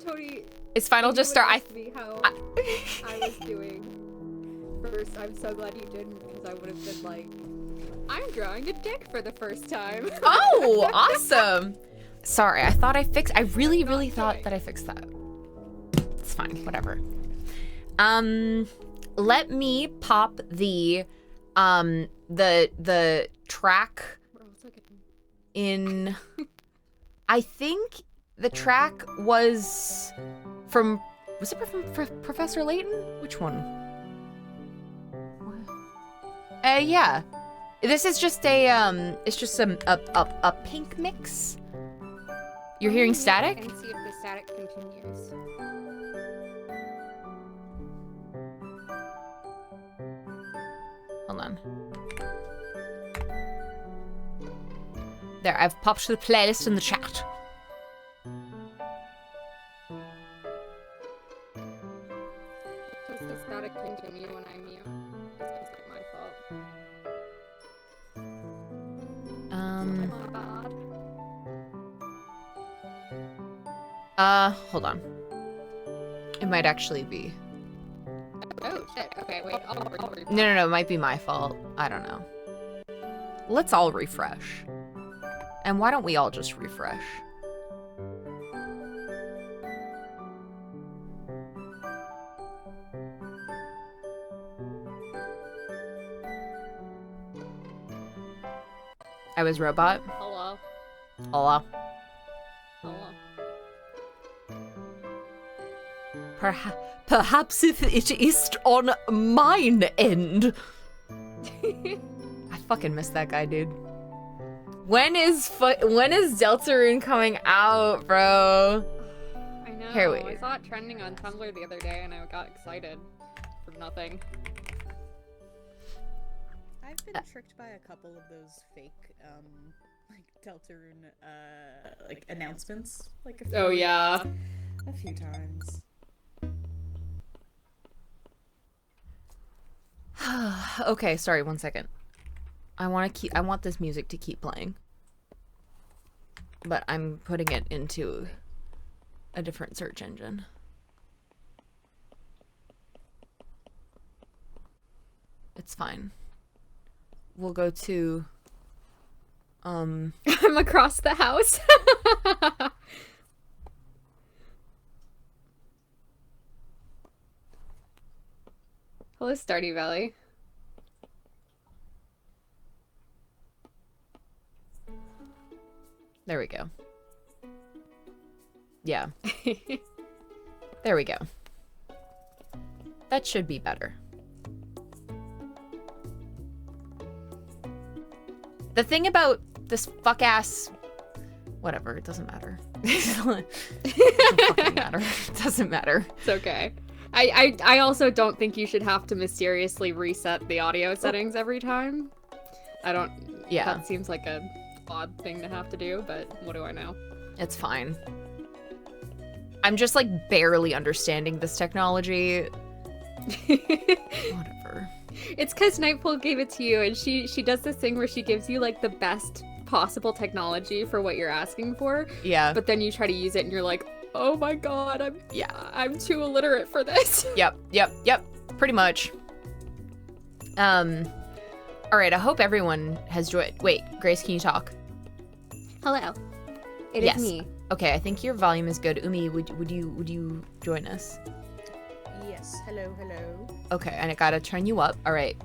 Tony, Is final just start? asked me how I was doing first. I'm so glad you didn't, because I would have been like, I'm drawing a dick for the first time. Oh, awesome. Sorry, I thought I fixed. I really thought that I fixed that. It's fine, whatever. Let me pop the track in. I think the track was from. Was it from Professor Layton? Which one? Yeah. This is just a it's just a pink mix. You're hearing static? And see if the static continues. Hold on. There, I've popped the playlist in the chat. Does the static continue when I mute? It's not my fault. Hold on. It might actually be. Oh shit, okay, wait, I'll No, it might be my fault. I don't know. Let's all refresh. And why don't we all just refresh? I was robot. Hello. Hello. Hello. Perhaps if it is on mine end. I fucking miss that guy, dude. When is Deltarune coming out, bro? I know. Here, wait. I saw it trending on Tumblr the other day and I got excited for nothing. I've been tricked by a couple of those fake, like Deltarune, like announcements. Like Oh yeah. a few times. Okay, sorry, 1 second. I want this music to keep playing. But I'm putting it into a different search engine. It's fine. We'll go to I'm across the house. Hello, Stardew Valley. There we go. Yeah. There we go. That should be better. The thing about this fuck-ass... Whatever, it doesn't matter. It doesn't fucking matter. It doesn't matter. It's okay. I also don't think you should have to mysteriously reset the audio settings every time. I don't... Yeah. That seems like a odd thing to have to do, but what do I know? It's fine. I'm just, like, barely understanding this technology. Whatever. It's because Nightpool gave it to you, and she does this thing where she gives you, like, the best possible technology for what you're asking for. Yeah. But then you try to use it, and you're like, oh my god, I'm too illiterate for this. Yep. Pretty much. Alright, I hope everyone has joined. Wait, Grace, can you talk? Hello. It Yes. is me. Okay, I think your volume is good. Umi, would you join us? Yes. Hello. Okay, and I gotta turn you up. All right.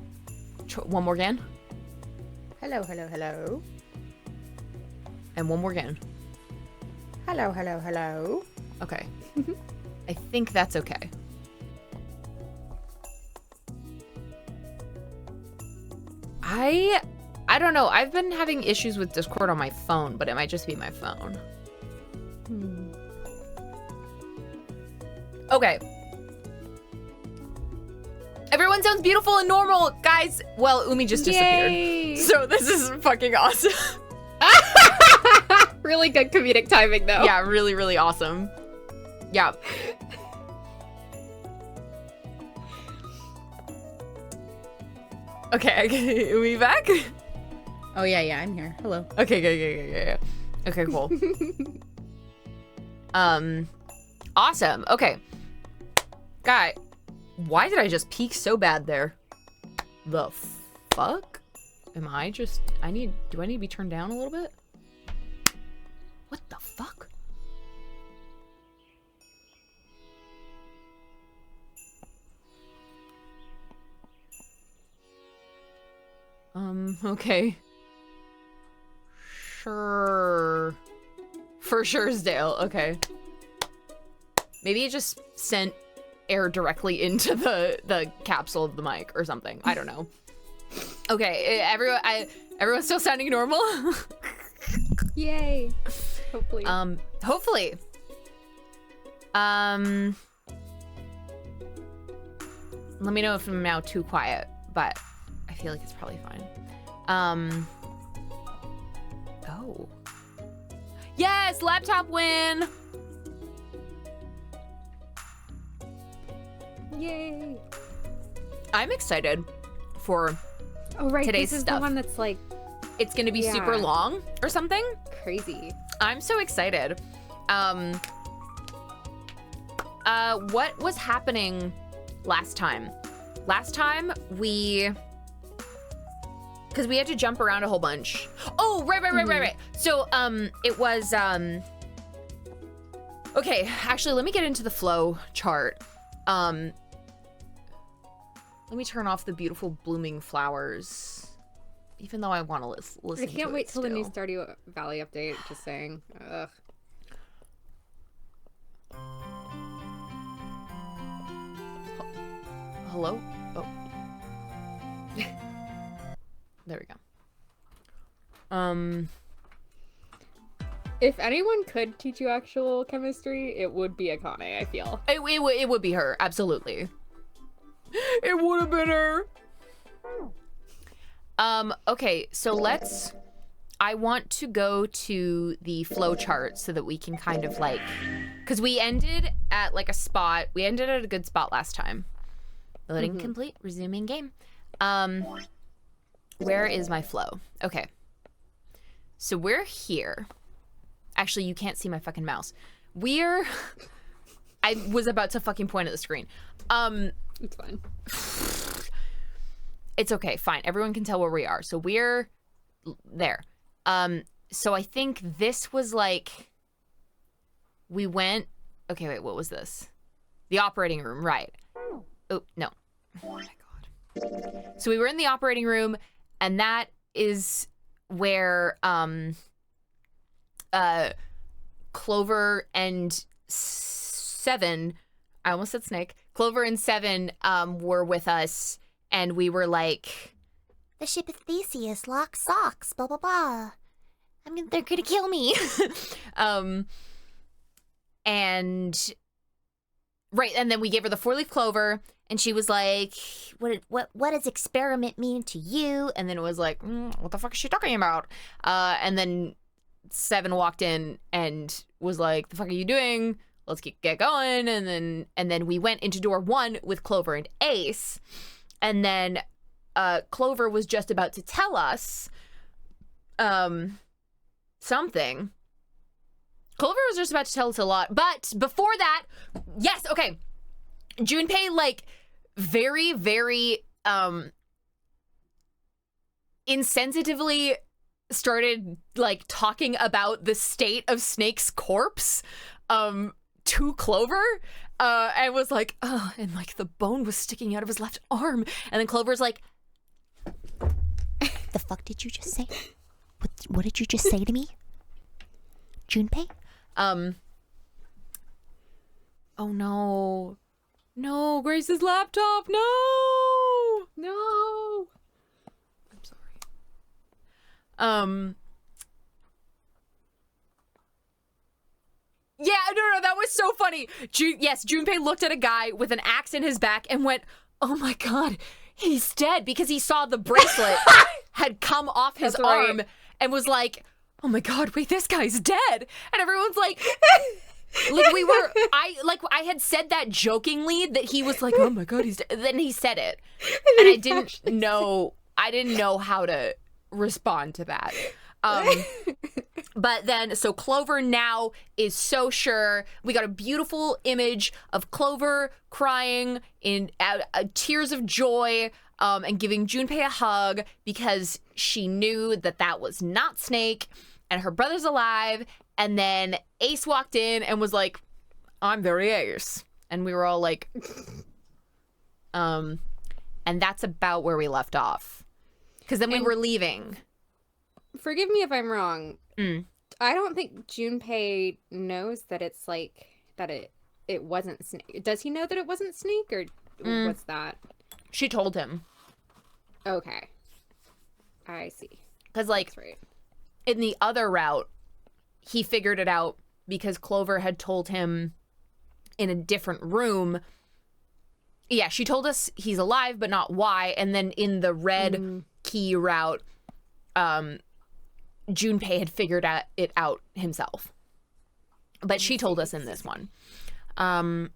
One more again. Hello. And one more again. Hello. Okay. I think that's okay. I don't know. I've been having issues with Discord on my phone, but it might just be my phone. Okay. Everyone sounds beautiful and normal, guys. Well, Umi just disappeared. Yay! So this is fucking awesome. Really good comedic timing, though. Yeah, really, really awesome. Yeah. Okay, Umi back? Oh yeah, I'm here. Hello. Okay, yeah. Okay, cool. Awesome. Okay. Guy, why did I just peek so bad there? The fuck? Am I just... do I need to be turned down a little bit? What the fuck? Okay. Sure. For Suresdale, okay. Maybe it just sent air directly into the capsule of the mic or something. I don't know. Okay, everyone's still sounding normal? Yay. Hopefully. Hopefully. Let me know if I'm now too quiet, but I feel like it's probably fine. Oh. Yes, laptop win! Yay. I'm excited for today's this is stuff. the one that's like It's gonna be super long or something. crazy. I'm so excited. What was happening last time? Last time because we had to jump around a whole bunch. Oh, right. So, it was, okay, actually, let me get into the flow chart. Let me turn off the beautiful blooming flowers, even though I want to listen I can't to wait it till the new still. Stardew Valley update, just saying. Ugh. Hello? Oh. There we go. If anyone could teach you actual chemistry, it would be Akane, I feel. It would be her, absolutely. It would have been her. Okay, so I want to go to the flow chart so that we can kind of like, because we ended at like a spot, we ended at a good spot last time. Loading complete, resuming game. Where is my flow? Okay. So we're here. Actually, you can't see my fucking mouse. I was about to fucking point at the screen. It's fine. It's okay, fine. Everyone can tell where we are. So we're there. So I think this was like, we went, okay, wait, what was this? The operating room, right. Oh, no. Oh my God. So we were in the operating room, and that is where, Clover and Seven, I almost said Snake, Clover and Seven, were with us, and we were like, The ship of Theseus locks socks, blah blah blah. They're gonna kill me. And right, and then we gave her the 4-leaf clover, and she was like, What does experiment mean to you? and then it was like, what the fuck is she talking about? And then Seven walked in and was like, the fuck are you doing? Let's get going. And then we went into door 1 with Clover and Ace, and then Clover was just about to tell us something. Clover was just about to tell us a lot, but before that, yes, okay. Junpei, like, very, very insensitively started, like, talking about the state of Snake's corpse to Clover, and was like, oh, and, like, the bone was sticking out of his left arm. And then Clover's like, The fuck did you just say? What did you just say to me? Junpei? Oh no. No, Grace's laptop, no! No. I'm sorry. Yeah, no, that was so funny. Yes, Junpei looked at a guy with an axe in his back and went, oh my God, he's dead, because he saw the bracelet had come off his arm and was like, oh my God, wait, this guy's dead. And everyone's like, I had said that jokingly, that he was like, oh my God, he's dead. Then he said it. And I didn't know how to respond to that. But then, so Clover now is so sure. We got a beautiful image of Clover crying in tears of joy and giving Junpei a hug because she knew that that was not Snake and her brother's alive. And then Ace walked in and was like, I'm very Ace. And we were all like, and that's about where we left off. Because then we were leaving. Forgive me if I'm wrong. I don't think Junpei knows that it's like that it wasn't Snake. Does he know that it wasn't Snake, or what's that? She told him. Okay. I see. Because, like, That's right. in the other route, he figured it out because Clover had told him in a different room. Yeah, she told us he's alive, but not why. And then in the red key route, Junpei had figured it out himself. But she told us in this one. So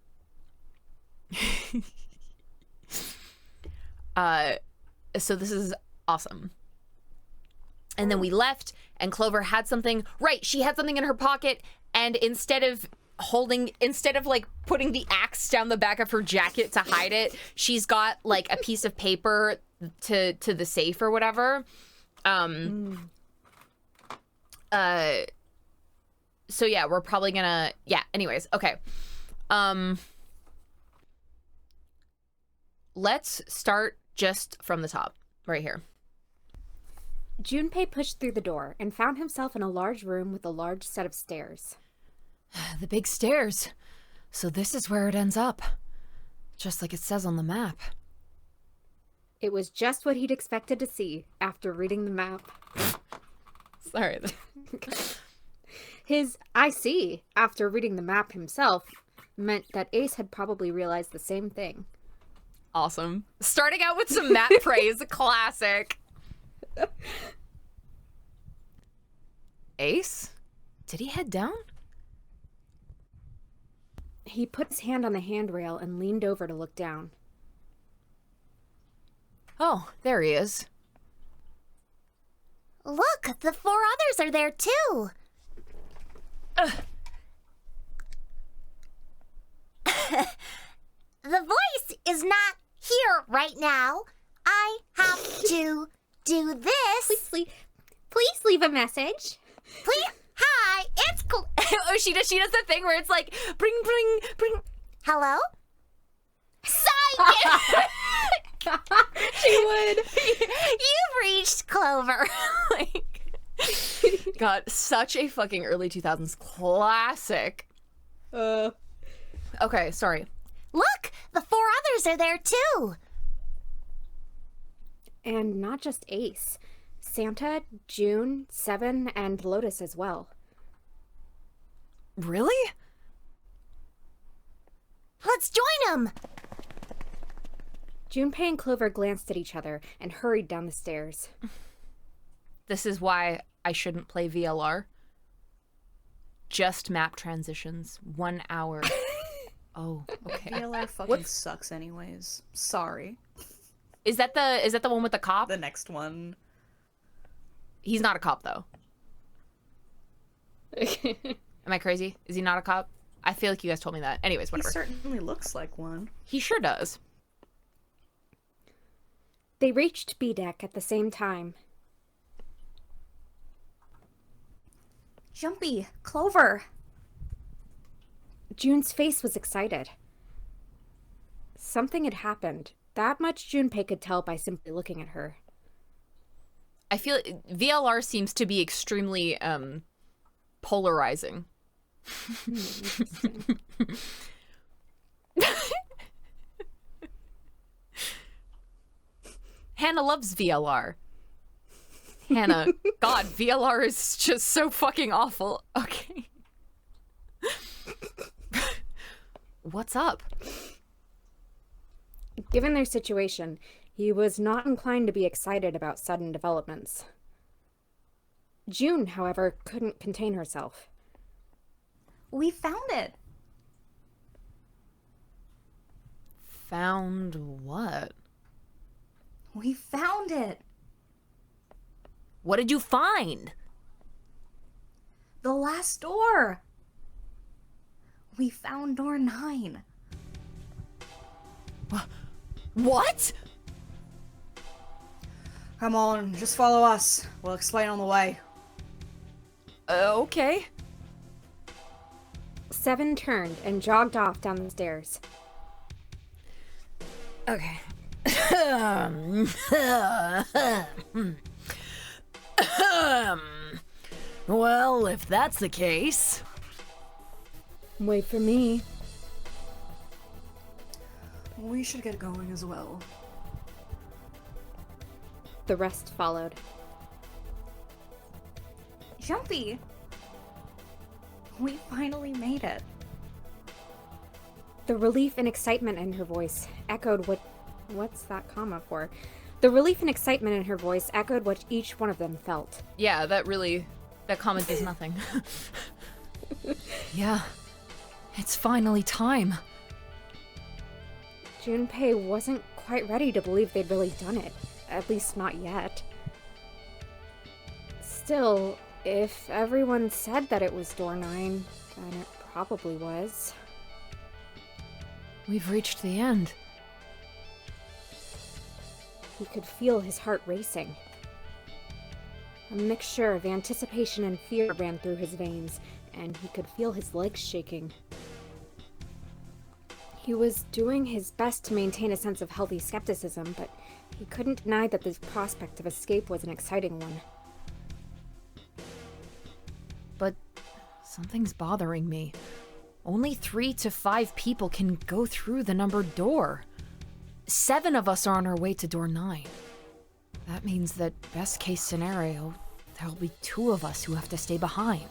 this is awesome. And then we left, and Clover had something. Right, she had something in her pocket, and instead of like putting the axe down the back of her jacket to hide it, she's got like a piece of paper to the safe or whatever. So yeah, we're probably gonna, anyways, okay. Let's start just from the top, right here. Junpei pushed through the door and found himself in a large room with a large set of stairs. The big stairs. So this is where it ends up. Just like it says on the map. It was just what he'd expected to see after reading the map. Sorry. His I see after reading the map himself meant that Ace had probably realized the same thing. Awesome. Starting out with some map praise, classic. Ace? Did he head down? He put his hand on the handrail and leaned over to look down. Oh, there he is. Look, the 4 others are there too. The voice is not here right now. I have to do this. Please leave a message. Please. Hi, it's cool. Oh, she does the thing where it's like, bring. Hello? Psych! She would. You've reached Clover. Like, God, such a fucking early 2000s classic. Okay, sorry. Look, the 4 others are there too. And not just Ace. Santa, June, Seven, and Lotus as well. Really? Let's join them. Junpei and Clover glanced at each other and hurried down the stairs. This is why I shouldn't play VLR. Just map transitions. 1 hour. Oh, okay. VLR fucking sucks anyways. Sorry. Is that the one with the cop? The next one. He's not a cop though. Am I crazy? Is he not a cop? I feel like you guys told me that. Anyways, whatever. He certainly looks like one. He sure does. They reached B deck at the same time. Jumpy, Clover. June's face was excited. Something had happened. That much Junpei could tell by simply looking at her. I feel VLR seems to be extremely polarizing. Hannah loves VLR. Hannah, God, VLR is just so fucking awful. Okay. What's up? Given their situation, he was not inclined to be excited about sudden developments. June, however, couldn't contain herself. We found it. Found what? We found it. What did you find? The last door! We found door 9. What? Come on, just follow us. We'll explain on the way. Okay. 7 turned and jogged off down the stairs. Okay. Well, if that's the case... Wait for me. We should get going as well. The rest followed. Jumpy! We finally made it. The relief and excitement in her voice echoed what's that comma for? The relief and excitement in her voice echoed what each one of them felt. Yeah, that comment does nothing. Yeah. It's finally time. Junpei wasn't quite ready to believe they'd really done it. At least not yet. Still, if everyone said that it was door 9, then it probably was. We've reached the end. He could feel his heart racing. A mixture of anticipation and fear ran through his veins, and he could feel his legs shaking. He was doing his best to maintain a sense of healthy skepticism, but he couldn't deny that the prospect of escape was an exciting one. But something's bothering me. Only 3 to 5 people can go through the numbered door. 7 of us are on our way to door 9. That means that, best case scenario, there'll be 2 of us who have to stay behind.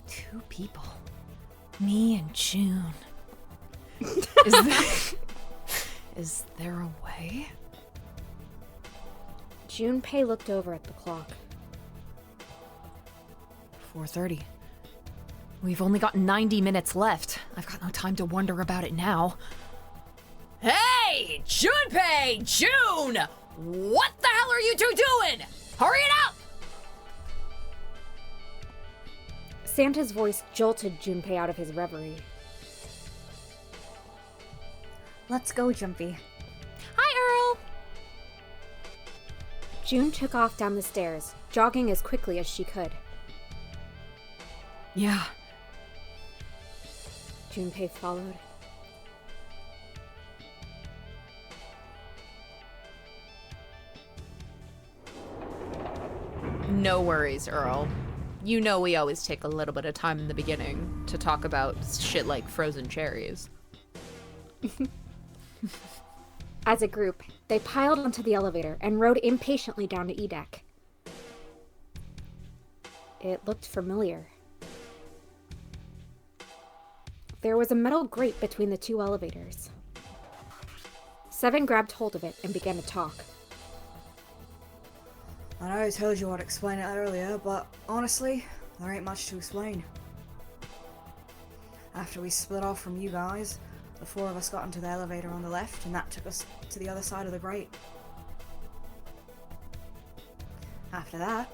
2 people. Me and June. Is there a way? Junpei looked over at the clock. 4:30. We've only got 90 minutes left. I've got no time to wonder about it now. Hey! Junpei! June! What the hell are you two doing? Hurry it up! Santa's voice jolted Junpei out of his reverie. Let's go, Jumpy. Hi, Earl! June took off down the stairs, jogging as quickly as she could. Yeah. Junpei followed. No worries, Earl. You know we always take a little bit of time in the beginning to talk about shit like frozen cherries. As a group, they piled onto the elevator and rode impatiently down to E-Deck. It looked familiar. There was a metal grate between the 2 elevators. 7 grabbed hold of it and began to talk. I know I told you I'd explain it earlier, but honestly, there ain't much to explain. After we split off from you guys, the 4 of us got into the elevator on the left, and that took us to the other side of the grate. After that,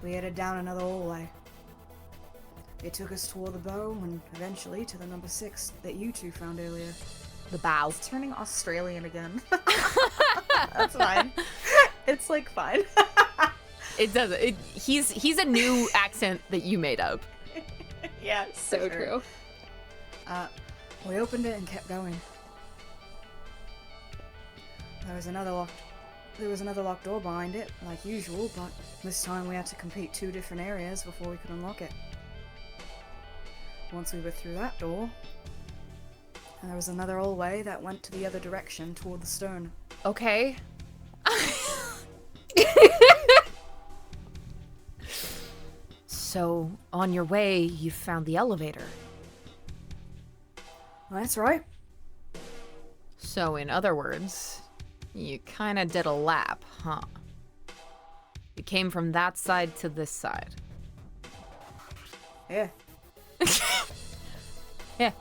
we headed down another hallway. It took us toward the bow, and eventually to the number 6 that you 2 found earlier. The bow. It's turning Australian again. That's fine. It's like fine. It doesn't. He's a new accent that you made up. Yeah, So true. We opened it and kept going. There was another locked door behind it, like usual, but this time we had to complete 2 different areas before we could unlock it. Once we were through that door, and there was another hallway that went to the other direction toward the stone. Okay. So, on your way, you found the elevator. That's right. So, in other words, you kinda did a lap, huh? You came from that side to this side. Yeah. Yeah.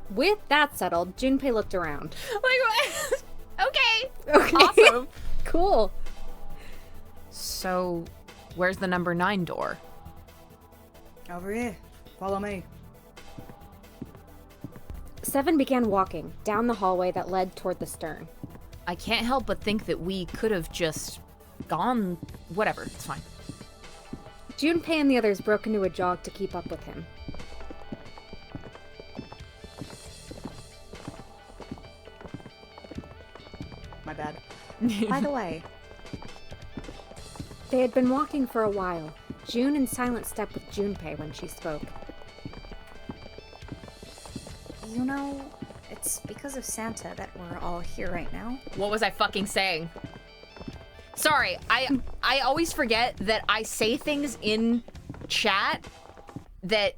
With that settled, Junpei looked around. Like, what? Okay. Okay. Awesome. Cool. So, where's the number 9 door? Over here. Follow me. 7 began walking down the hallway that led toward the stern. I can't help but think that we could have just gone. Whatever, it's fine. Junpei and the others broke into a jog to keep up with him. My bad. By the way, They had been walking for a while. June in silent step with Junpei when she spoke. you know, it's because of Santa that we're all here right now. What was I fucking saying? Sorry, I always forget that I say things in chat that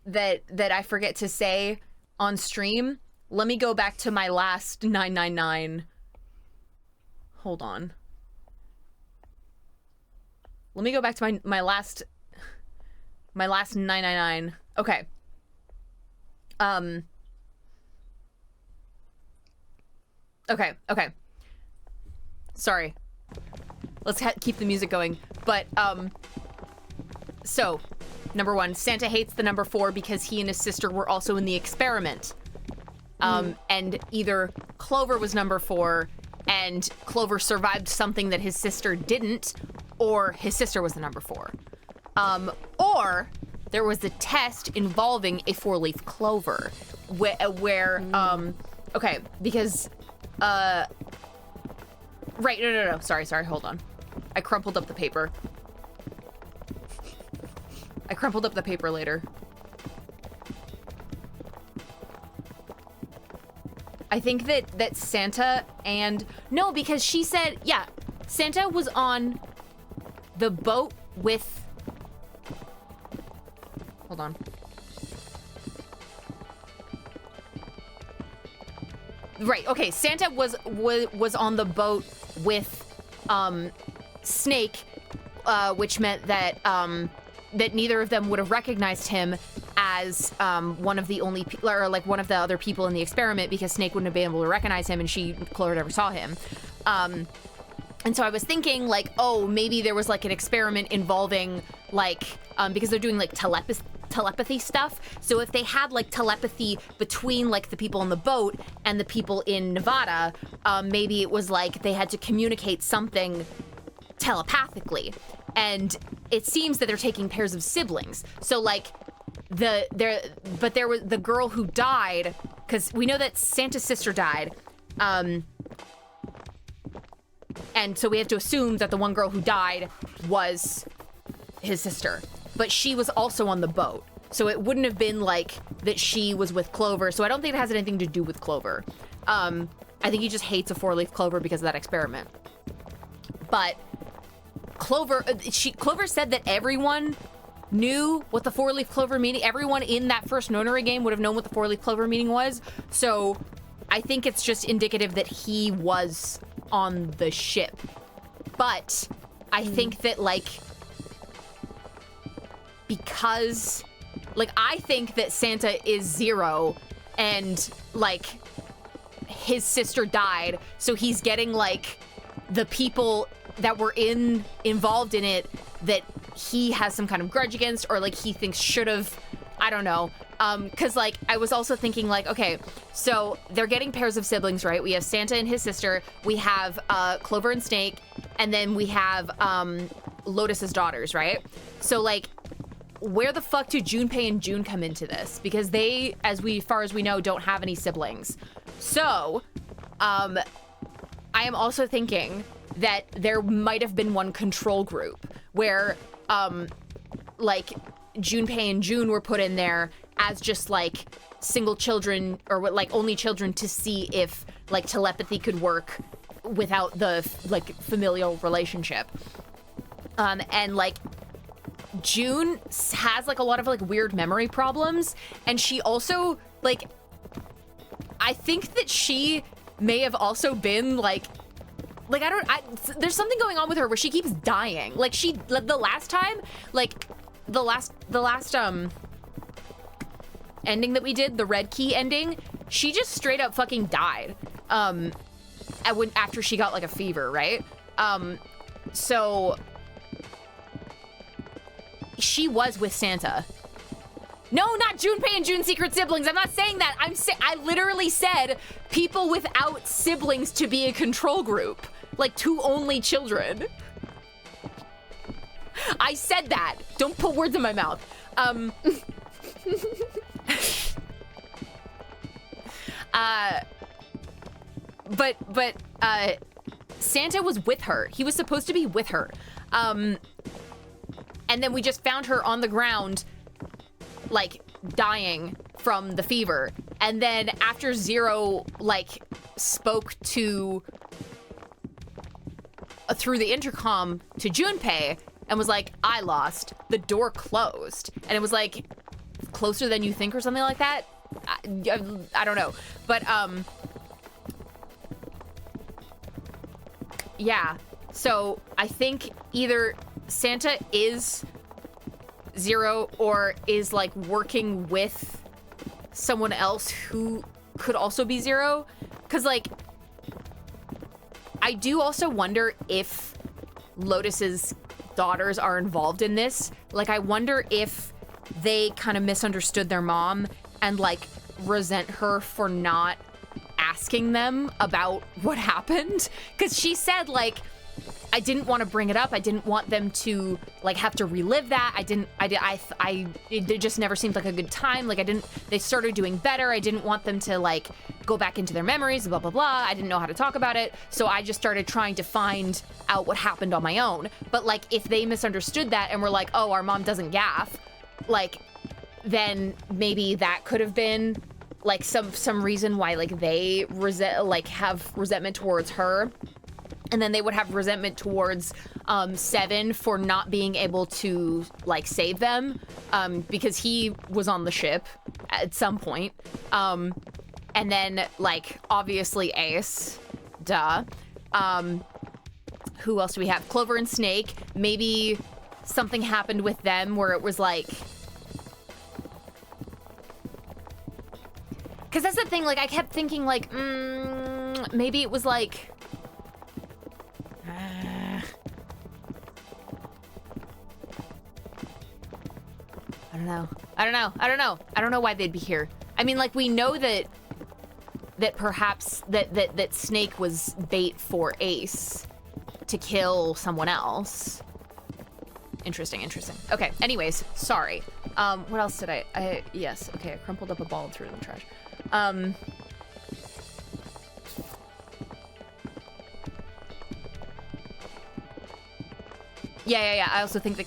I forget to say on stream. Let me go back to my last 999. Hold on. Let me go back to my last 999. Okay. Okay. Sorry. Let's keep the music going. But, so, number 1, Santa hates the number 4 because he and his sister were also in the experiment. And either Clover was number 4 and Clover survived something that his sister didn't, or his sister was the number 4. Or there was a test involving a 4-leaf clover where okay, because, right, no, sorry, hold on. I crumpled up the paper. I crumpled up the paper later. I think that Santa and... No, because she said... Yeah, Santa was on the boat with... Hold on. Right, okay, Santa was on the boat with Snake, which meant that that neither of them would have recognized him as one of the only people, or like one of the other people in the experiment, because Snake wouldn't have been able to recognize him, and Clover never saw him. And so I was thinking, like, oh, maybe there was like an experiment involving like because they're doing like telepathy stuff. So if they had like telepathy between like the people on the boat and the people in Nevada, maybe it was like they had to communicate something telepathically. And it seems that they're taking pairs of siblings. So like there was the girl who died, because we know that Santa's sister died. And so we have to assume that the one girl who died was his sister. But she was also on the boat. So it wouldn't have been like that she was with Clover. So I don't think it has anything to do with Clover. I think he just hates a 4-leaf clover because of that experiment. But Clover said that everyone knew what the 4-leaf clover meaning. Everyone in that first Nonary game would have known what the 4-leaf clover meaning was. So I think it's just indicative that he was on the ship. But I think that like, because like, I think that Santa is 0 and like his sister died, so he's getting like the people that were involved in it that he has some kind of grudge against, or like he thinks should have, I don't know. Cause like I was also thinking like, okay, so they're getting pairs of siblings, right? We have Santa and his sister, we have Clover and Snake, and then we have Lotus's daughters, right? So like, where the fuck do Junpei and June come into this? Because they, far as we know, don't have any siblings. So, I am also thinking that there might have been one control group where, like, Junpei and June were put in there as just, like, single children, or, like, only children to see if, like, telepathy could work without the, like, familial relationship. And, like, June has like a lot of like weird memory problems, and she also like, I think that she may have also been like there's something going on with her where she keeps dying. Like the last time, like the last ending that we did, the red key ending, she just straight up fucking died. after she got like a fever, right? So she was with Santa. No, not Junpei and June's secret siblings. I'm not saying that. I literally said people without siblings to be a control group. Like 2 only children. I said that. Don't put words in my mouth. But Santa was with her. He was supposed to be with her. And then we just found her on the ground, like, dying from the fever. And then after Zero, like, spoke to, through the intercom to Junpei and was like, I lost, the door closed. And it was like, closer than you think or something like that? I don't know. But, yeah. So I think either Santa is Zero or is like working with someone else who could also be Zero. Cause like, I do also wonder if Lotus's daughters are involved in this. Like, I wonder if they kind of misunderstood their mom and like resent her for not asking them about what happened. Cause she said like, I didn't want to bring it up. I didn't want them to like have to relive that. It just never seemed like a good time. Like they started doing better. I didn't want them to like go back into their memories, blah, blah, blah. I didn't know how to talk about it. So I just started trying to find out what happened on my own. But like, if they misunderstood that and were like, oh, our mom doesn't gaff, like, then maybe that could have been like some reason why like they have resentment towards her. And then they would have resentment towards Seven for not being able to like save them because he was on the ship at some point. And then like obviously Ace, duh. Who else do we have? Clover and Snake. Maybe something happened with them where it was like, because that's the thing. Like I kept thinking like, maybe it was like. I don't know why they'd be here. I mean, like, we know that perhaps that Snake was bait for Ace to kill someone else. Interesting. Okay, anyways, sorry. What else did yes, okay, I crumpled up a ball and threw it in the trash. Yeah. I also think the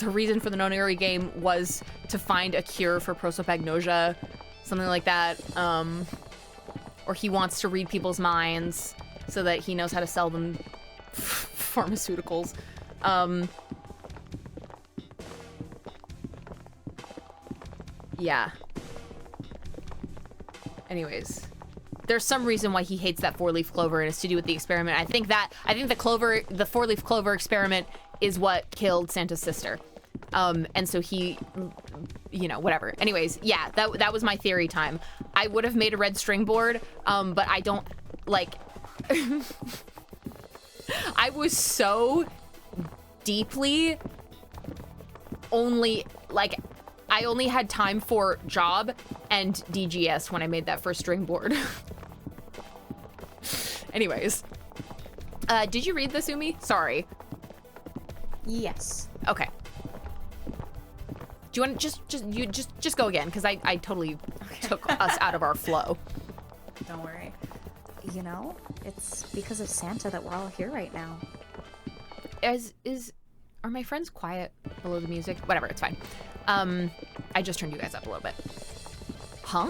reason for the Nonary game was to find a cure for prosopagnosia, something like that. Or he wants to read people's minds so that he knows how to sell them pharmaceuticals. Yeah. Anyways. There's some reason why he hates that 4-leaf clover, and it's to do with the experiment. I think the 4-leaf clover experiment is what killed Santa's sister. And so he, whatever. Anyways, yeah, that was my theory time. I would have made a red string board, but I don't, like, I was so deeply I only had time for job and DGS when I made that first string board. Anyways. Did you read this, Umi? Sorry. Yes. Okay. Do you want to just go again? Because I totally took us out of our flow. Don't worry. It's because of Santa that we're all here right now. Are my friends quiet below the music? Whatever, it's fine. I just turned you guys up a little bit. Huh?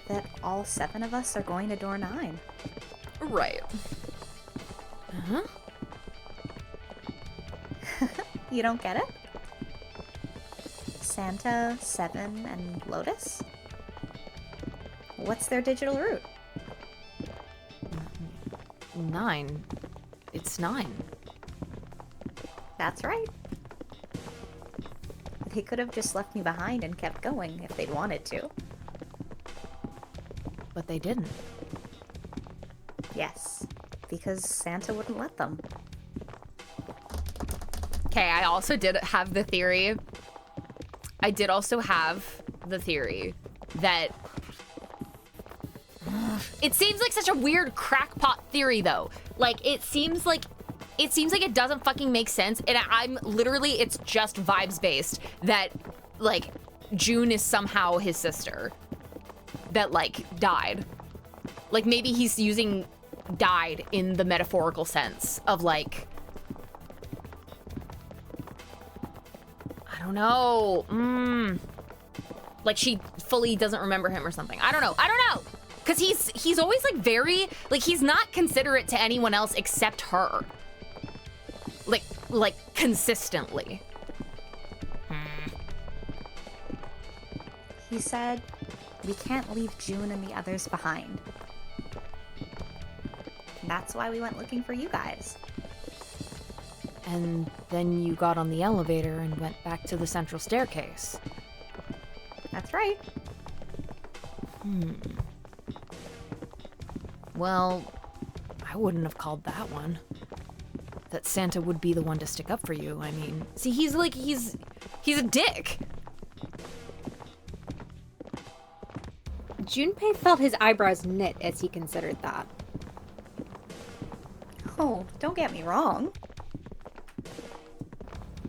That all 7 of us are going to door 9. Right. Uh-huh. You don't get it? Santa, 7, and Lotus? What's their digital route? 9. It's 9. That's right. They could have just left me behind and kept going if they'd wanted to. But they didn't. Yes, because Santa wouldn't let them. Okay, I also did have the theory. I did also have the theory that it seems like such a weird crackpot theory though. Like it seems like it doesn't fucking make sense, and I'm literally, it's just vibes based that like June is somehow his sister that like died. Like maybe he's using died in the metaphorical sense of like, I don't know. Like she fully doesn't remember him or something. I don't know. Cause he's always like very, like he's not considerate to anyone else except her. Like consistently. He said, we can't leave June and the others behind. That's why we went looking for you guys. And then you got on the elevator and went back to the central staircase. That's right. Well, I wouldn't have called that one. That Santa would be the one to stick up for you. I mean, see, he's a dick. Junpei felt his eyebrows knit as he considered that. Oh, don't get me wrong.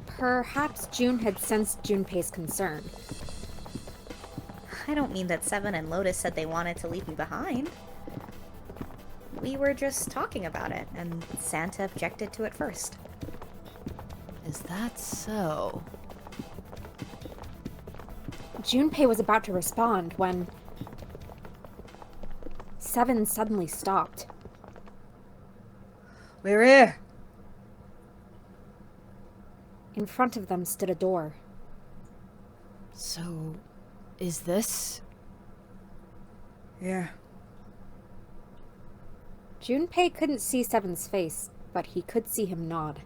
Perhaps June had sensed Junpei's concern. I don't mean that Seven and Lotus said they wanted to leave me behind. We were just talking about it, and Santa objected to it first. Is that so? Junpei was about to respond when Seven suddenly stopped. We're here. In front of them stood a door. So, is this? Yeah. Junpei couldn't see Seven's face, but he could see him nod.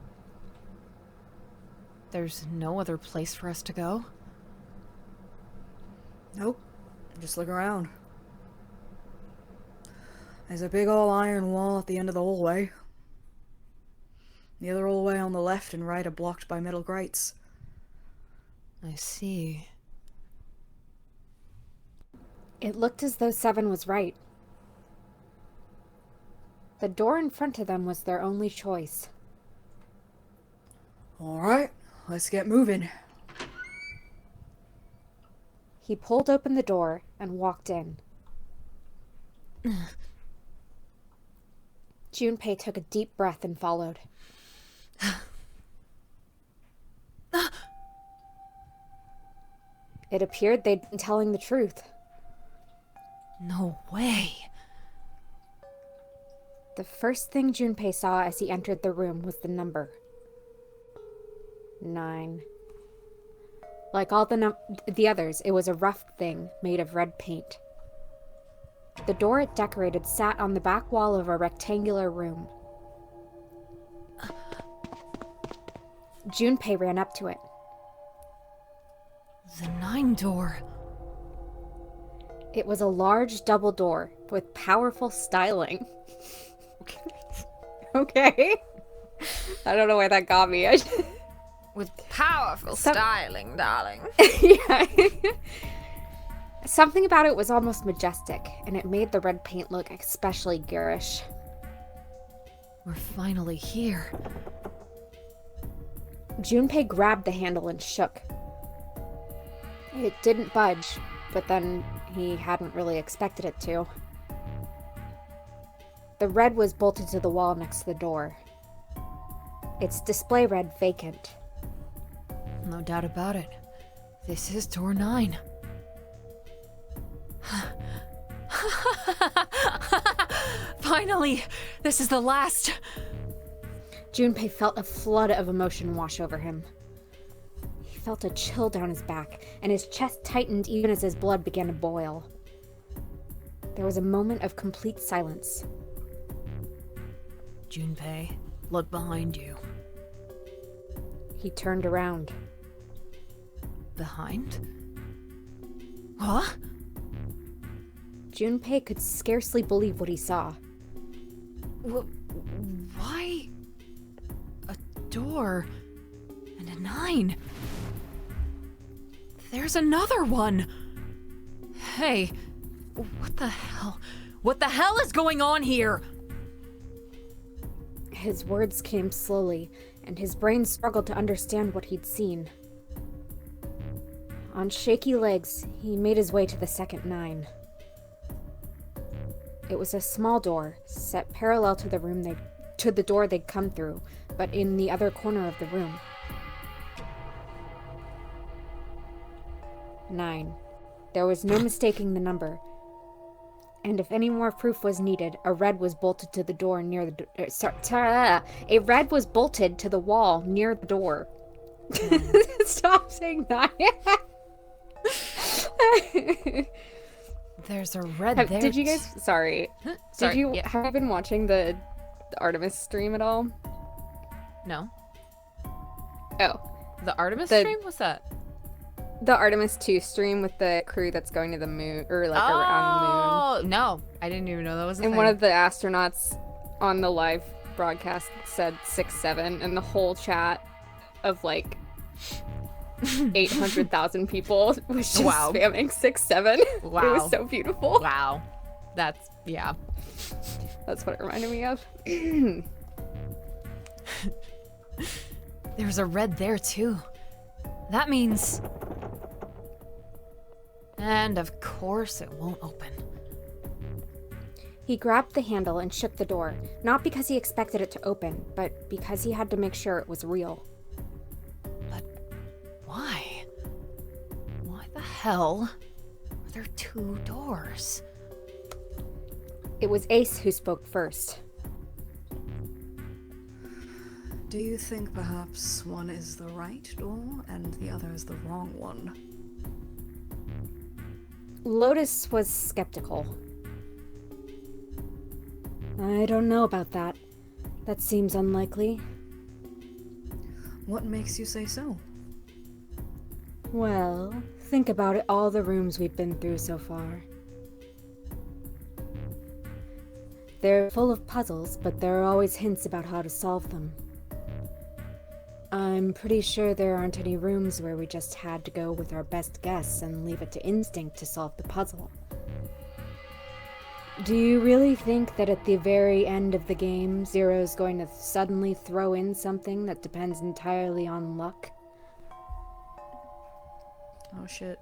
There's no other place for us to go? Nope. Just look around. There's a big old iron wall at the end of the hallway. The other hallway on the left and right are blocked by metal grates. I see. It looked as though Seven was right. The door in front of them was their only choice. Alright, let's get moving. He pulled open the door and walked in. Junpei took a deep breath and followed. It appeared they'd been telling the truth. No way. The first thing Junpei saw as he entered the room was the number. 9. Like all the others, it was a rough thing made of red paint. The door it decorated sat on the back wall of a rectangular room. Junpei ran up to it. The 9 door. It was a large double door with powerful styling. Okay. I don't know why that got me. With powerful styling, darling. Yeah. Something about it was almost majestic, and it made the red paint look especially garish. We're finally here. Junpei grabbed the handle and shook. It didn't budge, but then he hadn't really expected it to. The red was bolted to the wall next to the door. Its display read vacant. No doubt about it. This is door 9. Finally! This is the last! Junpei felt a flood of emotion wash over him. He felt a chill down his back, and his chest tightened even as his blood began to boil. There was a moment of complete silence. Junpei, look behind you. He turned around. Behind? Huh? Junpei could scarcely believe what he saw. Why? A door and a 9. There's another one. Hey, what the hell? What the hell is going on here? His words came slowly, and his brain struggled to understand what he'd seen. On shaky legs, he made his way to the second 9. It was a small door, set parallel to the door they'd come through, but in the other corner of the room. 9. There was no mistaking the number. And if any more proof was needed, a red was bolted to the door near the a red was bolted to the wall near the door. Stop saying that. There's a red there. Did you guys? Sorry. Sorry, Did you yeah. have you been watching the Artemis stream at all? No. Oh, The Artemis The- stream? What's that? the Artemis 2 stream with the crew that's going to the moon, or like around Oh, no. I didn't even know that was a the moon. thing. And one of the astronauts on the live broadcast said 6-7, and the whole chat of like 800,000 people was just Wow. spamming 6-7. It Wow. was so beautiful. Wow. That's, yeah. That's what it reminded me of. There's a red there, too. That means... And of course it won't open. He grabbed the handle and shook the door, not because he expected it to open, but because he had to make sure it was real. But why? Why the hell are there 2 doors? It was Ace who spoke first. Do you think perhaps one is the right door and the other is the wrong one? Lotus was skeptical. I don't know about that. That seems unlikely. What makes you say so? Well, think about it, all the rooms we've been through so far. They're full of puzzles, but there are always hints about how to solve them. I'm pretty sure there aren't any rooms where we just had to go with our best guess and leave it to instinct to solve the puzzle. Do you really think that at the very end of the game, Zero's going to suddenly throw in something that depends entirely on luck? Oh shit.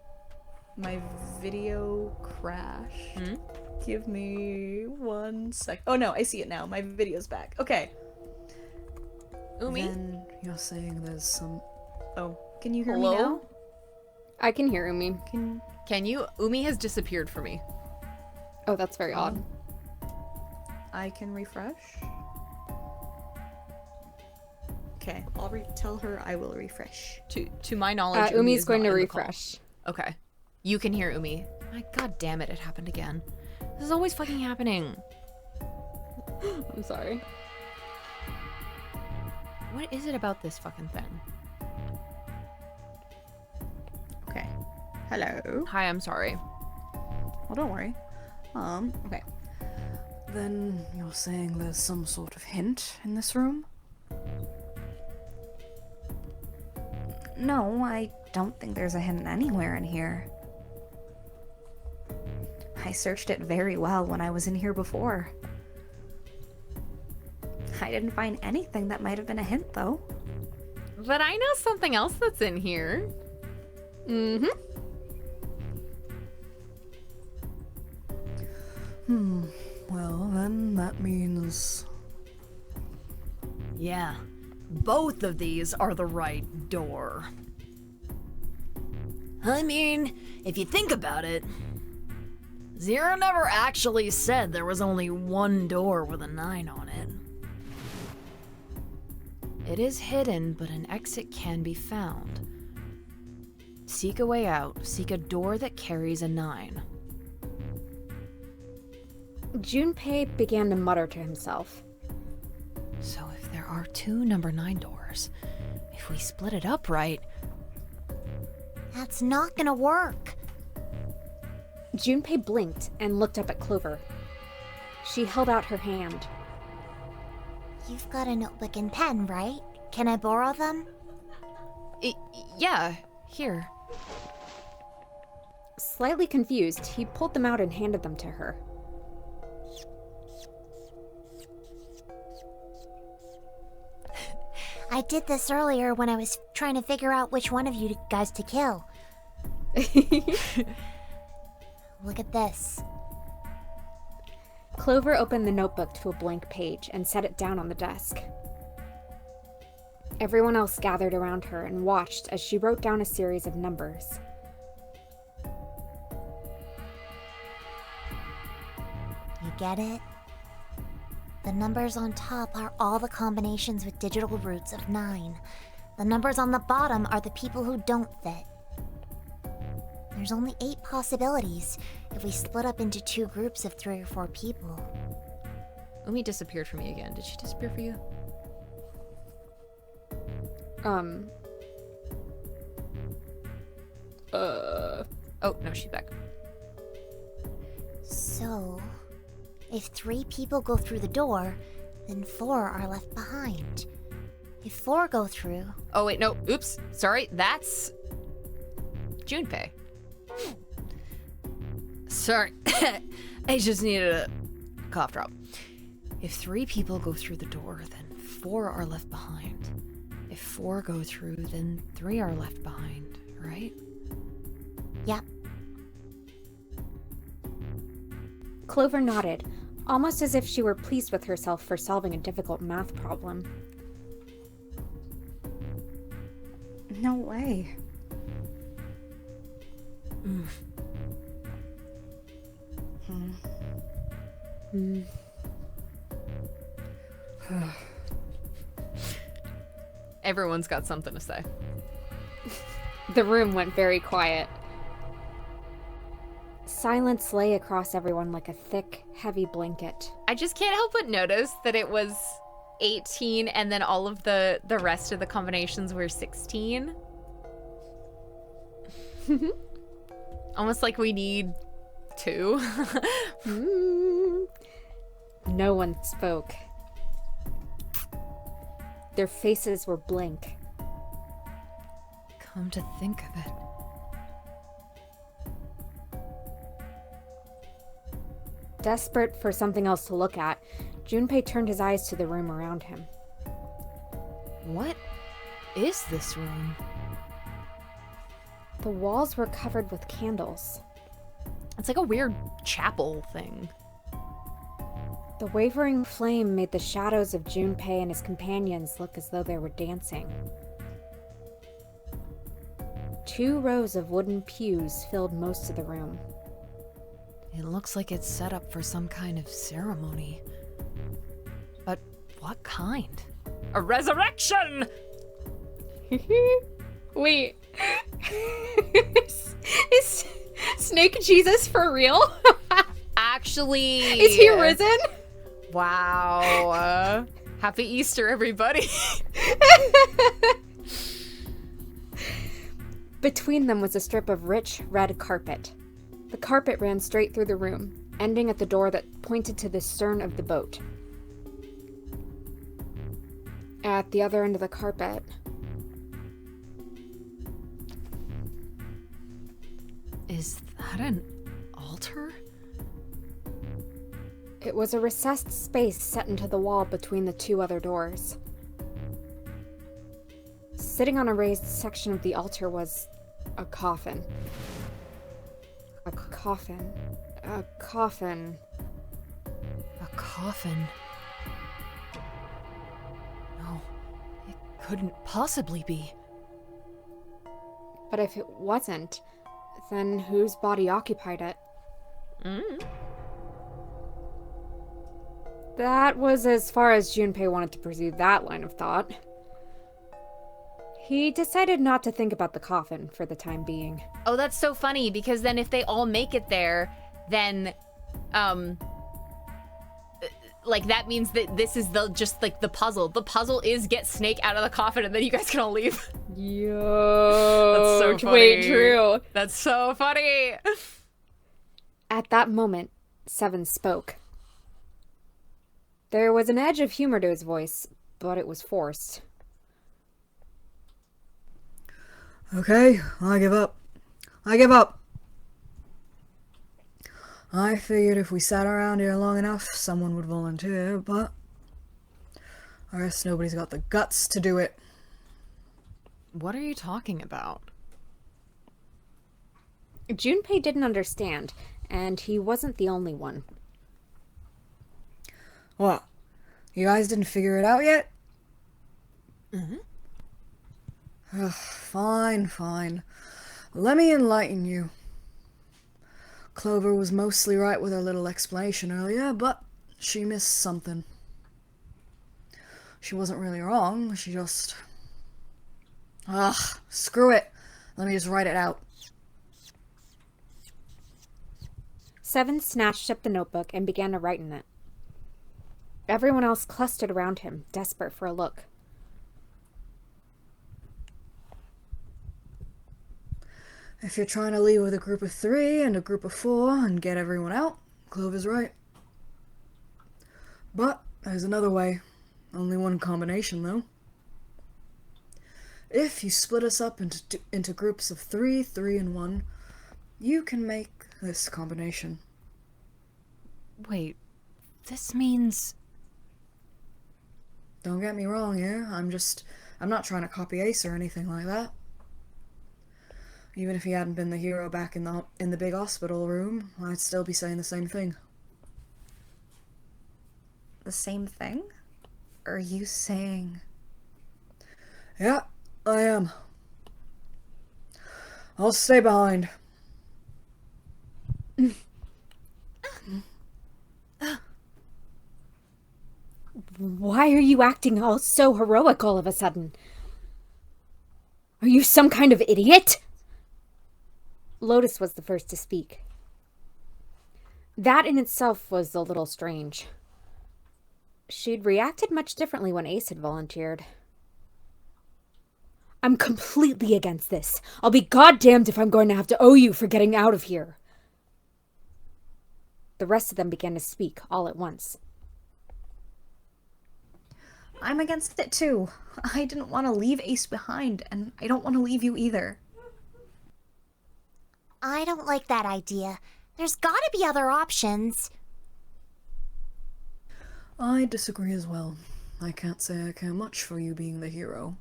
My video crashed. Give me 1 sec. Oh no, I see it now. My video's back. Okay. Umi? Then you're saying there's some... Oh, can you hear Hello? me now? I can hear Umi. Can you? Umi has disappeared for me. Oh, that's very odd. I can refresh. Okay, I'll tell her I will refresh. To my knowledge, Umi Umi's is going not to in the call. refresh. Okay. You can hear Umi. My god damn it, it happened again. This is always fucking happening. I'm sorry. What is it about this fucking thing? Okay. Hello. Hi, I'm sorry. Well, don't worry. Okay. Then you're saying there's some sort of hint in this room? No, I don't think there's a hint anywhere in here. I searched it very well when I was in here before. I didn't find anything that might have been a hint, though. But I know something else that's in here. Mm-hmm. Well, then that means... Yeah, both of these are the right door. I mean, if you think about it, Zero never actually said there was only one door with a 9 on it. It is hidden, but an exit can be found. Seek a way out. Seek a door that carries a 9. Junpei began to mutter to himself. So if there are 2 number 9 doors, if we split it up right... That's not gonna work. Junpei blinked and looked up at Clover. She held out her hand. You've got a notebook and pen, right? Can I borrow them? Yeah, here. Slightly confused, he pulled them out and handed them to her. I did this earlier when I was trying to figure out which one of you guys to kill. Look at this. Clover opened the notebook to a blank page and set it down on the desk. Everyone else gathered around her and watched as she wrote down a series of numbers. You get it? The numbers on top are all the combinations with digital roots of 9. The numbers on the bottom are the people who don't fit. There's only 8 possibilities if we split up into 2 groups of 3 or 4 people. Umi disappeared from me again. Did she disappear for you? Oh, no, she's back. So, if 3 people go through the door, then 4 are left behind. If 4 go through... Oh, wait, no. Oops. Sorry. That's Junpei. Sorry. I just needed a cough drop. If 3 people go through the door, then 4 are left behind. If 4 go through, then 3 are left behind, right? Yep. Clover nodded, almost as if she were pleased with herself for solving a difficult math problem. No way. Everyone's got something to say. The room went very quiet. Silence lay across everyone like a thick, heavy blanket. I just can't help but notice that it was 18 and then all of the rest of the combinations were 16. Almost like we need 2. No one spoke. Their faces were blank. Come to think of it. Desperate for something else to look at, Junpei turned his eyes to the room around him. What is this room? The walls were covered with candles. It's like a weird chapel thing. The wavering flame made the shadows of Junpei and his companions look as though they were dancing. 2 rows of wooden pews filled most of the room. It looks like it's set up for some kind of ceremony. But what kind? A resurrection! Wait. Is Snake Jesus for real? Actually... Is he risen? Wow. Happy Easter, everybody. Between them was a strip of rich red carpet. The carpet ran straight through the room, ending at the door that pointed to the stern of the boat. At the other end of the carpet... Is that an altar? It was a recessed space set into the wall between the 2 other doors. Sitting on a raised section of the altar was a coffin. A coffin. A coffin. A coffin? No, it couldn't possibly be. But if it wasn't, then whose body occupied it? That was as far as Junpei wanted to pursue that line of thought. He decided not to think about the coffin for the time being. Oh, that's so funny, because then if they all make it there, then, like, that means that this is just, like, the puzzle. The puzzle is get Snake out of the coffin, and then you guys can all leave. Yo, That's so funny. wait, true. That's so funny. At that moment, Seven spoke. There was an edge of humor to his voice, but it was forced. Okay, I give up. I give up. I figured if we sat around here long enough, someone would volunteer, but I guess nobody's got the guts to do it. What are you talking about? Junpei didn't understand, and he wasn't the only one. What? You guys didn't figure it out yet? Ugh, fine, fine. Let me enlighten you. Clover was mostly right with her little explanation earlier, but she missed something. She wasn't really wrong, she just... Ugh, screw it. Let me just write it out. Seven snatched up the notebook and began to write in it. Everyone else clustered around him, desperate for a look. If you're trying to leave with a group of 3 and a group of 4 and get everyone out, Clover's right. But there's another way. Only one combination, though. If you split us up into groups of 3, 3, and 1, you can make this combination. Wait, this means... Don't get me wrong here, I'm not trying to copy Ace or anything like that. Even if he hadn't been the hero back in the big hospital room, I'd still be saying the same thing. The same thing? Are you saying... Yeah, I am. I'll stay behind. Why are you acting all so heroic all of a sudden? Are you some kind of idiot? Lotus was the first to speak. That in itself was a little strange. She'd reacted much differently when Ace had volunteered. I'm completely against this. I'll be goddamned if I'm going to have to owe you for getting out of here. The rest of them began to speak all at once. I'm against it too. I didn't want to leave Ace behind, and I don't want to leave you either. I don't like that idea. There's gotta be other options. I disagree as well. I can't say I care much for you being the hero.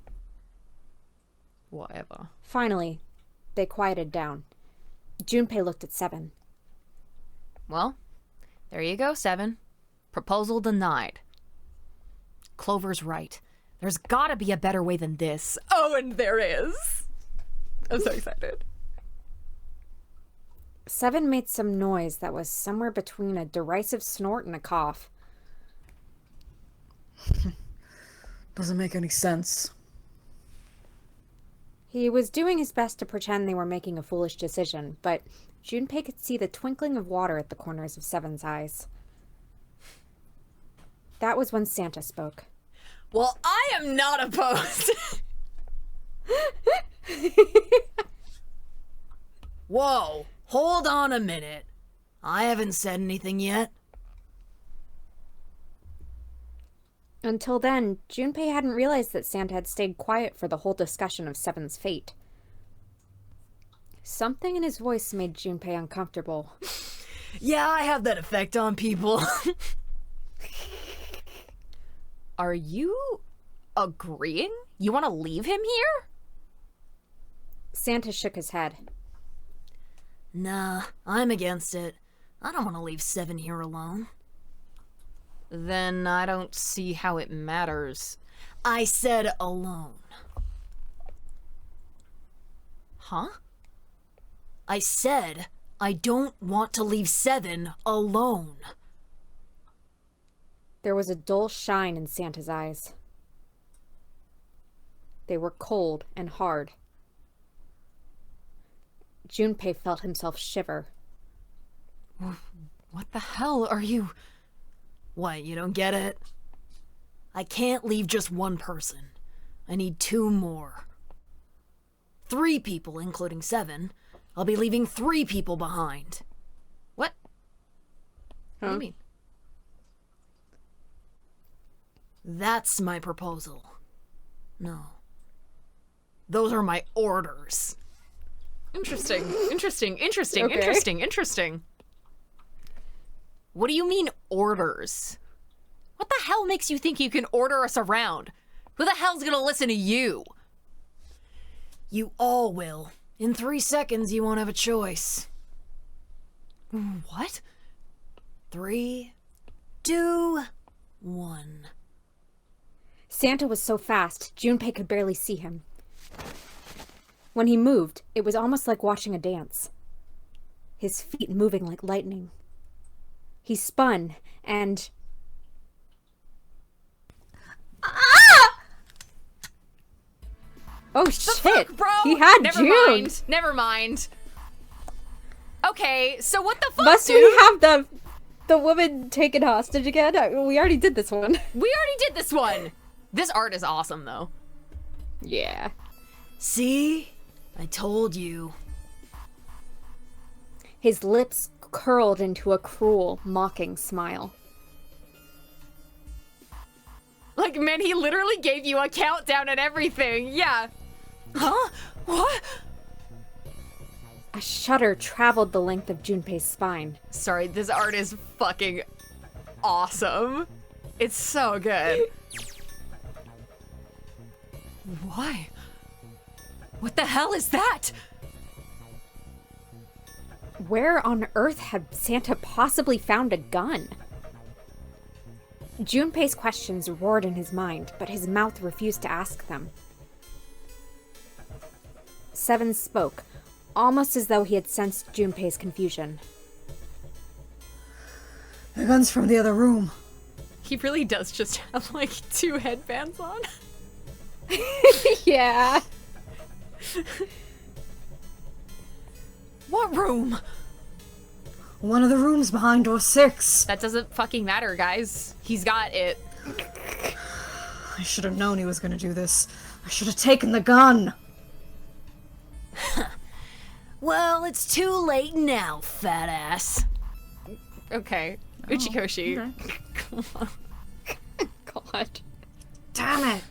Whatever. Finally, they quieted down. Junpei looked at Seven. Well, there you go, Seven. Proposal denied. Clover's right. There's gotta be a better way than this. Oh, and there is! I'm so excited. Seven made some noise that was somewhere between a derisive snort and a cough. Doesn't make any sense. He was doing his best to pretend they were making a foolish decision, but Junpei could see the twinkling of water at the corners of Seven's eyes. That was when Santa spoke. Well, I am not opposed. Whoa, hold on a minute. I haven't said anything yet. Until then, Junpei hadn't realized that Santa had stayed quiet for the whole discussion of Seven's fate. Something in his voice made Junpei uncomfortable. Yeah, I have that effect on people. Are you agreeing? You want to leave him here? Santa shook his head. Nah, I'm against it. I don't want to leave Seven here alone. Then I don't see how it matters. I said alone. Huh? I said I don't want to leave Seven alone. There was a dull shine in Santa's eyes. They were cold and hard. Junpei felt himself shiver. What the hell are you... What, you don't get it? I can't leave just one person. I need 2 more. 3 people, including Seven. I'll be leaving 3 people behind. What? What do you mean? That's my proposal. No. Those are my orders. Interesting. Interesting. Okay. Interesting. What do you mean, orders? What the hell makes you think you can order us around? Who the hell's gonna listen to you? You all will. In 3 seconds, you won't have a choice. What? 3, 2, 1. Santa was so fast, Junpei could barely see him. When he moved, it was almost like watching a dance. His feet moving like lightning. He spun, and... Oh shit! Fuck, bro! He had Never June! mind. Never mind. Okay, so what the fuck, Must dude? we have the woman taken hostage again? We already did this one. We already did this one! This art is awesome, though. Yeah. See? I told you. His lips curled into a cruel, mocking smile. Like, man, he literally gave you a countdown and everything. Yeah. Huh? What? A shudder traveled the length of Junpei's spine. Sorry, this art is fucking awesome. It's so good. Why? What the hell is that? Where on earth had Santa possibly found a gun? Junpei's questions roared in his mind, but his mouth refused to ask them. Seven spoke, almost as though he had sensed Junpei's confusion. The gun's from the other room. He really does just have like 2 headbands on. Yeah. What room? One of the rooms behind door 6. That doesn't fucking matter, guys. He's got it. I should have known he was gonna do this. I should have taken the gun. Well, it's too late now, fat ass. Okay. Uchikoshi. Come on. God. Damn it.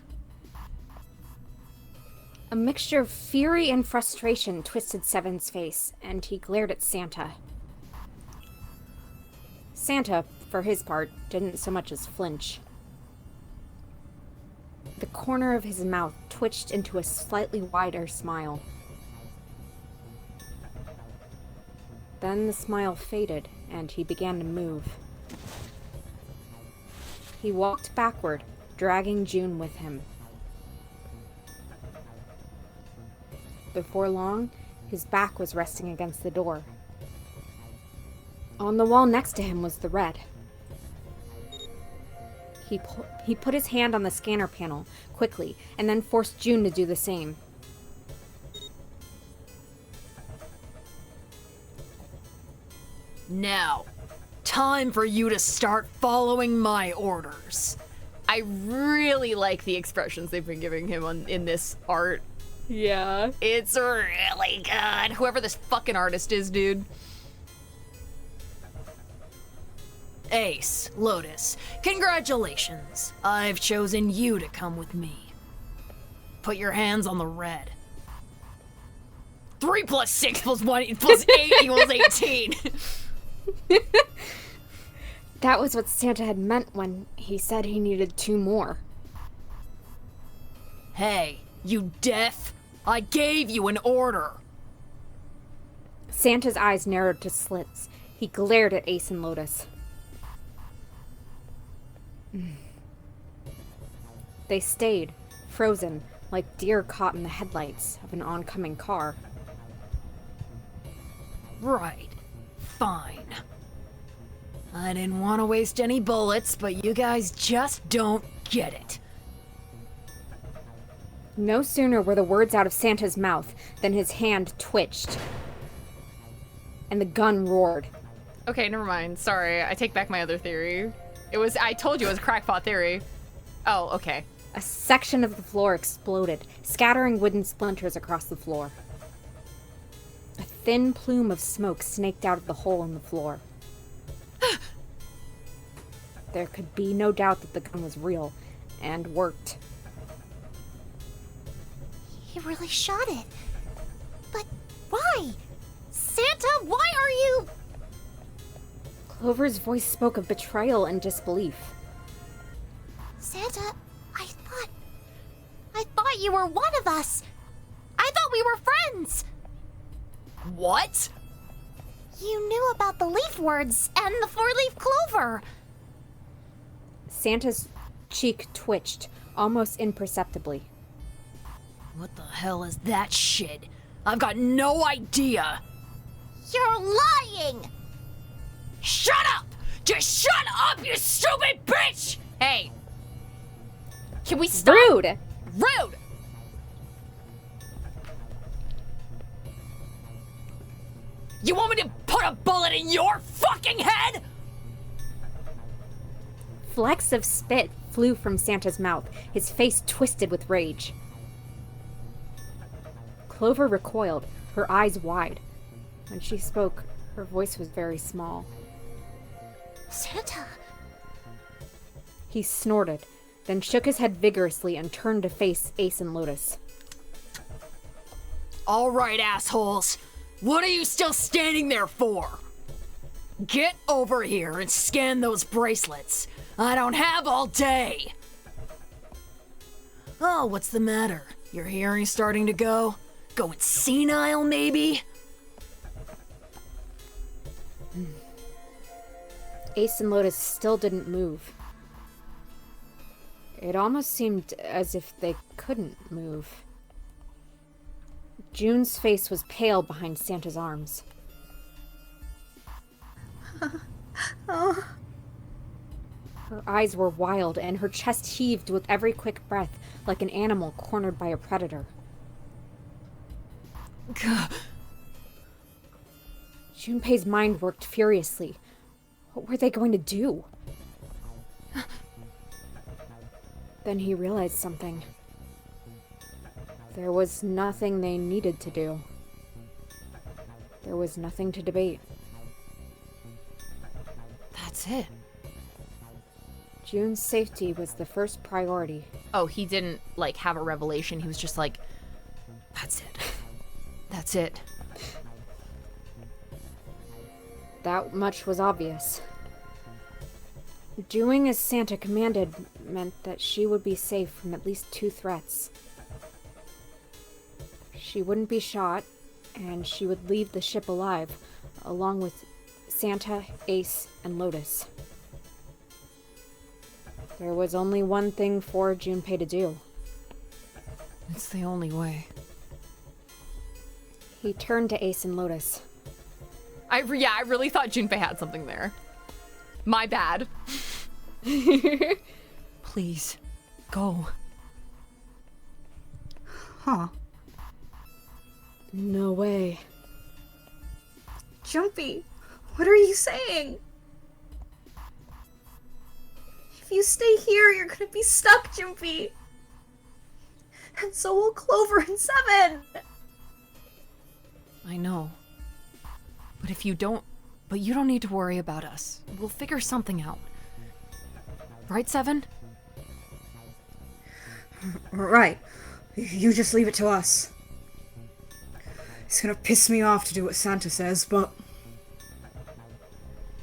A mixture of fury and frustration twisted Seven's face, and he glared at Santa. Santa, for his part, didn't so much as flinch. The corner of his mouth twitched into a slightly wider smile. Then the smile faded, and he began to move. He walked backward, dragging June with him. Before long, his back was resting against the door. On the wall next to him was the red. He put his hand on the scanner panel quickly, and then forced June to do the same. Now, time for you to start following my orders. I really like the expressions they've been giving him in this art. Yeah. It's really good. Whoever this fucking artist is, dude. Ace, Lotus, congratulations. I've chosen you to come with me. Put your hands on the red. 3 plus 6 plus 1 plus 8 equals 18. That was what Santa had meant when he said he needed 2 more. Hey, you deaf? I gave you an order. Santa's eyes narrowed to slits. He glared at Ace and Lotus. They stayed, frozen, like deer caught in the headlights of an oncoming car. Right. Fine. I didn't want to waste any bullets, but you guys just don't get it. No sooner were the words out of Santa's mouth than his hand twitched, and the gun roared. Okay, never mind. Sorry, I take back my other theory. I told you it was a crackpot theory. Oh, okay. A section of the floor exploded, scattering wooden splinters across the floor. A thin plume of smoke snaked out of the hole in the floor. There could be no doubt that the gun was real and worked. He really shot it. But why? Santa, why are you... Clover's voice spoke of betrayal and disbelief. Santa, I thought you were one of us. I thought we were friends. What? You knew about the leaf words and the four-leaf clover. Santa's cheek twitched, almost imperceptibly. What the hell is that shit? I've got no idea. You're lying! Shut up! Just shut up, you stupid bitch! Hey. Can we stop? Rude! Rude! You want me to put a bullet in your fucking head? Flecks of spit flew from Santa's mouth, his face twisted with rage. Clover recoiled, her eyes wide. When she spoke, her voice was very small. Santa, He snorted, then shook his head vigorously and turned to face Ace and Lotus. All right, assholes. What are you still standing there for? Get over here and scan those bracelets. I don't have all day. Oh, what's the matter? Your hearing's starting to go? Going senile, maybe? Ace and Lotus still didn't move. It almost seemed as if they couldn't move. June's face was pale behind Santa's arms. Oh. Her eyes were wild, and her chest heaved with every quick breath, like an animal cornered by a predator. Junpei's mind worked furiously. What were they going to do? Then he realized something. There was nothing they needed to do. There was nothing to debate. That's it. June's safety was the first priority. Oh, he didn't, like, have a revelation. He was just like, that's it. That's it. That much was obvious. Doing as Santa commanded meant that she would be safe from at least 2 threats. She wouldn't be shot, and she would leave the ship alive, along with Santa, Ace, and Lotus. There was only one thing for Junpei to do. It's the only way. He turned to Ace and Lotus. I really thought Junpei had something there. My bad. Please, go. Huh. No way. Jumpy, what are you saying? If you stay here, you're gonna be stuck, Jumpy. And so will Clover and Seven. I know. But if you don't... But you don't need to worry about us. We'll figure something out. Right, Seven? Right. You just leave it to us. It's gonna piss me off to do what Santa says, but...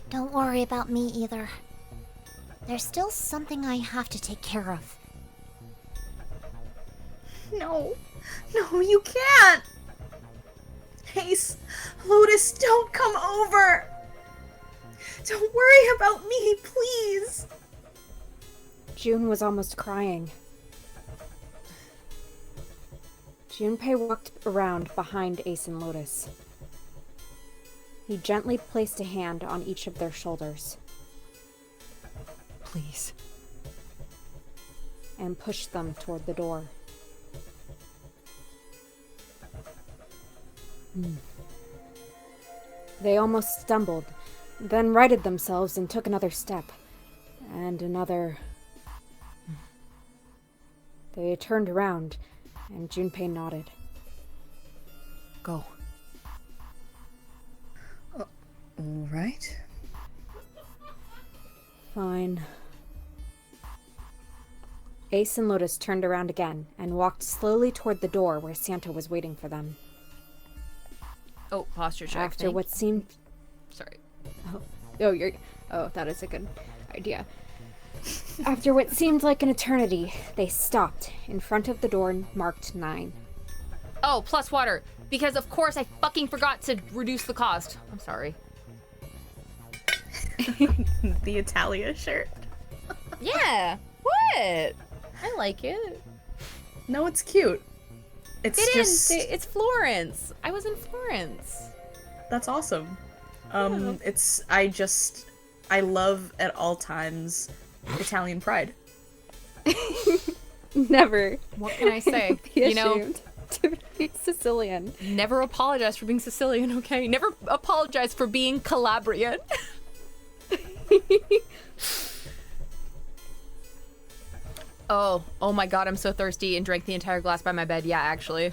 don't worry about me either. There's still something I have to take care of. No. No, you can't. Ace, Lotus, don't come over. Don't worry about me, please. June was almost crying. Junpei walked around behind Ace and Lotus. He gently placed a hand on each of their shoulders Please. and pushed them toward the door. They almost stumbled, then righted themselves and took another step. And another. They turned around, and Junpei nodded. Go. Alright. Fine. Ace and Lotus turned around again and walked slowly toward the door where Santa was waiting for them. Oh, posture check. After what seemed... Sorry. Oh, that is a good idea. After what seemed like an eternity, they stopped in front of the door marked 9. Oh, plus water. Because of course I fucking forgot to reduce the cost. I'm sorry. The Italia shirt. Yeah. What? I like it. No, it's cute. It's Florence. I was in Florence. That's awesome. I love at all times Italian pride. Never. What can I say? Be You know, ashamed to be Sicilian. never apologize for being Sicilian, okay? Never apologize for being Calabrian. Oh my god, I'm so thirsty and drank the entire glass by my bed. Yeah, actually.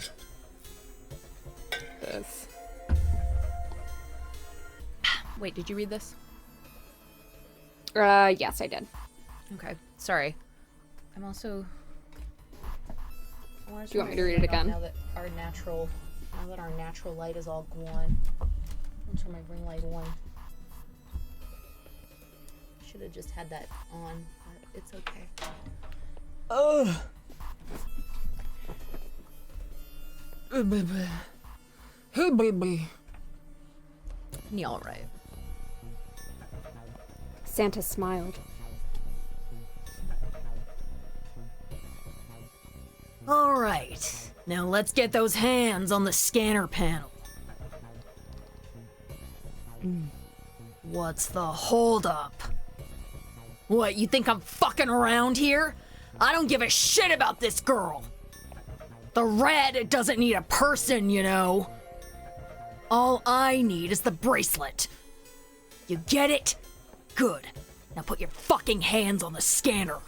This. Wait, did you read this? Yes, I did. Okay, sorry. I'm also... Do you want me to read it again? Now that our natural light is all gone. I'll turn my ring light on. Should have just had that on, but it's okay. Ugh. Hey, baby. Hey, baby. You all right? Santa smiled. All right. Now let's get those hands on the scanner panel. What's the holdup? What, you think I'm fucking around here? I don't give a shit about this girl. The red doesn't need a person, you know. All I need is the bracelet. You get it? Good. Now put your fucking hands on the scanner.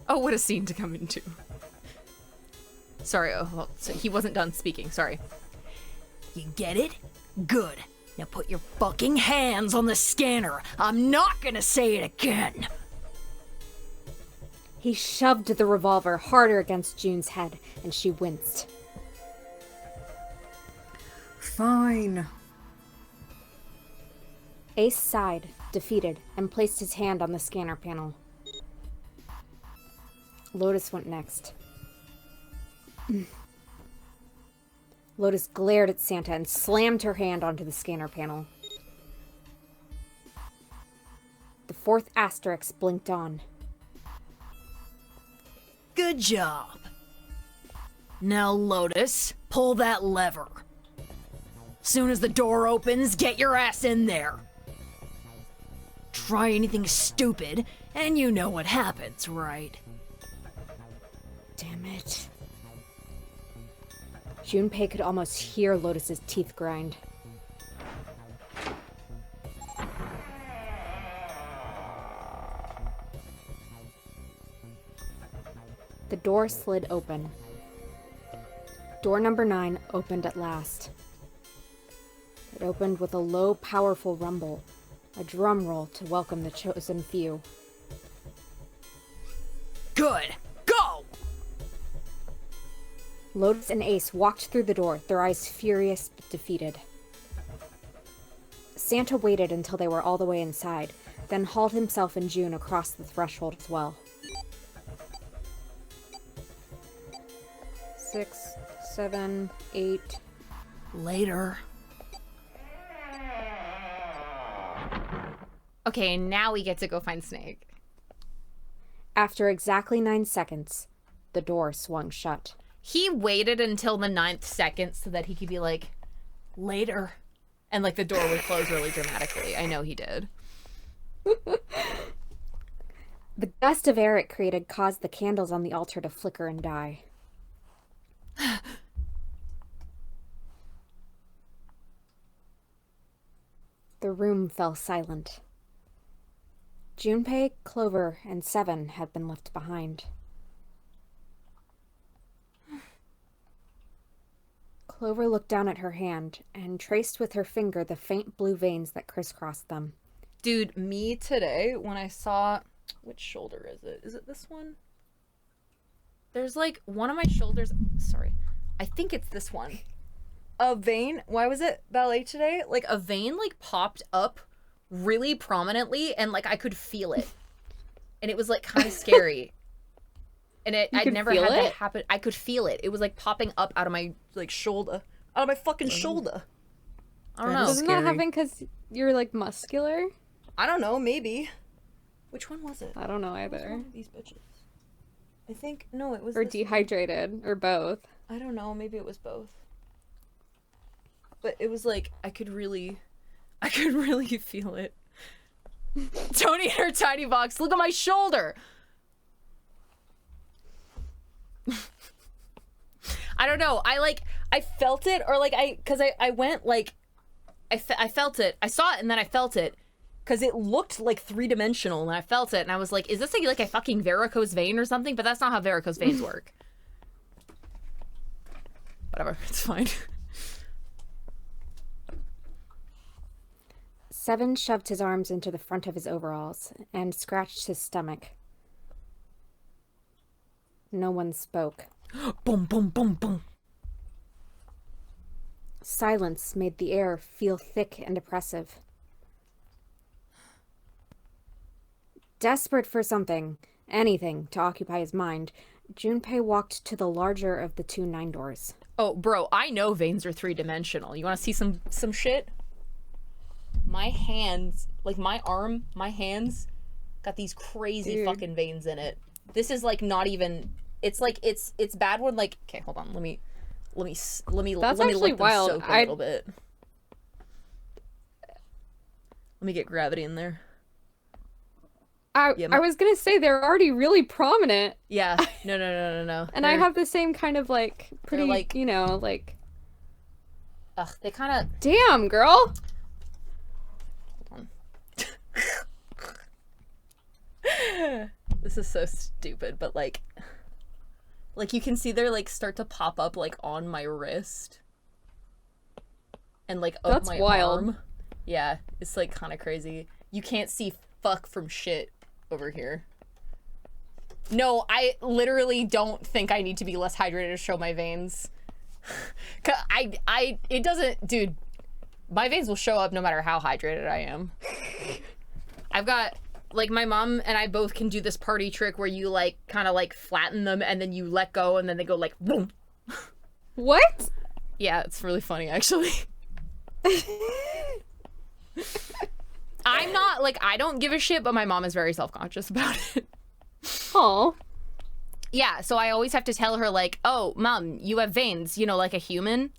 Oh, what a scene to come into. Sorry, so he wasn't done speaking, sorry. You get it? Good. Now put your fucking hands on the scanner. I'm not gonna say it again. He shoved the revolver harder against June's head, and she winced. Fine. Ace sighed, defeated, and placed his hand on the scanner panel. Lotus went next. Lotus glared at Santa and slammed her hand onto the scanner panel. The 4th asterisk blinked on. Good job. Now, Lotus, pull that lever. Soon as the door opens, get your ass in there. Try anything stupid, and you know what happens, right? Damn it. Junpei could almost hear Lotus's teeth grind. The door slid open. Door number 9 opened at last. It opened with a low, powerful rumble, a drum roll to welcome the chosen few. Good. Go! Lotus and Ace walked through the door, their eyes furious but defeated. Santa waited until they were all the way inside, then hauled himself and June across the threshold as well. 6, 7, 8... Later. Okay, now we get to go find Snake. After exactly 9 seconds, the door swung shut. He waited until the 9th second so that he could be like, Later. and like the door would close really dramatically. I know he did. The gust of air it created caused the candles on the altar to flicker and die. The room fell silent. Junpei, Clover, and Seven had been left behind. Clover looked down at her hand and traced with her finger the faint blue veins that crisscrossed them, Dude, me today, when I saw... Which shoulder is it? Is it this one? There's, like, one of my shoulders... Sorry. I think it's this one. A vein... Why was it ballet today? Like, a vein, like, popped up really prominently, and, like, I could feel it. And it was, like, kind of scary. And I'd never had that happen. I could feel it. It was, like, popping up out of my, like, shoulder. Out of my fucking shoulder. I don't know. Doesn't that happen because you're, like, muscular? I don't know, maybe. Which one was it? I don't know either. One of these bitches. I think, no, it was Or this dehydrated, or both. one. I don't know, maybe it was both. But it was like, I could really feel it. Tony and her tiny box, look at my shoulder! I don't know, I felt it, or like, cause I went like, I felt it, I saw it and then I felt it. Because it looked like three-dimensional, and I felt it, and I was like, is this like a fucking varicose vein or something? But that's not how varicose veins work. Whatever, it's fine. Seven shoved his arms into the front of his overalls and scratched his stomach. No one spoke. Boom, boom, boom, boom. Silence made the air feel thick and oppressive. Desperate for something, anything, to occupy his mind, Junpei walked to the larger of the two 9 doors. Oh, bro, I know veins are three-dimensional. You want to see some shit? My hands, like my arm, my hands, got these crazy fucking veins in it. This is like not even. It's like it's bad when like. Okay, hold on. Let me That's let me actually let them wild. soak a little bit. Let me get gravity in there. I was gonna say they're already really prominent. Yeah. No. And I have the same kind of like pretty, like- you know, like. Ugh, they kind of. Damn, girl. This is so stupid, but like you can see they're like start to pop up like on my wrist and like up That's my wild. arm. Yeah, it's like kind of crazy. You can't see fuck from shit over here. No, I literally don't think I need to be less hydrated to show my veins. 'Cause it doesn't, dude. My veins will show up no matter how hydrated I am. I've got, like, my mom and I both can do this party trick where you, like, kind of, like, flatten them and then you let go and then they go, like, boom. What? Yeah, it's really funny, actually. I'm not, like, I don't give a shit, but my mom is very self-conscious about it. Oh. Yeah, so I always have to tell her, like, oh, mom, you have veins, you know, like a human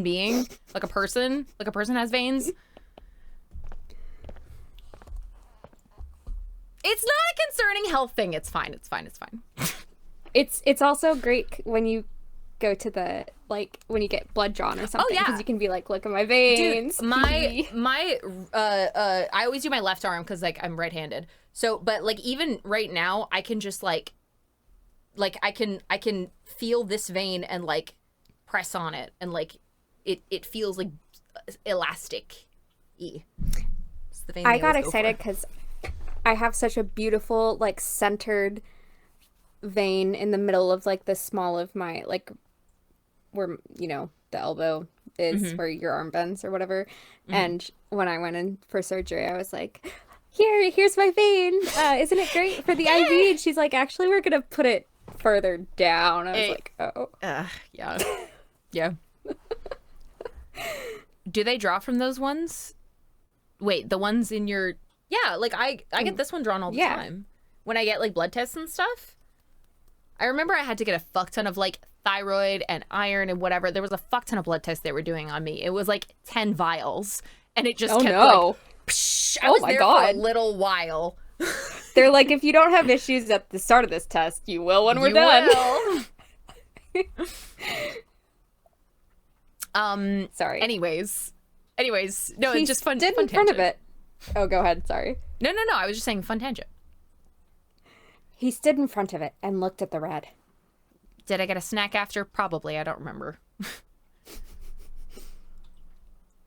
being, like a person has veins. It's not a concerning health thing. It's fine. It's also great when you go to the, like, when you get blood drawn or something. yeah. Because you can be like, look at my veins. Dude, I always do my left arm because, like, I'm right-handed. So, but, like, even right now, I can just, like I can feel this vein and, like, press on it. And, like, it feels, like, elastic-y. I got excited because I have such a beautiful, like, centered vein in the middle of, like, the small of my, like, where, you know, the elbow is, where your arm bends or whatever. And when I went in for surgery, I was like, here's my vein. Isn't it great for the IV? And she's like, actually, we're going to put it further down. I was like, oh. Yeah. Yeah. Do they draw from those ones? Wait, the ones in your... Yeah, like, I get this one drawn all the time. When I get, like, blood tests and stuff. I remember I had to get a fuck ton of, like, thyroid and iron and whatever. There was a fuck ton of blood tests they were doing on me. It was, like, 10 vials. And it just kept, like... Psh, I was there for a little while. They're like, if you don't have issues at the start of this test, you will when we're done. Sorry. Anyways, no, He it's just fun. stood Fun in front of tangent. it. Oh, go ahead. Sorry. No. I was just saying fun tangent. He stood in front of it and looked at the red. Did I get a snack after? Probably. I don't remember.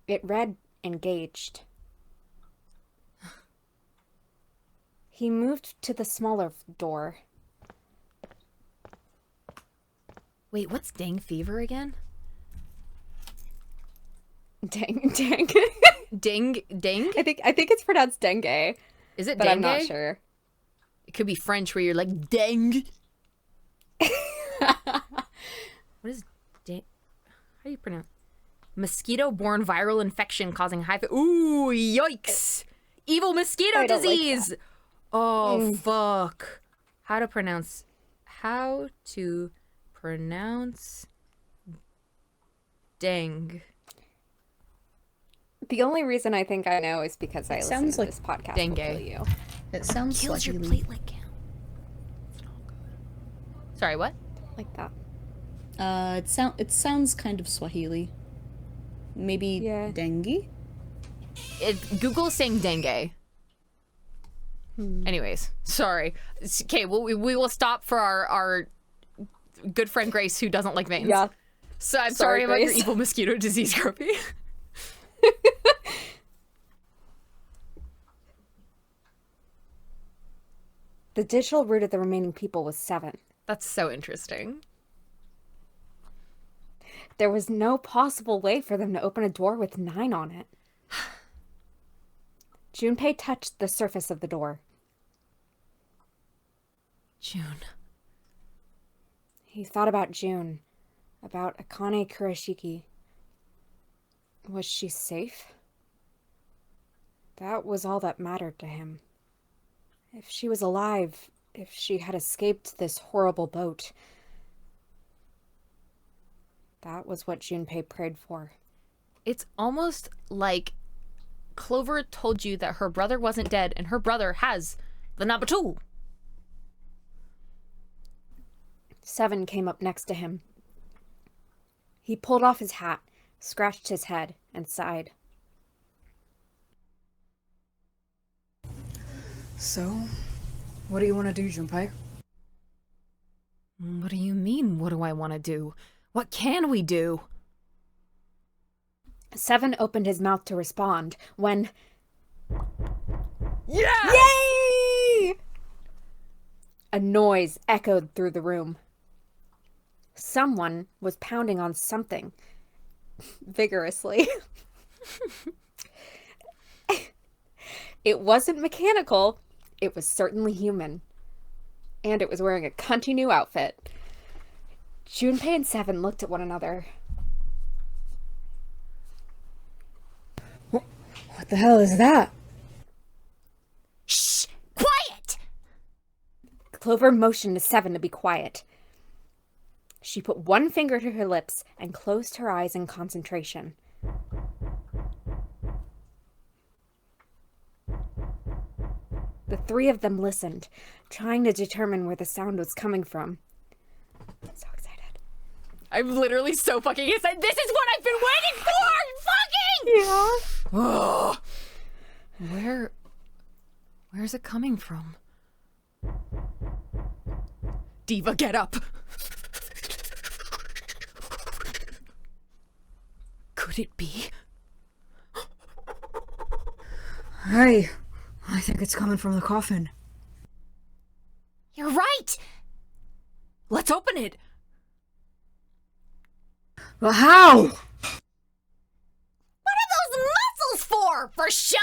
It read engaged. He moved to the smaller door. Wait, what's dang fever again? Dang. Ding? I think it's pronounced dengue, Is it but dengue? I'm not sure. It could be French where you're like, dang. What is dang? How do you pronounce? Mosquito-borne viral infection causing high fever. Ooh, yikes. Evil mosquito I don't like disease. Oh, fuck. How to pronounce dang. The only reason I think I know is because I listen sounds to like this podcast dengue. before you. It sounds Kills your Swahili. platelet count. Sorry, what? Like that. It sounds kind of Swahili. Maybe Yeah. dengue? Google is saying dengue. Anyways, sorry. Okay, well, we will stop for our good friend Grace who doesn't like veins. Yeah. So I'm Sorry, sorry about your Grace. evil mosquito disease, Grumpy. The digital root of the remaining people was 7. That's so interesting. There was no possible way for them to open a door with 9 on it. Junpei touched the surface of the door. June. He thought about June, about Akane Kurashiki. Was she safe? That was all that mattered to him. If she was alive, if she had escaped this horrible boat. That was what Junpei prayed for. It's almost like Clover told you that her brother wasn't dead and her brother has the Nabatu. 7 came up next to him. He pulled off his hat, scratched his head, and sighed. So, what do you want to do, Junpei? What do you mean, what do I want to do? What can we do? 7 opened his mouth to respond when... Yeah! Yay! A noise echoed through the room. Someone was pounding on something vigorously. It wasn't mechanical. It was certainly human. And it was wearing a cunty new outfit. Junpei and 7 looked at one another. What the hell is that? Shh! Quiet! Clover motioned to 7 to be quiet. She put one finger to her lips and closed her eyes in concentration. The 3 of them listened, trying to determine where the sound was coming from. So excited. I'm literally so fucking excited. This is what I've been waiting for! Fucking! Yeah. Where's it coming from? Diva, get up! Could it be? Hey, I think it's coming from the coffin. You're right! Let's open it! But how? What are those muscles for? For show?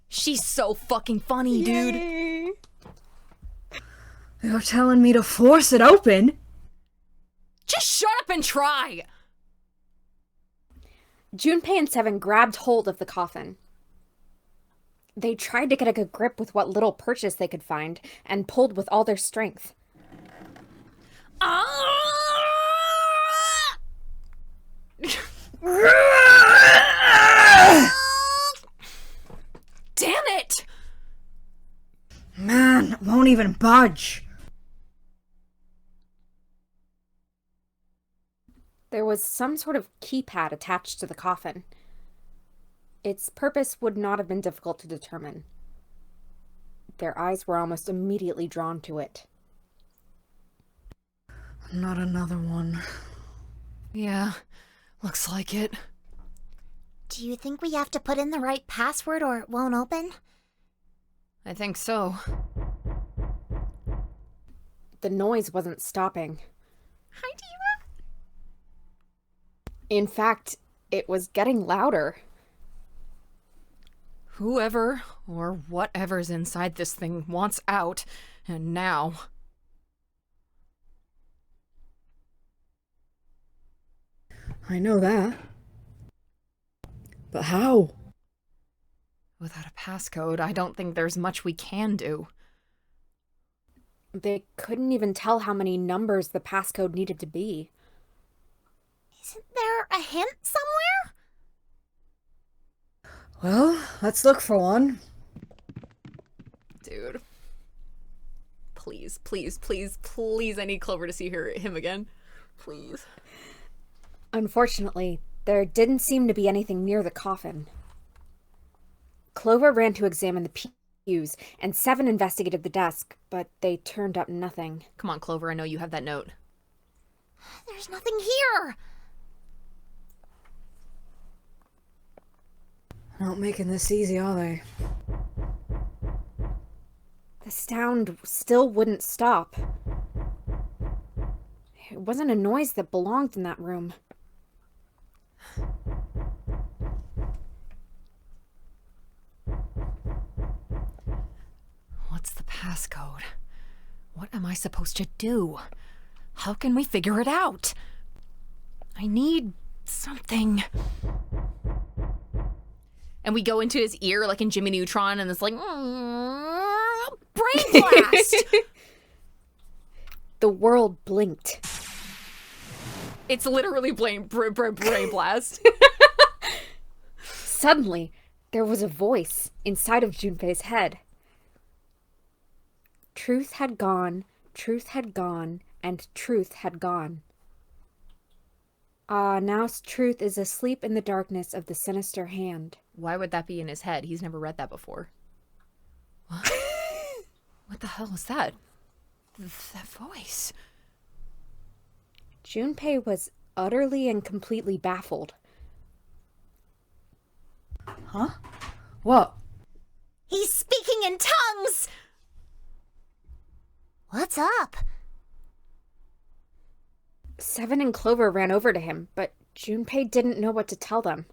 She's so fucking funny, dude. You're telling me to force it open? Just shut up and try! Junpei and 7 grabbed hold of the coffin. They tried to get a good grip with what little purchase they could find and pulled with all their strength. Damn it! Man, it won't even budge. There was some sort of keypad attached to the coffin. Its purpose would not have been difficult to determine. Their eyes were almost immediately drawn to it. Not another one. Yeah, looks like it. Do you think we have to put in the right password or it won't open? I think so. The noise wasn't stopping. Hi, Diva. In fact, it was getting louder. Whoever or whatever's inside this thing wants out, and now. I know that. But how? Without a passcode, I don't think there's much we can do. They couldn't even tell how many numbers the passcode needed to be. Isn't there a hint somewhere? Well, let's look for one. Dude. Please, please, please, please, I need Clover to see him again. Please. Unfortunately, there didn't seem to be anything near the coffin. Clover ran to examine the pews, and Seven investigated the desk, but they turned up nothing. Come on, Clover, I know you have that note. There's nothing here. Not making this easy, are they? The sound still wouldn't stop. It wasn't a noise that belonged in that room. What's the passcode? What am I supposed to do? How can we figure it out? I need something. And we go into his ear like in Jimmy Neutron, and it's like, brain blast! The world blinked. It's literally brain blast. Suddenly, there was a voice inside of Junpei's head. Truth had gone, and truth had gone. Ah, now truth is asleep in the darkness of the sinister hand. Why would that be in his head? He's never read that before. What? What the hell was that? That voice. Junpei was utterly and completely baffled. Huh? What? He's speaking in tongues! What's up? Seven and Clover ran over to him, but Junpei didn't know what to tell them.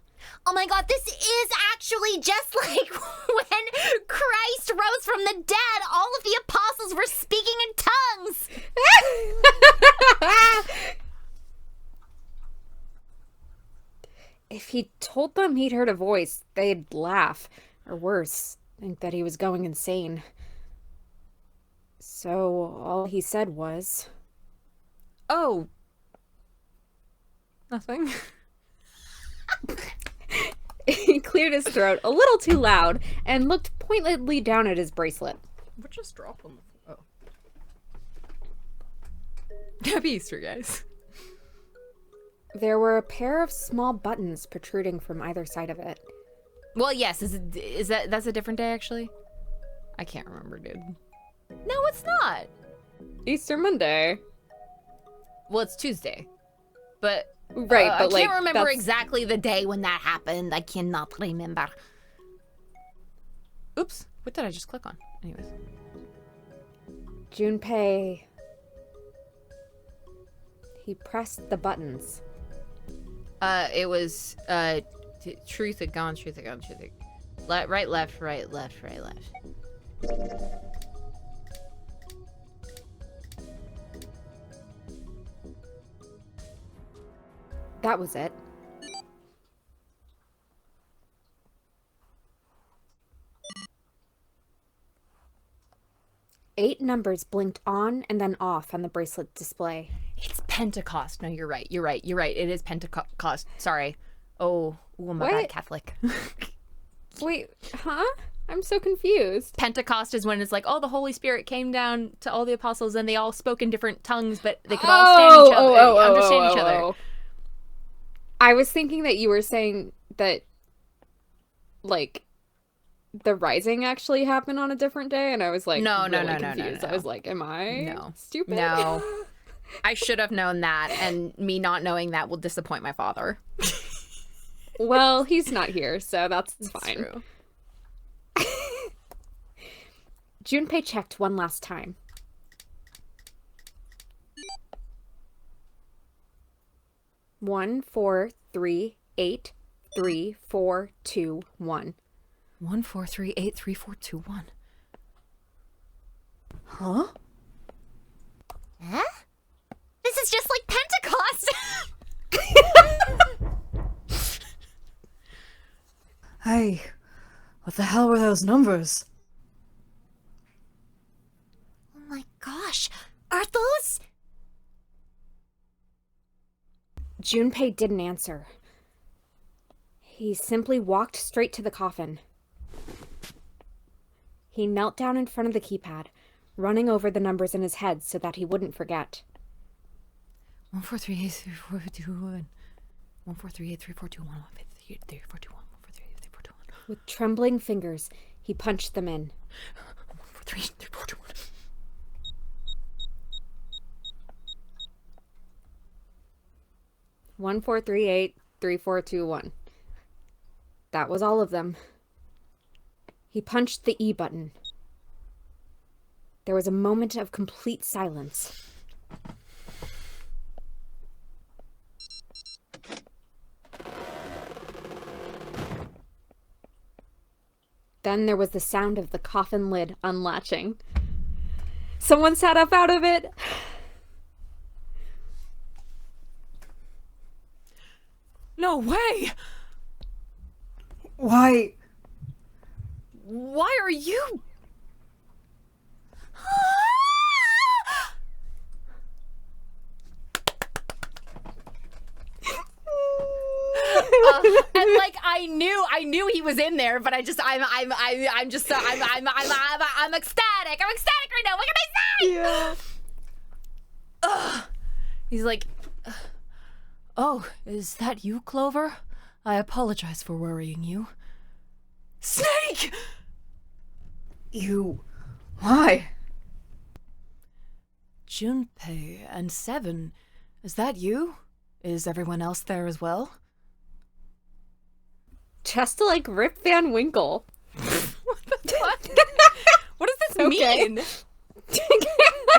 Oh my god, this is actually just like when Christ rose from the dead. All of the apostles were speaking in tongues. If he told them he'd heard a voice, they'd laugh, or worse, think that he was going insane. So all he said was, Oh. Nothing. he cleared his throat a little too loud and looked pointedly down at his bracelet. What just dropped on the... Oh. Happy Easter, guys. There were a pair of small buttons protruding from either side of it. Well, yes. That's a different day, actually? I can't remember, dude. No, it's not. Easter Monday. Well, it's Tuesday. But... Right, but I can't remember exactly the day when that happened. I cannot remember. Oops. What did I just click on? Anyways. Junpei... He pressed the buttons. It was, truth had gone, truth had gone, truth had... right, left, right, left, right, left. That was it. Eight numbers blinked on and then off on the bracelet display. It's Pentecost. No, you're right. You're right. You're right. It is Pentecost. Sorry. Oh, I'm a bad What? Catholic. Wait, huh? I'm so confused. Pentecost is when it's like, oh, the Holy Spirit came down to all the apostles and they all spoke in different tongues, but they could all understand each other. I was thinking that you were saying that, like, the rising actually happened on a different day, and I was like, No. confused. I was like, am I stupid? No. I should have known that, and me not knowing that will disappoint my father. Well, he's not here, so that's fine. True. Junpei checked one last time. 1, 4, 3, 8, 3, 4, 2, 1. 1, 4, 3, 8, 3, 4, 2, 1. Huh? Huh? This is just like Pentecost! Hey, what the hell were those numbers? Oh my gosh, are those? Junpei didn't answer. He simply walked straight to the coffin. He knelt down in front of the keypad, running over the numbers in his head so that he wouldn't forget. 1, 4, 3, 8, 3, 4, 2, 1. 1, 4, 3, 8, 3, 4, 2, 1. 1, 4, 3, 8, 3, 4, 2, 1. 1, 4, 3, 8, 3, 4, 2, 1. With trembling fingers, he punched them in. 1, 4, 3, 8, 3, 4, 2, 1. 1, 4, 3, 8, 3, 4, 2, 1. That was all of them. He punched the E button. There was a moment of complete silence. Then there was the sound of the coffin lid unlatching. Someone sat up out of it. No way! Why? Why are you? And like I knew he was in there, but I'm ecstatic. I'm ecstatic right now. What can I say? Yeah. He's like, oh, is that you, Clover? I apologize for worrying you. Snake! You. Why? Junpei and Seven, is that you? Is everyone else there as well? Just like Rip Van Winkle. What does this Okay. mean? I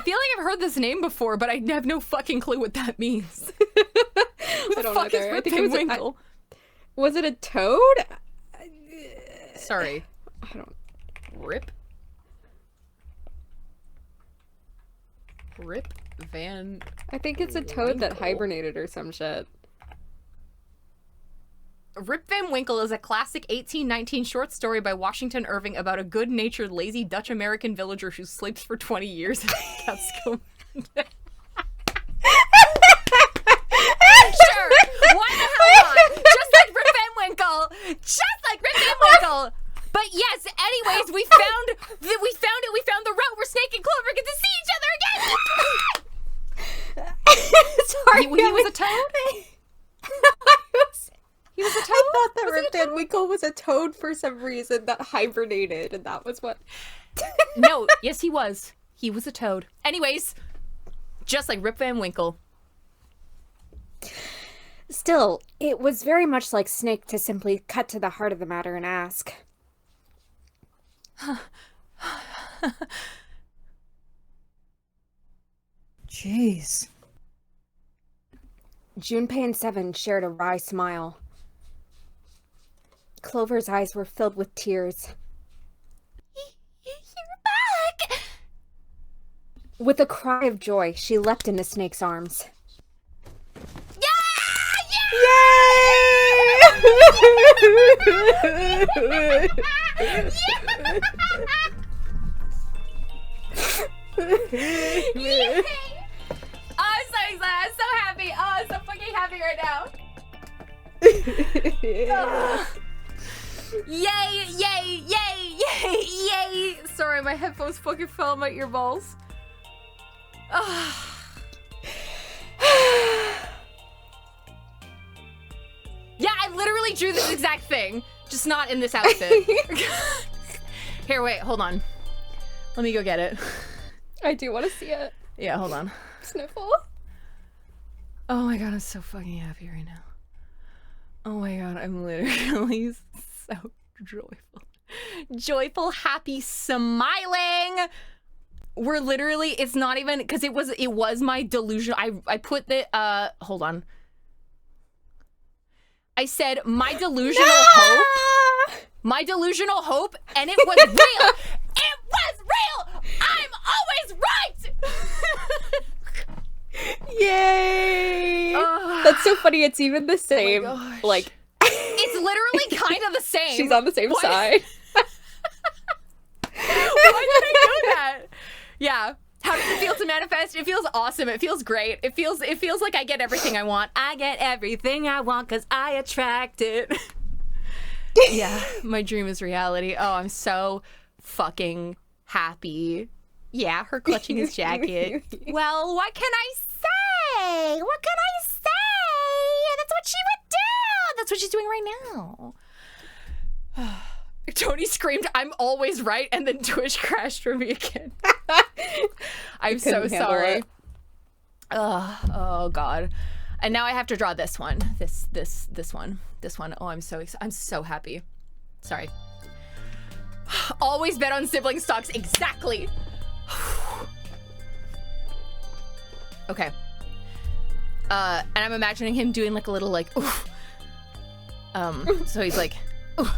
feel like I've heard this name before, but I have no fucking clue what that means. Who the don't fuck is either. I Rip think it Van was Winkle? Was it a toad? Sorry. I don't. Rip Van. I think it's a toad that hibernated or some shit. Rip Van Winkle is a classic 1819 short story by Washington Irving about a good-natured, lazy Dutch-American villager who sleeps for 20 years in Catskill. Sure. Why the hell not? Just like Rip Van Winkle. Just like Rip Van Winkle. But yes, anyways, we found it. We found the route where Snake and Clover get to see each other again. Sorry, He was a toad? He was a toad? I thought that Rip Van Winkle was a toad for some reason that hibernated, and that was what... No, yes he was. He was a toad. Anyways, just like Rip Van Winkle. Still, it was very much like Snake to simply cut to the heart of the matter and ask. Jeez. Junpei and Seven shared a wry smile. Clover's eyes were filled with tears. You're back! With a cry of joy, she leapt into Snake's arms. Yay! Oh, I'm so excited. I'm so happy. Oh, I'm so fucking happy right now. Yay, yay, yay, yay, yay. Sorry, my headphones fucking fell on my earballs. Yeah, I literally drew this exact thing, just not in this outfit. Here, wait, hold on. Let me go get it. I do want to see it. Yeah, hold on. Sniffle. Oh my god, I'm so fucking happy right now. Oh my god, I'm literally so joyful. Joyful, happy, smiling. We're literally, it's not even, because it was my delusion. I put the, hold on. I said my delusional hope. My delusional hope, and it was real. It was real. I'm always right. Yay! That's so funny. It's even the same. gosh. Like, It's literally kind of the same. she's on the same Why- side. Why did I know that? Yeah. How does it feel to manifest? It feels awesome. It feels great. It feels like I get everything I want. I get everything I want because I attract it. Yeah, my dream is reality. Oh, I'm so fucking happy. Yeah, her clutching his jacket. Well, what can I say? What can I say? That's what she would do. That's what she's doing right now. Tony screamed, "I'm always right," and then Twitch crashed for me again. I'm so couldn't handle sorry. it. Oh God. And now I have to draw this one. This one. Oh, I'm so happy. Sorry. Always bet on sibling stocks. Exactly. Okay. And I'm imagining him doing like a little like, oof. So he's like, ooh,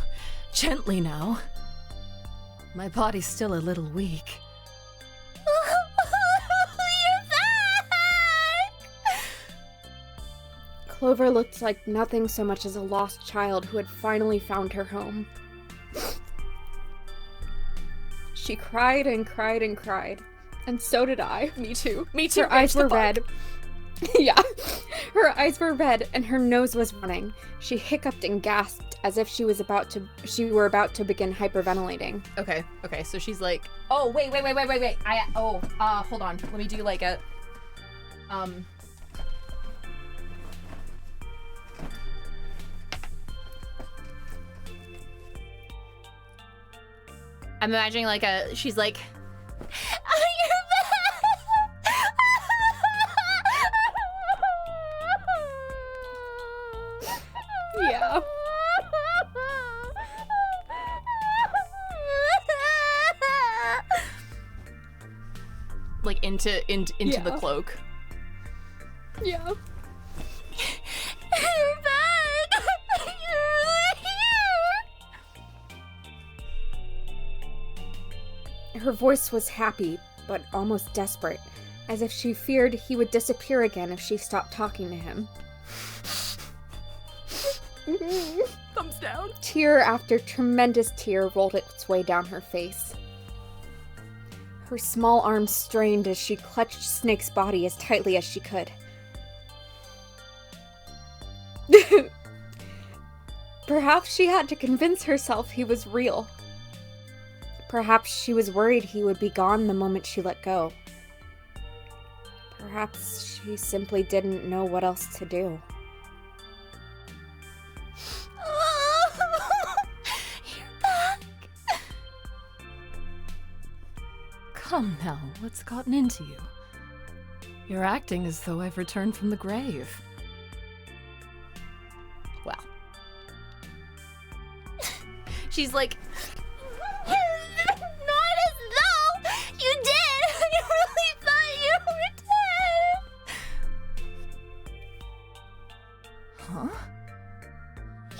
gently now. My body's still a little weak. Clover looked like nothing so much as a lost child who had finally found her home. She cried and cried and cried, and so did I. Me too. Me too. Her eyes Rage the were fuck. red. Yeah. Her eyes were red and her nose was running. She hiccuped and gasped as if she were about to begin hyperventilating. Okay. So she's like, oh wait. Hold on. Let me do like a, I'm imagining like she's like, oh, you're back. Yeah. Like into Yeah. the cloak. Yeah. You're back. You're really here. Her voice was happy, but almost desperate, as if she feared he would disappear again if she stopped talking to him. Thumbs down. Tear after tremendous tear rolled its way down her face. Her small arms strained as she clutched Snake's body as tightly as she could. Perhaps she had to convince herself he was real. Perhaps she was worried he would be gone the moment she let go. Perhaps she simply didn't know what else to do. You're back. Come now, what's gotten into you? You're acting as though I've returned from the grave. Well. She's like, not as though you did. I really thought you were dead. Huh?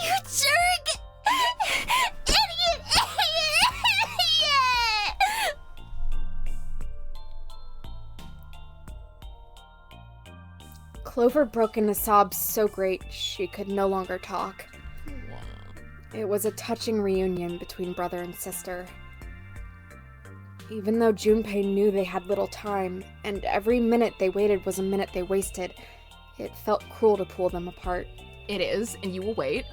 You jerk! Idiot! Clover broke into sobs so great she could no longer talk. It was a touching reunion between brother and sister. Even though Junpei knew they had little time, and every minute they waited was a minute they wasted, it felt cruel to pull them apart. It is, and you will wait.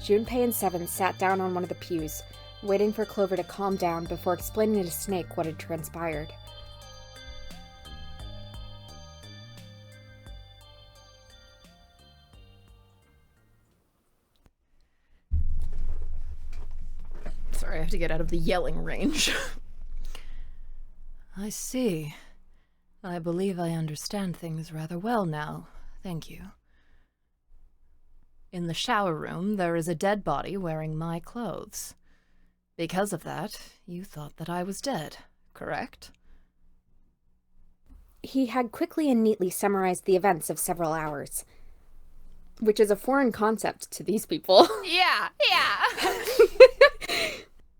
Junpei and Seven sat down on one of the pews, waiting for Clover to calm down before explaining to Snake what had transpired. Sorry, I have to get out of the yelling range. I see. I believe I understand things rather well now. Thank you. In the shower room, there is a dead body wearing my clothes. Because of that, you thought that I was dead, correct? He had quickly and neatly summarized the events of several hours. Which is a foreign concept to these people. Yeah.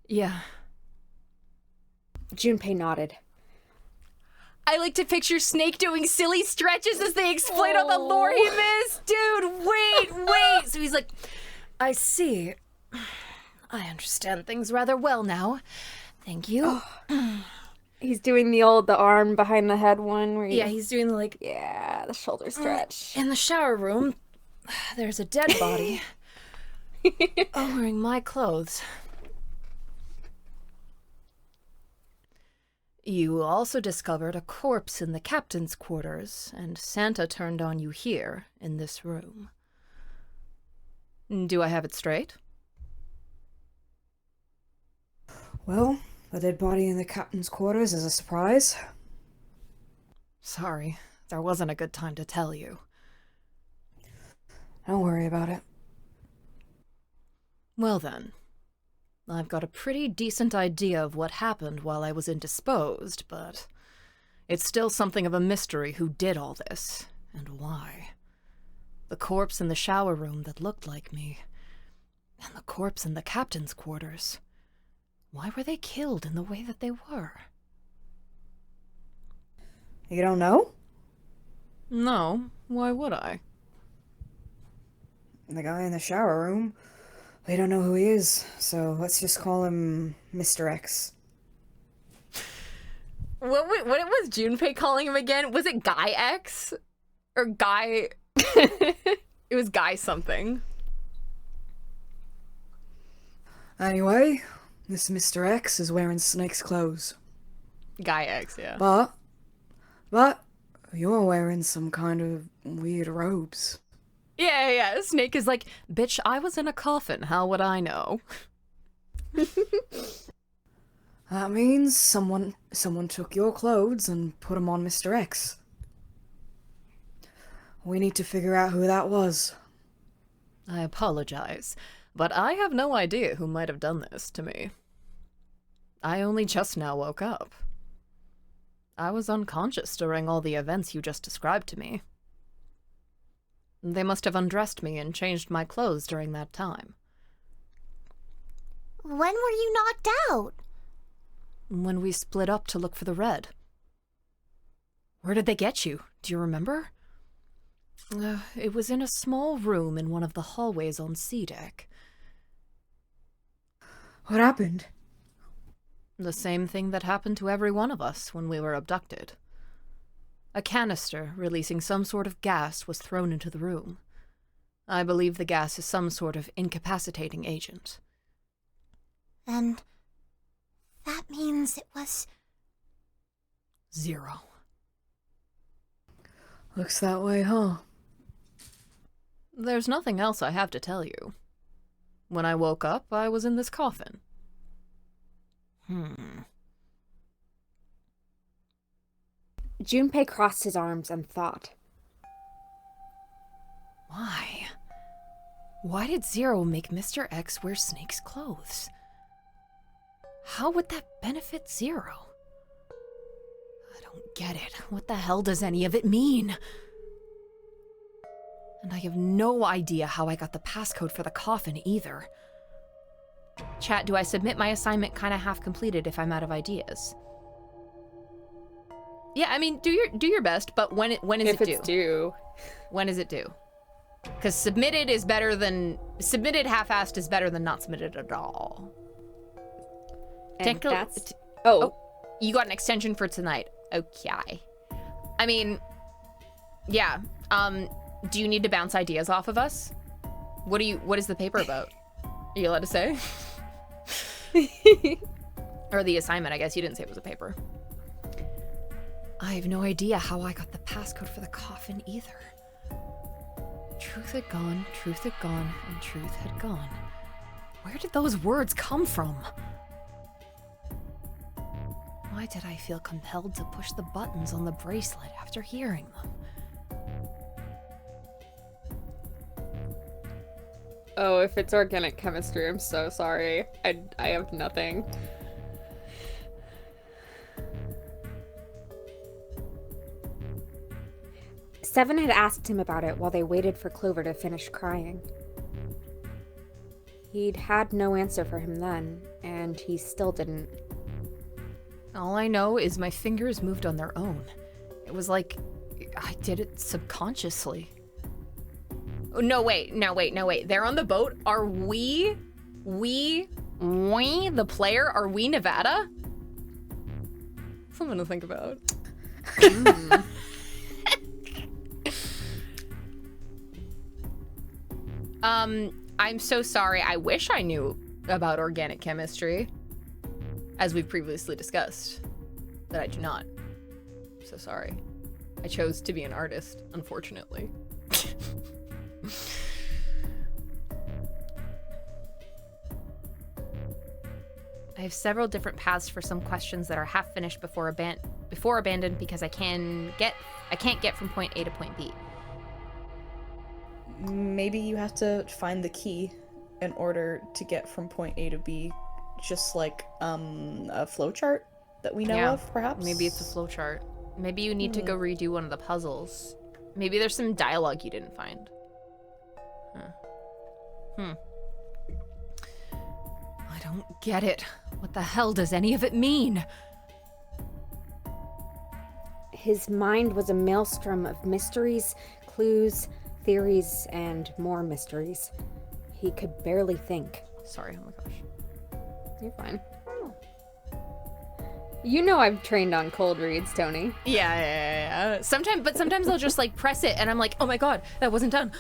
Yeah. Junpei nodded. I like to picture Snake doing silly stretches as they explain all the lore he missed. Dude, wait. So he's like, I see. I understand things rather well now. Thank you. He's doing the arm behind the head one where Yeah, he's doing the the shoulder stretch. in the shower room, there's a dead body. Wearing my clothes. You also discovered a corpse in the captain's quarters, and Santa turned on you here, in this room. Do I have it straight? Well, the dead body in the captain's quarters is a surprise. Sorry, there wasn't a good time to tell you. Don't worry about it. Well then, I've got a pretty decent idea of what happened while I was indisposed, but it's still something of a mystery who did all this, and why. The corpse in the shower room that looked like me, and the corpse in the captain's quarters. Why were they killed in the way that they were? You don't know? No, why would I? The guy in the shower room. We don't know who he is, so let's just call him Mr. X. What was Junpei calling him again? Was it Guy X? Or Guy... It was Guy something. Anyway, this Mr. X is wearing Snake's clothes. Guy X, yeah. But you're wearing some kind of weird robes. Yeah. Snake is like, bitch, I was in a coffin. How would I know? That means someone took your clothes and put them on Mr. X. We need to figure out who that was. I apologize, but I have no idea who might have done this to me. I only just now woke up. I was unconscious during all the events you just described to me. They must have undressed me and changed my clothes during that time. When were you knocked out? When we split up to look for the red. Where did they get you? Do you remember? It was in a small room in one of the hallways on C deck. What happened? The same thing that happened to every one of us when we were abducted. A canister releasing some sort of gas was thrown into the room. I believe the gas is some sort of incapacitating agent. And that means it was... Zero. Looks that way, huh? There's nothing else I have to tell you. When I woke up, I was in this coffin. Junpei crossed his arms and thought. Why? Why did Zero make Mr. X wear Snake's clothes? How would that benefit Zero? I don't get it. What the hell does any of it mean? And I have no idea how I got the passcode for the coffin either. Chat, do I submit my assignment kind of half completed if I'm out of ideas? Yeah, I mean, do your best, but when is it due? If it's due. When is it due? Because submitted half-assed is better than not submitted at all. And that's... Oh, you got an extension for tonight. Okay. I mean, yeah. Do you need to bounce ideas off of us? What is the paper about? Are you allowed to say? Or the assignment, I guess. You didn't say it was a paper. I have no idea how I got the passcode for the coffin either. Truth had gone, and truth had gone. Where did those words come from? Why did I feel compelled to push the buttons on the bracelet after hearing them? Oh, if it's organic chemistry, I'm so sorry. I have nothing. Seven had asked him about it while they waited for Clover to finish crying. He'd had no answer for him then, and he still didn't. All I know is my fingers moved on their own. It was like I did it subconsciously. Oh, no, wait. They're on the boat. Are we, the player, are we Nevada? Something to think about. I'm so sorry. I wish I knew about organic chemistry, as we've previously discussed, but I do not. So sorry. I chose to be an artist, unfortunately. I have several different paths for some questions that are half finished before abandoned because I can't get from point A to point B. Maybe you have to find the key in order to get from point A to B, just like a flowchart that we know of, perhaps? Maybe it's a flowchart. Maybe you need to go redo one of the puzzles. Maybe there's some dialogue you didn't find. I don't get it. What the hell does any of it mean? His mind was a maelstrom of mysteries, clues, theories, and more mysteries. He could barely think. Sorry, oh my gosh. You're fine. You know I've trained on cold reads, Tony. Yeah. Sometimes I'll just like press it and I'm like, oh my god, that wasn't done.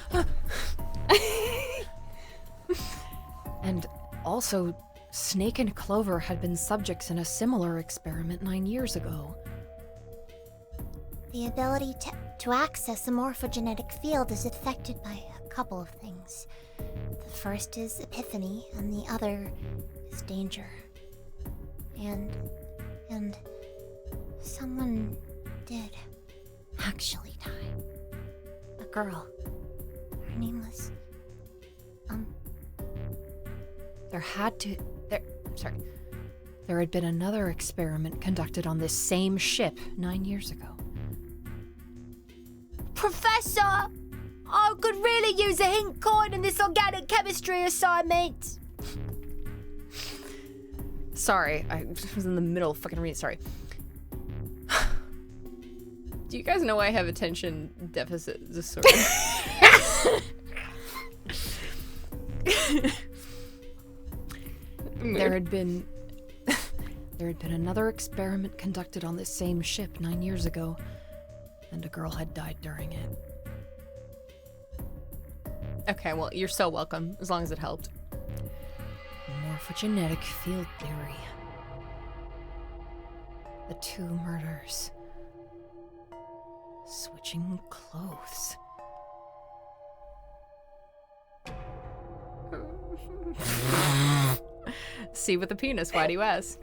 And also, Snake and Clover had been subjects in a similar experiment 9 years ago. The ability to access a morphogenetic field is affected by a couple of things. The first is epiphany, and the other is danger. And someone did actually die. A girl. Her name was... There had been another experiment conducted on this same ship 9 years ago. Professor! I could really use a hint coin in this organic chemistry assignment. Sorry, I was in the middle of fucking reading. Sorry. Do you guys know I have attention deficit disorder? There had been another experiment conducted on this same ship 9 years ago, and a girl had died during it. Okay, well, you're so welcome, as long as it helped. Morphogenetic field theory. The two murders. Switching clothes. See with the penis, why do you ask?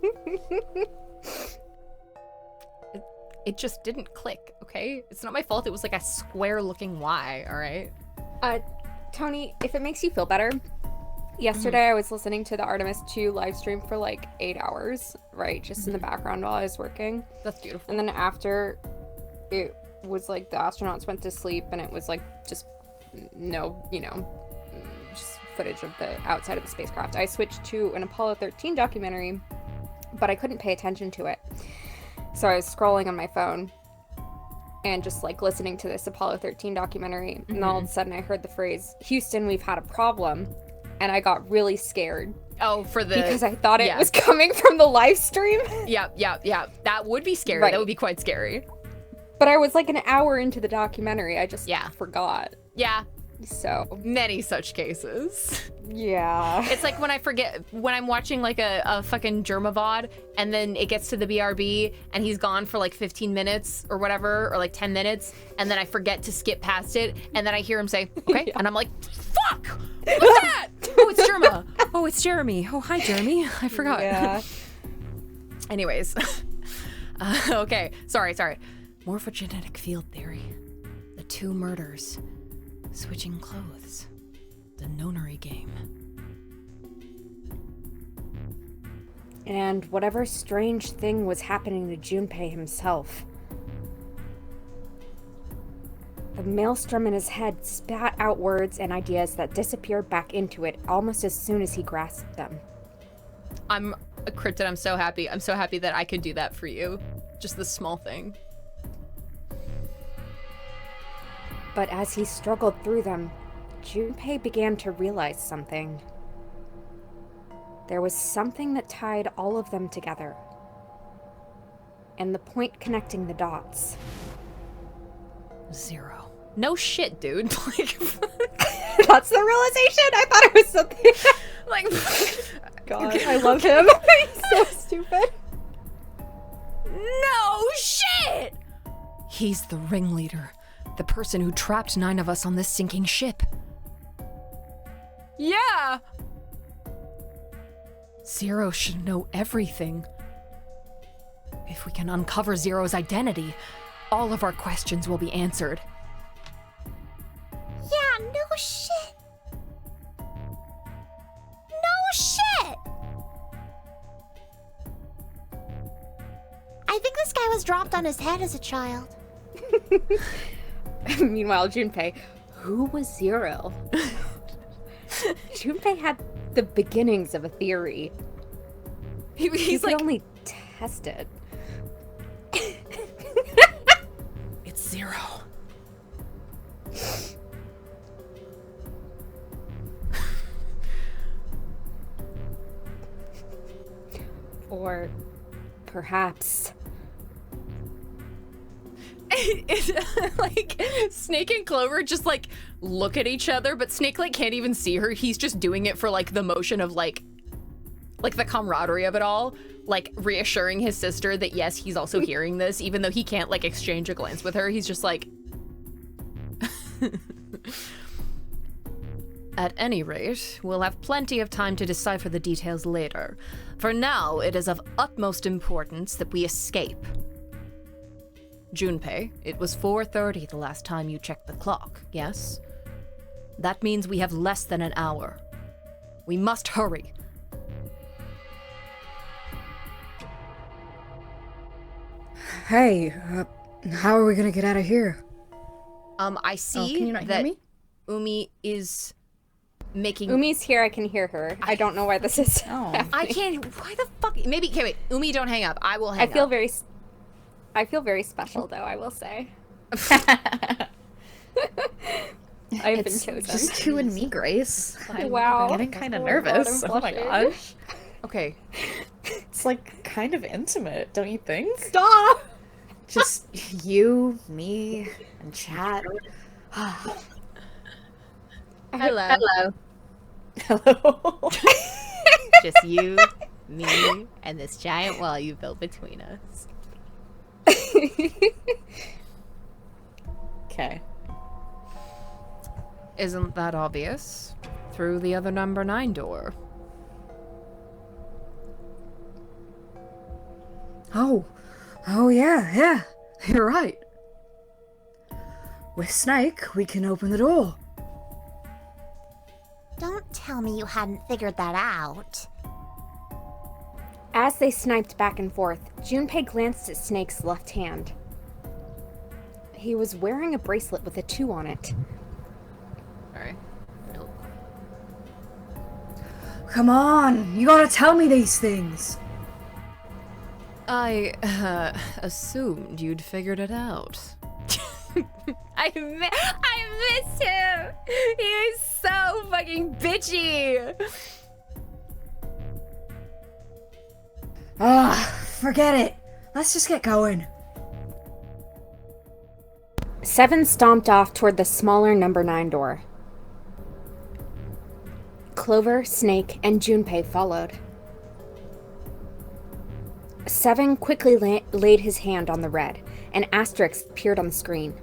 It just didn't click, okay? It's not my fault, it was like a square looking Y, alright? Tony, if it makes you feel better, yesterday I was listening to the Artemis 2 live stream for like 8 hours, right? Just in the background while I was working. That's beautiful. And then after, it was like the astronauts went to sleep and it was like just just footage of the outside of the spacecraft. I switched to an Apollo 13 documentary, but I couldn't pay attention to it. So I was scrolling on my phone and just like listening to this Apollo 13 documentary, and all of a sudden I heard the phrase, "Houston, we've had a problem," and I got really scared. Oh, because I thought it was coming from the live stream. Yeah. That would be scary. Right. That would be quite scary. But I was like an hour into the documentary. I just forgot. Yeah. So many such cases. Yeah. It's like when I forget, when I'm watching like a fucking Germavod and then it gets to the BRB and he's gone for like 15 minutes or whatever, or like 10 minutes, and then I forget to skip past it, and then I hear him say, okay, and I'm like, fuck! What's that? Oh, it's Germa. Oh, it's Jeremy. Oh, hi, Jeremy. I forgot. Yeah. Anyways. Okay, sorry. Morphogenetic field theory. The two murders. Switching clothes. The Nonary game. And whatever strange thing was happening to Junpei himself. The maelstrom in his head spat out words and ideas that disappeared back into it almost as soon as he grasped them. Cryptid, I'm so happy. I'm so happy that I could do that for you. Just this small thing. But as he struggled through them, Junpei began to realize something. There was something that tied all of them together. And the point connecting the dots. 0. No shit, dude. Like, That's the realization? I thought it was something. like, God, I love him. He's so stupid. no shit! He's the ringleader. The person who trapped 9 of us on this sinking ship. Yeah! 0 should know everything. If we can uncover 0's identity, all of our questions will be answered. Yeah, no shit. No shit! I think this guy was dropped on his head as a child. Meanwhile, Junpei, who was 0? Junpei had the beginnings of a theory. He's He could like, only test it. It's 0. Or perhaps... like, Snake and Clover just, like, look at each other, but Snake, like, can't even see her. He's just doing it for, like, the motion of, like the camaraderie of it all. Like, reassuring his sister that, yes, he's also hearing this, even though he can't, like, exchange a glance with her. He's just like... At any rate, we'll have plenty of time to decipher the details later. For now, it is of utmost importance that we escape. Junpei, it was 4:30 the last time you checked the clock, yes? That means we have less than an hour. We must hurry. Hey, how are we gonna get out of here? I see can you not hear that me? Umi is making... Umi's here, I can hear her. I don't know why this is Oh. I can't... Why the fuck... Maybe... Okay, wait. Umi, don't hang up. I will hang I up. feel very special, though, I will say. I've been chosen. Just you and me, Grace. Wow. I'm getting kind of Oh my God, nervous. I'm Oh my blushing. gosh. Okay. It's like kind of intimate, don't you think? Stop! Just you, me, and chat. Hello. Hello. Just you, me, and this giant wall you built between us. Okay. Isn't that obvious? Through the other number 9 door. Oh yeah, you're right. With Snake, we can open the door. Don't tell me you hadn't figured that out. As they sniped back and forth, Junpei glanced at Snake's left hand. He was wearing a bracelet with a 2 on it. Sorry. Come on, you gotta tell me these things. I assumed you'd figured it out. I miss him. He is so fucking bitchy. Forget it. Let's just get going. 7 stomped off toward the smaller number 9 door. Clover, Snake, and Junpei followed. 7 quickly laid his hand on the red. An asterisk appeared on the screen.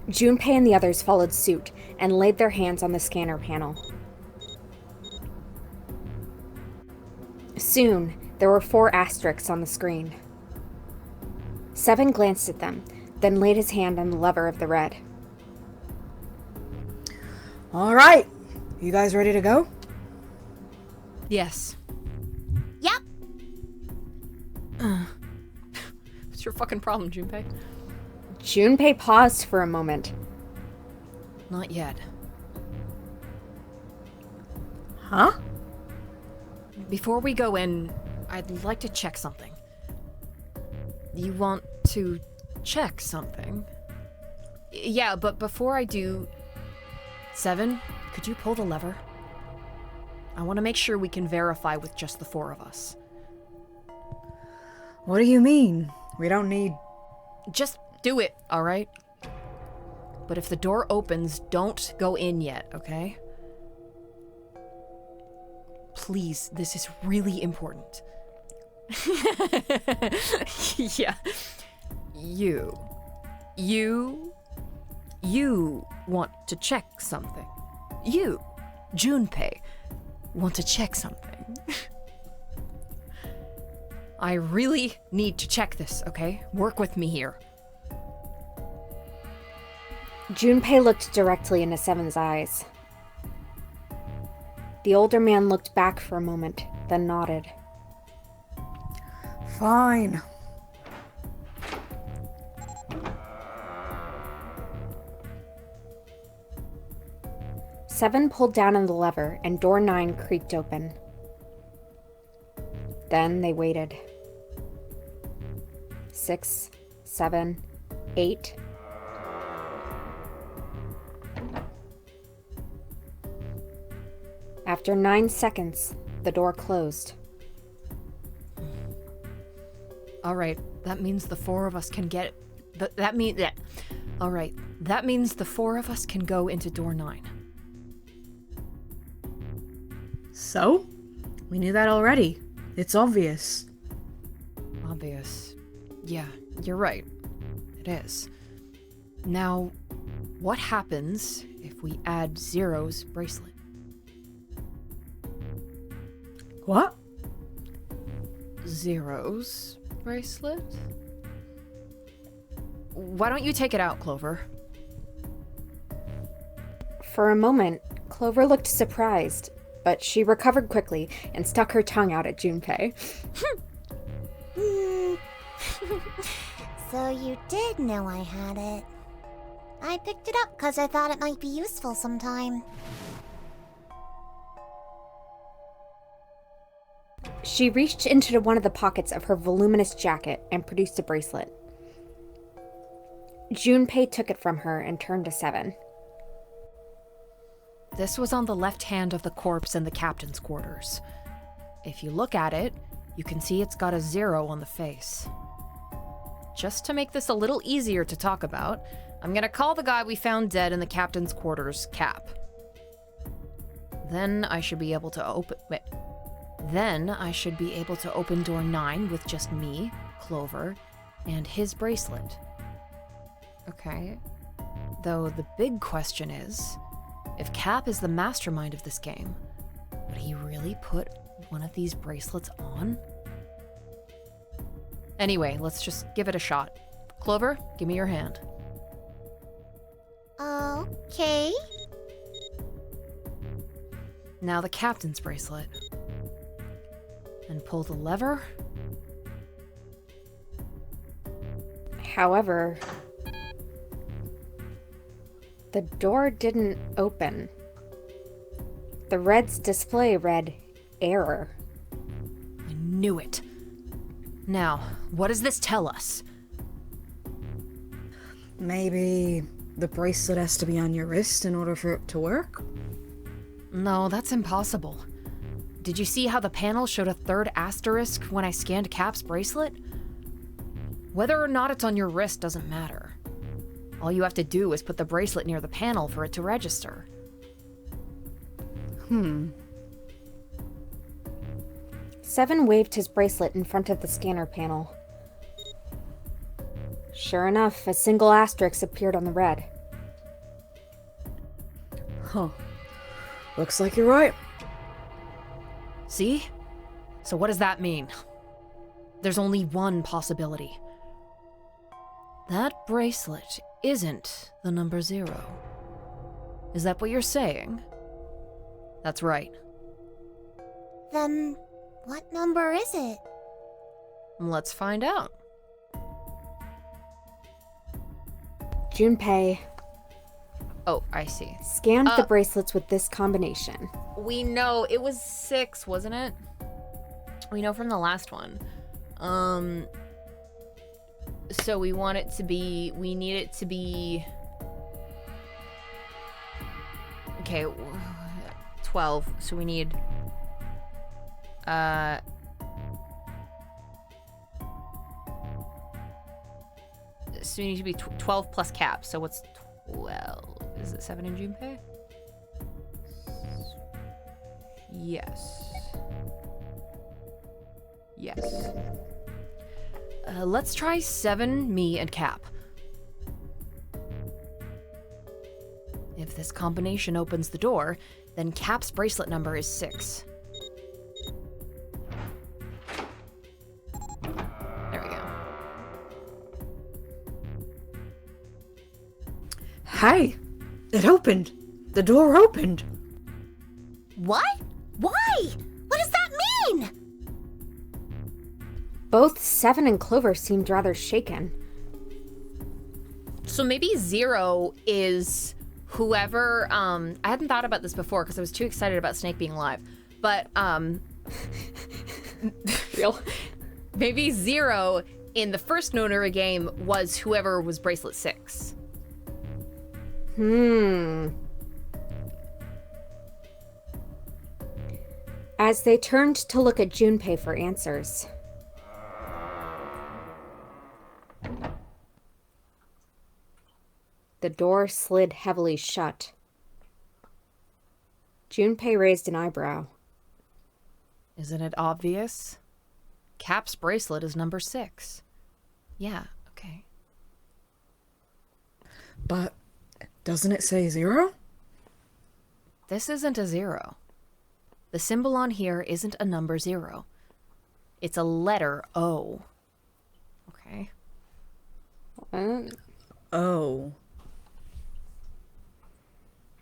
Junpei and the others followed suit and laid their hands on the scanner panel. Soon, there were 4 asterisks on the screen. 7 glanced at them, then laid his hand on the lever of the red. All right, you guys ready to go? Yes. Yep. What's your fucking problem, Junpei? Junpei paused for a moment. Not yet. Huh? Before we go in, I'd like to check something. You want to check something? Yeah, but before I do... Seven, could you pull the lever? I want to make sure we can verify with just the four of us. What do you mean? We don't need... Just do it, alright? But if the door opens, don't go in yet, okay? Please, this is really important. Yeah. You want to check something. You, Junpei, want to check something. I really need to check this, okay? Work with me here. Junpei looked directly into Seven's eyes. The older man looked back for a moment, then nodded. Fine. Seven pulled down on the lever, and door 9 creaked open. Then they waited. 6, 7, 8. After 9 seconds, the door closed. All right, that means the four of us can get... That means... All right, that means the four of us can go into door 9. So? We knew that already. It's obvious. Obvious. Yeah, you're right. It is. Now, what happens if we add Zero's bracelet? What? Zero's bracelet? Why don't you take it out, Clover? For a moment, Clover looked surprised, but she recovered quickly and stuck her tongue out at Junpei. So you did know I had it. I picked it up because I thought it might be useful sometime. She reached into one of the pockets of her voluminous jacket and produced a bracelet. Junpei took it from her and turned to Seven. This was on the left hand of the corpse in the captain's quarters. If you look at it, you can see it's got a 0 on the face. Just to make this a little easier to talk about, I'm gonna call the guy we found dead in the captain's quarters Cap. Then I should be able to open door 9 with just me, Clover, and his bracelet. Okay. Though the big question is, if Cap is the mastermind of this game, would he really put one of these bracelets on? Anyway, let's just give it a shot. Clover, give me your hand. Okay. Now the captain's bracelet. And pull the lever. However, the door didn't open. The red's display read error. I knew it. Now, what does this tell us? Maybe the bracelet has to be on your wrist in order for it to work? No, that's impossible. Did you see how the panel showed a 3rd asterisk when I scanned Cap's bracelet? Whether or not it's on your wrist doesn't matter. All you have to do is put the bracelet near the panel for it to register. Seven waved his bracelet in front of the scanner panel. Sure enough, a single asterisk appeared on the red. Huh. Looks like you're right. See? So what does that mean? There's only one possibility. That bracelet isn't the number 0. Is that what you're saying? That's right. Then, what number is it? Let's find out. Junpei Oh, I see. scanned the bracelets with this combination. We know it was 6, wasn't it? We know from the last one. So we want it to be, we need it to be, okay, 12. So we need, so we need to be 12 plus cap. So what's 12? Is it 7 in Junpei? Yes. Yes. Let's try 7, me, and Cap. If this combination opens the door, then Cap's bracelet number is 6. There we go. Hey! It opened! The door opened! What? Why? What does that mean? Both Seven and Clover seemed rather shaken. So maybe 0 is whoever, I hadn't thought about this before because I was too excited about Snake being alive, but, Real. maybe 0 in the first Nonary game was whoever was bracelet 6. As they turned to look at Junpei for answers, the door slid heavily shut. Junpei raised an eyebrow. Isn't it obvious? Cap's bracelet is number 6. Yeah, okay. But doesn't it say 0? This isn't a 0. The symbol on here isn't a number 0. It's a letter O. Okay. Oh.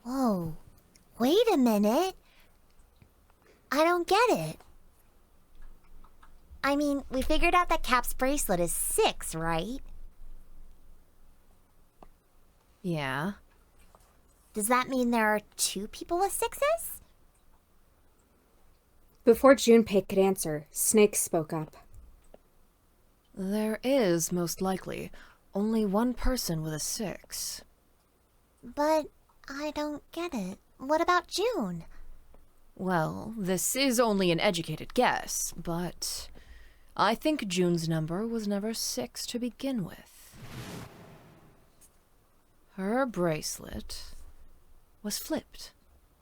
Whoa. Wait a minute. I don't get it. I mean, we figured out that Cap's bracelet is 6, right? Yeah. Does that mean there are 2 people with 6s? Before Junpei could answer, Snake spoke up. There is, most likely, only one person with a 6. But I don't get it. What about June? Well, this is only an educated guess, but I think June's number was never 6 to begin with. Her bracelet was flipped.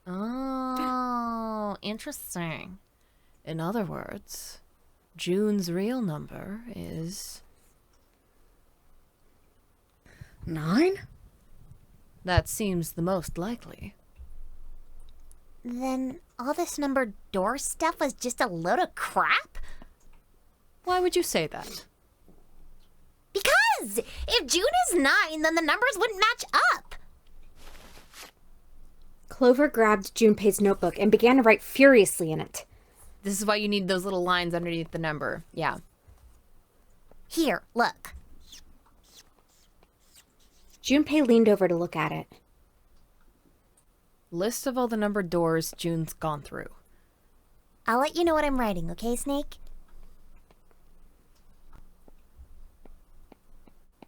Oh, interesting. In other words, June's real number is 9? That seems the most likely. Then all this numbered door stuff was just a load of crap? Why would you say that? Because if June is 9, then the numbers wouldn't match up. Clover grabbed Junpei's notebook and began to write furiously in it. This is why you need those little lines underneath the number. Yeah. Here, look. Junpei leaned over to look at it. List of all the numbered doors June's gone through. I'll let you know what I'm writing, okay, Snake?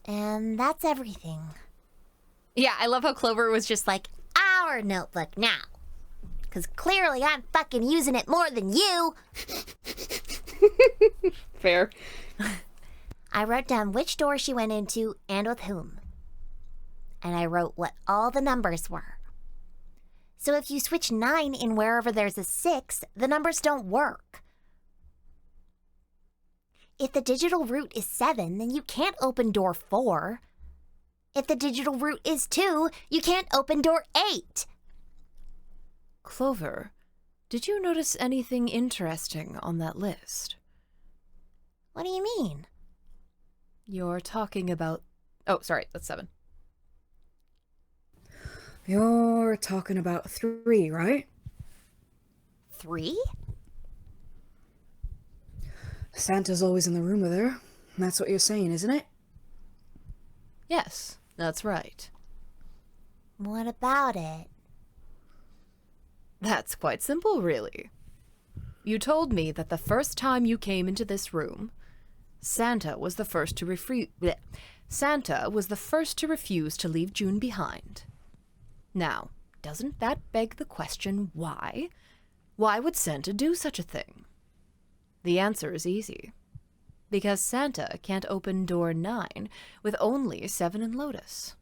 And that's everything. Yeah, I love how Clover was just like, Our notebook now. Because clearly I'm fucking using it more than you. Fair. I wrote down which door she went into and with whom. And I wrote what all the numbers were. So if you switch 9 in wherever there's a 6, the numbers don't work. If the digital root is 7, then you can't open door 4. If the digital root is 2, you can't open door 8. Clover, did you notice anything interesting on that list? What do you mean? You're talking about... Oh, sorry, that's 7. You're talking about 3, right? 3? Santa's always in the room with her. That's what you're saying, isn't it? Yes, That's right. What about it? That's quite simple, really. You told me that the first time you came into this room, Santa was the first to refuse to leave June behind. Now, doesn't that beg the question why? Why would Santa do such a thing? The answer is easy. Because Santa can't open door 9 with only 7 in Lotus.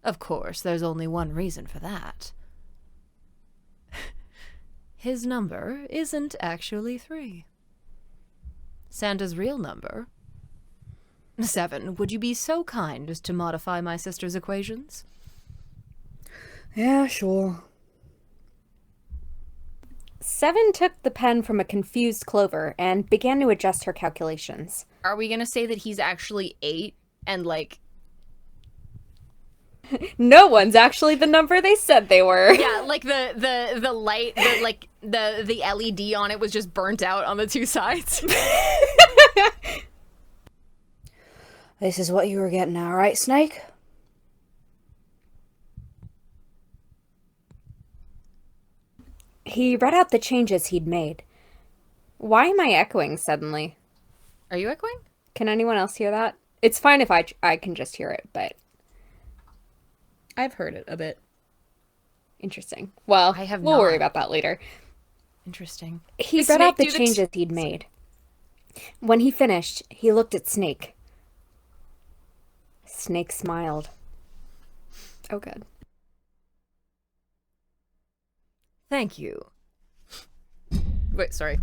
Of course, there's only one reason for that. His number isn't actually 3. Santa's real number... 7, would you be so kind as to modify my sister's equations? Yeah, sure. 7 took the pen from a confused Clover and began to adjust her calculations. Are we gonna say that he's actually 8 and like... No one's actually the number they said they were. Yeah, like the light, the LED on it was just burnt out on the 2 sides. This is what you were getting at, right, Snake? He read out the changes he'd made. Why am I echoing suddenly? Are you echoing? Can anyone else hear that? It's fine if I can just hear it, but... I've heard it a bit. Interesting. Well, I have we'll worry not. about that later. Interesting. He Does read out Snake the do changes he'd made. When he finished, he looked at Snake. Snake smiled. Oh, good. Thank you. Wait, sorry.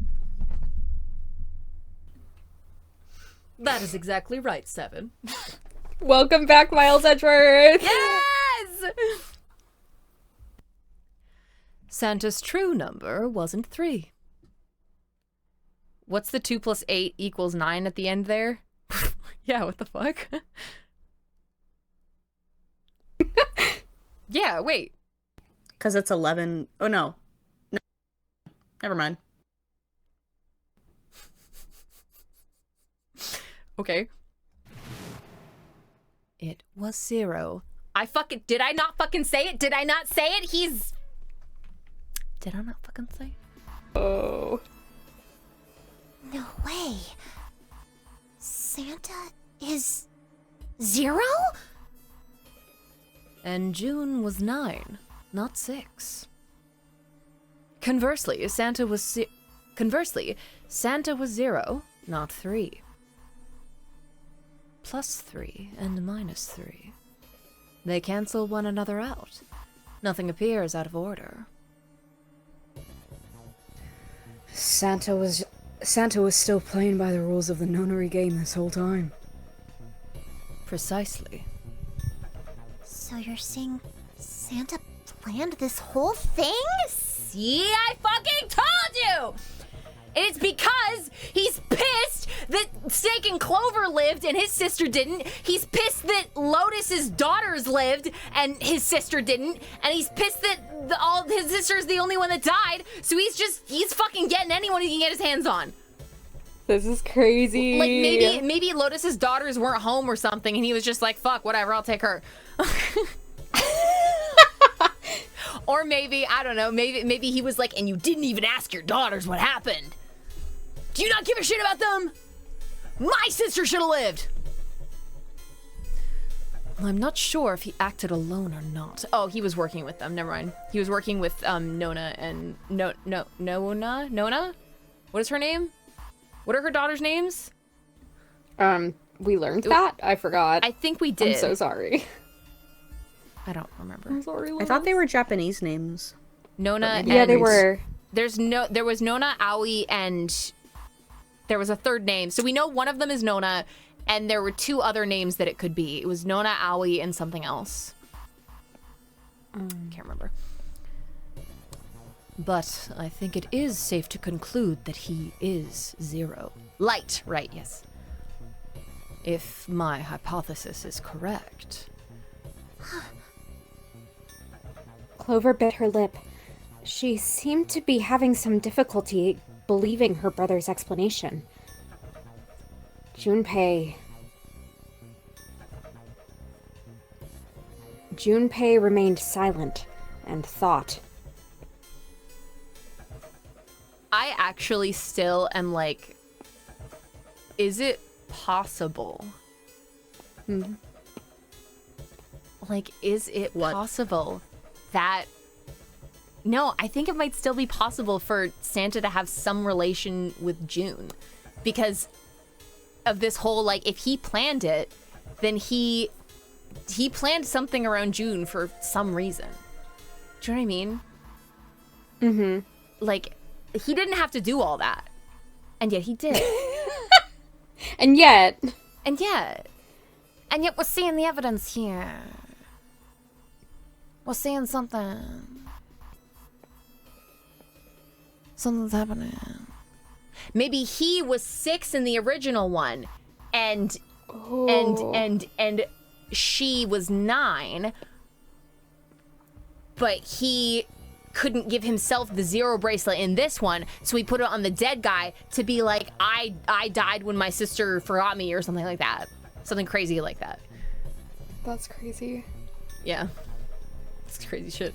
That is exactly right, 7. Welcome back, Miles Edgeworth! Yes! Santa's true number wasn't 3. What's the 2 + 8 = 9 at the end there? Yeah, what the fuck? Yeah, wait. Because it's 11. Oh, no. Never mind. Okay. It was 0. Did I not fucking say it? Did I not say it? Did I not fucking say it? Oh. No way. Santa is 0? And June was 9, not 6. Conversely, Santa was 0, not 3. +3 and -3. They cancel one another out. Nothing appears out of order. Santa was still playing by the rules of the Nonary game this whole time. Precisely. So you're saying Santa planned this whole thing? See, I fucking told you! And it's because he's pissed that Snake and Clover lived and his sister didn't. He's pissed that Lotus's daughters lived and his sister didn't. And he's pissed that all his sister's the only one that died. So he's fucking getting anyone he can get his hands on. This is crazy. Like maybe Lotus's daughters weren't home or something and he was just like, fuck, whatever, I'll take her. Or maybe, I don't know, maybe he was like, and you didn't even ask your daughters what happened. Do you not give a shit about them? My sister should have lived. I'm not sure if he acted alone or not. Oh, he was working with them. Never mind. He was working with Nona and Nona? What is her name? What are her daughters' names? We learned that? I forgot. I think we did. I'm so sorry. I don't remember. I'm sorry, I thought they were Japanese names. Nona. Yeah, they and- were. There was Nona, Aoi, and there was a third name. So we know one of them is Nona, and there were 2 other names that it could be. It was Nona, Aoi, and something else. Can't remember. But I think it is safe to conclude that he is 0. Light, right, yes. If my hypothesis is correct. Clover bit her lip. She seemed to be having some difficulty believing her brother's explanation. Junpei... Junpei remained silent and thought. I actually still am like, is it possible? Like, is it possible that... No, I think it might still be possible for Santa to have some relation with June. Because of this whole, like, if he planned it, then he planned something around June for some reason. Do you know what I mean? Mm-hmm. Like, he didn't have to do all that. And yet he did. And yet we're seeing the evidence here. We're seeing something. Something's happening. Maybe he was 6 in the original one, and she was 9, but he couldn't give himself the 0 bracelet in this one, so he put it on the dead guy to be like, I died when my sister forgot me, or something like that. Something crazy like that. That's crazy. Yeah. It's crazy shit.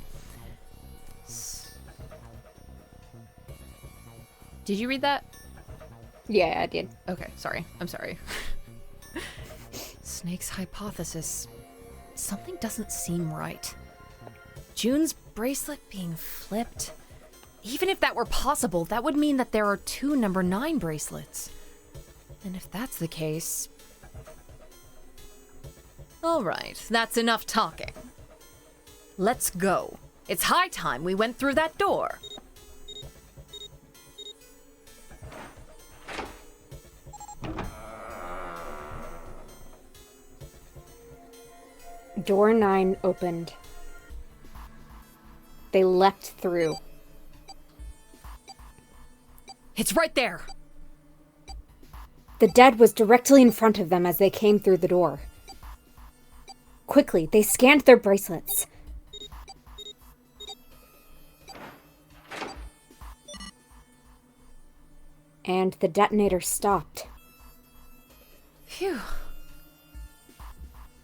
Did you read that? Yeah, I did. Okay, sorry. I'm sorry. Snake's hypothesis. Something doesn't seem right. June's bracelet being flipped. Even if that were possible, that would mean that there are 2 number 9 bracelets. And if that's the case... All right, that's enough talking. Let's go. It's high time we went through that door. Door 9 opened. They leapt through. It's right there! The dead was directly in front of them as they came through the door. Quickly, they scanned their bracelets. And the detonator stopped. Phew.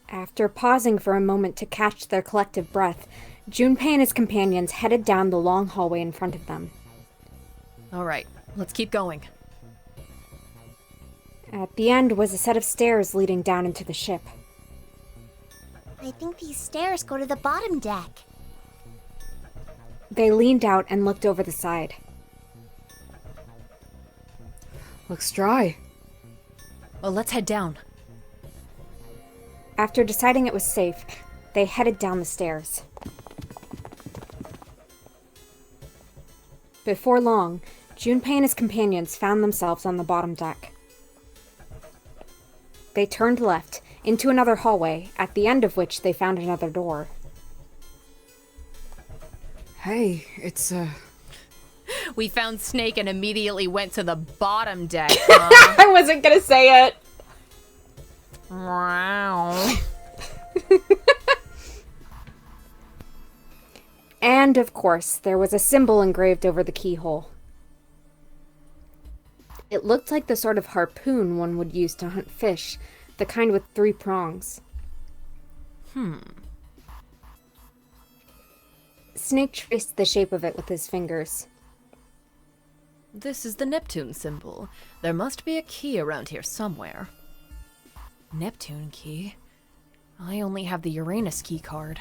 After pausing for a moment to catch their collective breath, Junpei and his companions headed down the long hallway in front of them. All right, let's keep going. At the end was a set of stairs leading down into the ship. I think these stairs go to the bottom deck. They leaned out and looked over the side. Looks dry. Well, let's head down. After deciding it was safe, they headed down the stairs. Before long, Junpei and his companions found themselves on the bottom deck. They turned left into another hallway, at the end of which they found another door. Hey, it's We found Snake and immediately went to the bottom deck. Huh? I wasn't gonna say it! Wow. And, of course, there was a symbol engraved over the keyhole. It looked like the sort of harpoon one would use to hunt fish, the kind with 3 prongs. Snake traced the shape of it with his fingers. This is the Neptune symbol. There must be a key around here somewhere. Neptune key? I only have the Uranus key card.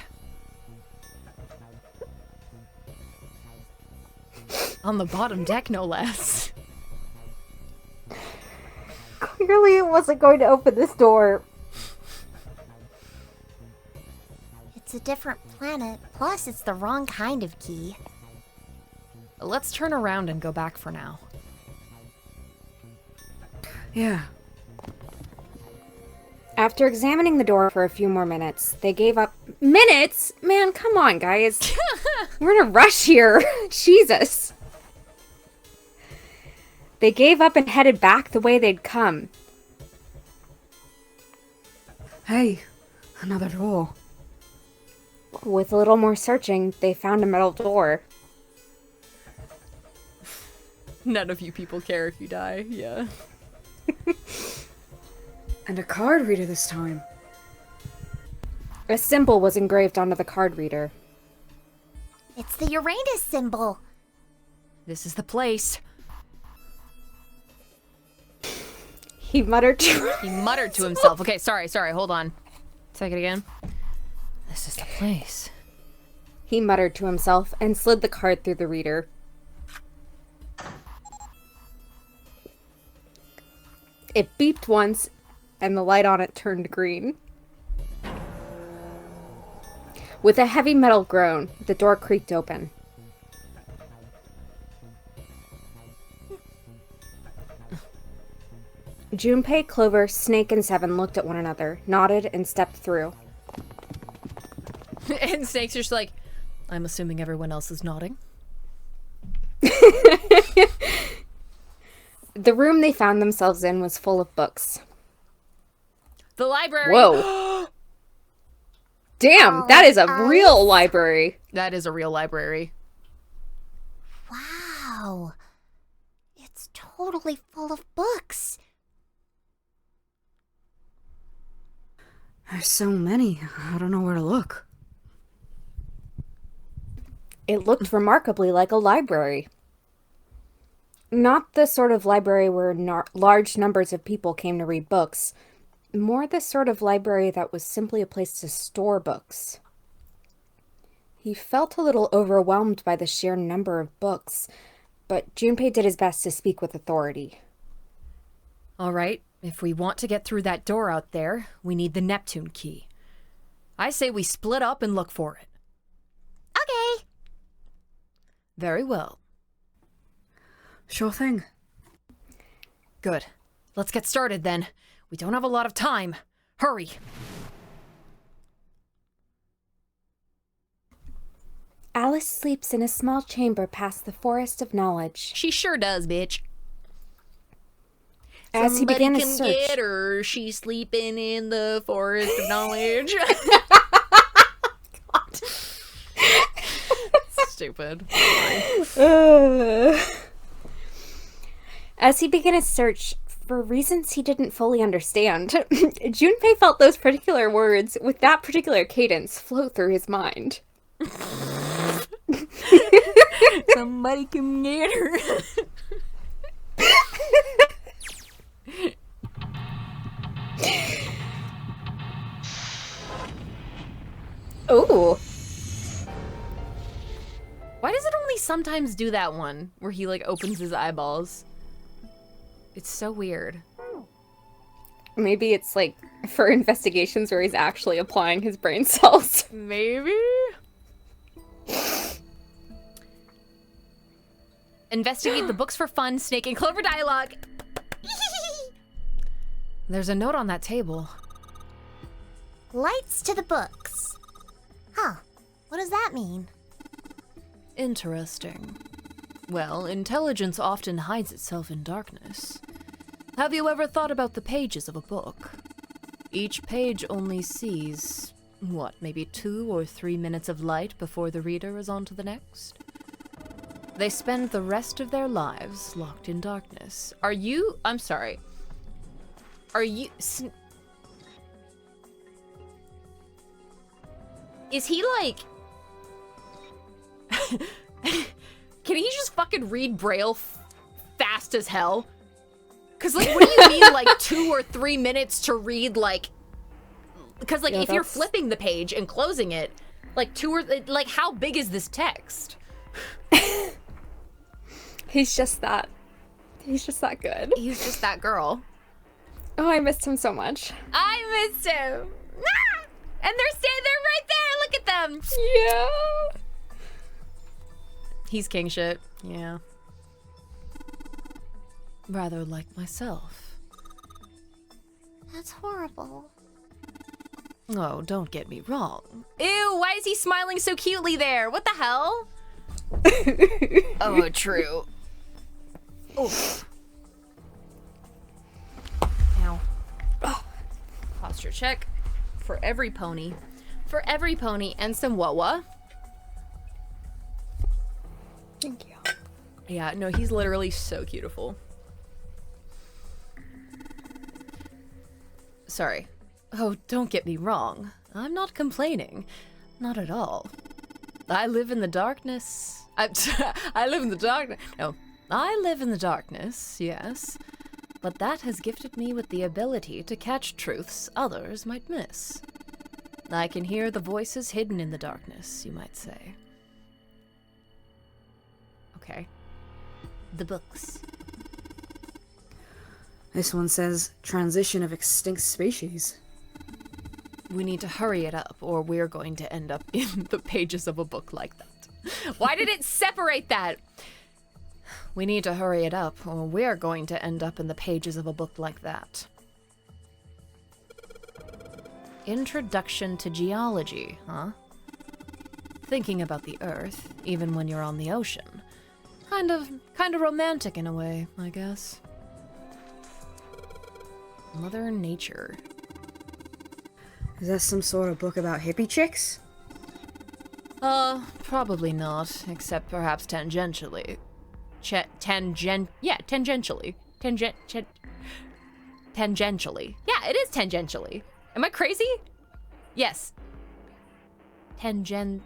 On the bottom deck, no less. Clearly it wasn't going to open this door. It's a different planet, plus it's the wrong kind of key. Let's turn around and go back for now. yeah. After examining the door for a few more minutes, they gave up. Minutes? Man, come on, guys. We're in a rush here. Jesus. They gave up and headed back the way they'd come. Hey, another door. With a little more searching, they found a metal door. None of you people care if you die. Yeah. And a card reader this time. A symbol was engraved onto the card reader. It's the Uranus symbol. This is the place. He muttered to He muttered to himself. Okay, sorry, hold on. Say it again. This is the place. He muttered to himself and slid the card through the reader. It beeped once, and the light on it turned green. With a heavy metal groan, the door creaked open. Junpei, Clover, Snake, and Seven looked at one another, nodded, and stepped through. And Snake's just like, I'm assuming everyone else is nodding. The room they found themselves in was full of books. The library! Whoa! Damn, that is a real library. That is a real library. Wow. It's totally full of books. There's so many. I don't know where to look. It looked remarkably like a library. Not the sort of library where large numbers of people came to read books. More the sort of library that was simply a place to store books. He felt a little overwhelmed by the sheer number of books, but Junpei did his best to speak with authority. All right, if we want to get through that door out there, we need the Neptune key. I say we split up and look for it. Okay. Very well. Sure thing. Good. Let's get started then. We don't have a lot of time. Hurry. Alice sleeps in a small chamber past the forest of knowledge. She sure does, bitch. As he began his Somebody search, can get her. She's sleeping in the forest of knowledge. Stupid. As he began his search, for reasons he didn't fully understand, Junpei felt those particular words with that particular cadence flow through his mind. Somebody can get her. Ooh. Why does it only sometimes do that one where he like opens his eyeballs? It's so weird. Maybe it's like for investigations where he's actually applying his brain cells. Maybe? Investigate the books for fun, Snake and Clover dialogue. There's a note on that table. Lights to the books. Huh. What does that mean? Interesting. Well, intelligence often hides itself in darkness. Have you ever thought about the pages of a book? Each page only sees, what, maybe 2 or 3 minutes of light before the reader is on to the next? They spend the rest of their lives locked in darkness. I'm sorry. Are you... Is he like... Can he just fucking read Braille fast as hell? Because, like, what do you mean, like, 2 or 3 minutes to read, like... Because, like, if you're flipping the page and closing it, like, like, how big is this text? He's just that good. He's just that girl. Oh, I missed him so much. I missed him! Ah! And they're standing there right there! Look at them! Yeah. He's king shit. Yeah. Rather like myself. That's horrible. Oh, don't get me wrong. Ew, why is he smiling so cutely there? What the hell? Oh, true. Oof. Ow. Oh. Posture check. For every pony. For every pony and some wawa. Thank you. Yeah, no, he's literally so beautiful. Sorry. Oh, don't get me wrong. I'm not complaining. Not at all. I live in the darkness. I live in the darkness. No, I live in the darkness, yes. But that has gifted me with the ability to catch truths others might miss. I can hear the voices hidden in the darkness, you might say. Okay. The books. This one says transition of extinct species. We need to hurry it up, or we're going to end up in the pages of a book like that. Why did it separate that? We need to hurry it up, or we're going to end up in the pages of a book like that. Introduction to geology, huh? Thinking about the Earth, even when you're on the ocean. Kind of romantic in a way, I guess. Mother Nature. Is that some sort of book about hippie chicks? Probably not, except perhaps tangentially. Tangentially. Tangentially. Yeah, it is tangentially. Am I crazy? Yes. Tangentially.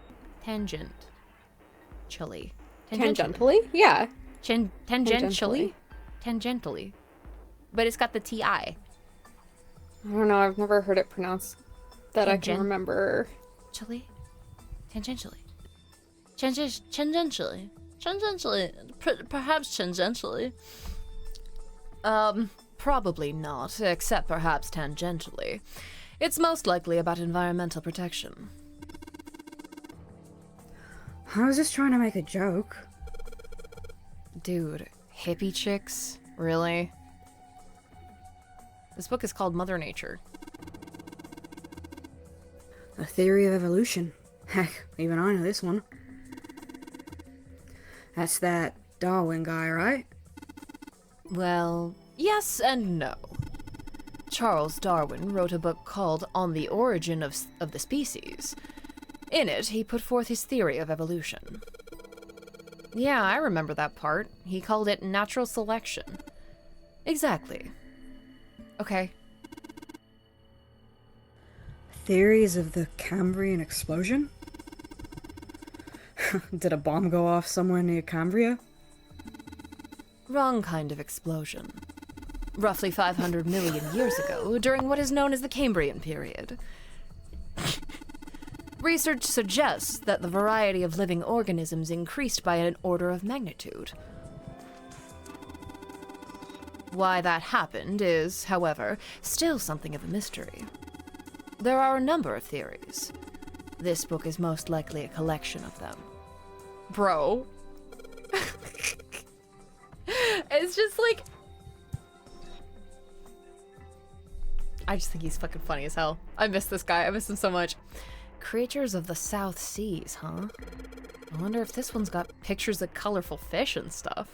Tangentially? Yeah. Tangentially? Tangentially. But it's got the TI. I don't know, I've never heard it pronounced that I can remember. Tangentially? Tangentially. Perhaps tangentially. Probably not, except perhaps tangentially. It's most likely about environmental protection. I was just trying to make a joke. Dude, hippie chicks? Really? This book is called Mother Nature. A theory of evolution. Heck, even I know this one. That's that Darwin guy, right? Well, yes and no. Charles Darwin wrote a book called On the Origin of the Species. In it, he put forth his theory of evolution. Yeah, I remember that part. He called it natural selection. Exactly. Okay. Theories of the Cambrian explosion? Did a bomb go off somewhere near Cambria? Wrong kind of explosion. Roughly 500 million years ago, during what is known as the Cambrian period. Research suggests that the variety of living organisms increased by an order of magnitude. Why that happened is, however, still something of a mystery. There are a number of theories. This book is most likely a collection of them. Bro. It's just like... I just think he's fucking funny as hell. I miss this guy. I miss him so much. Creatures of the South Seas, huh? I wonder if this one's got pictures of colorful fish and stuff.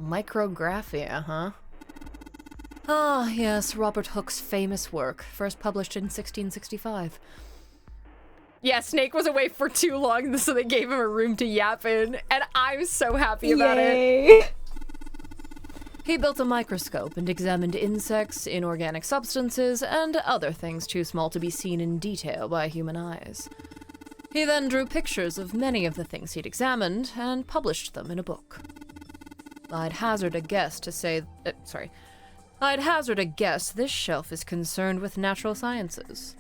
Micrographia, huh? Ah, yes, Robert Hooke's famous work, first published in 1665. Yeah, Snake was away for too long, so they gave him a room to yap in, and I'm so happy about it. He built a microscope and examined insects, inorganic substances, and other things too small to be seen in detail by human eyes. He then drew pictures of many of the things he'd examined and published them in a book. I'd hazard a guess this shelf is concerned with natural sciences.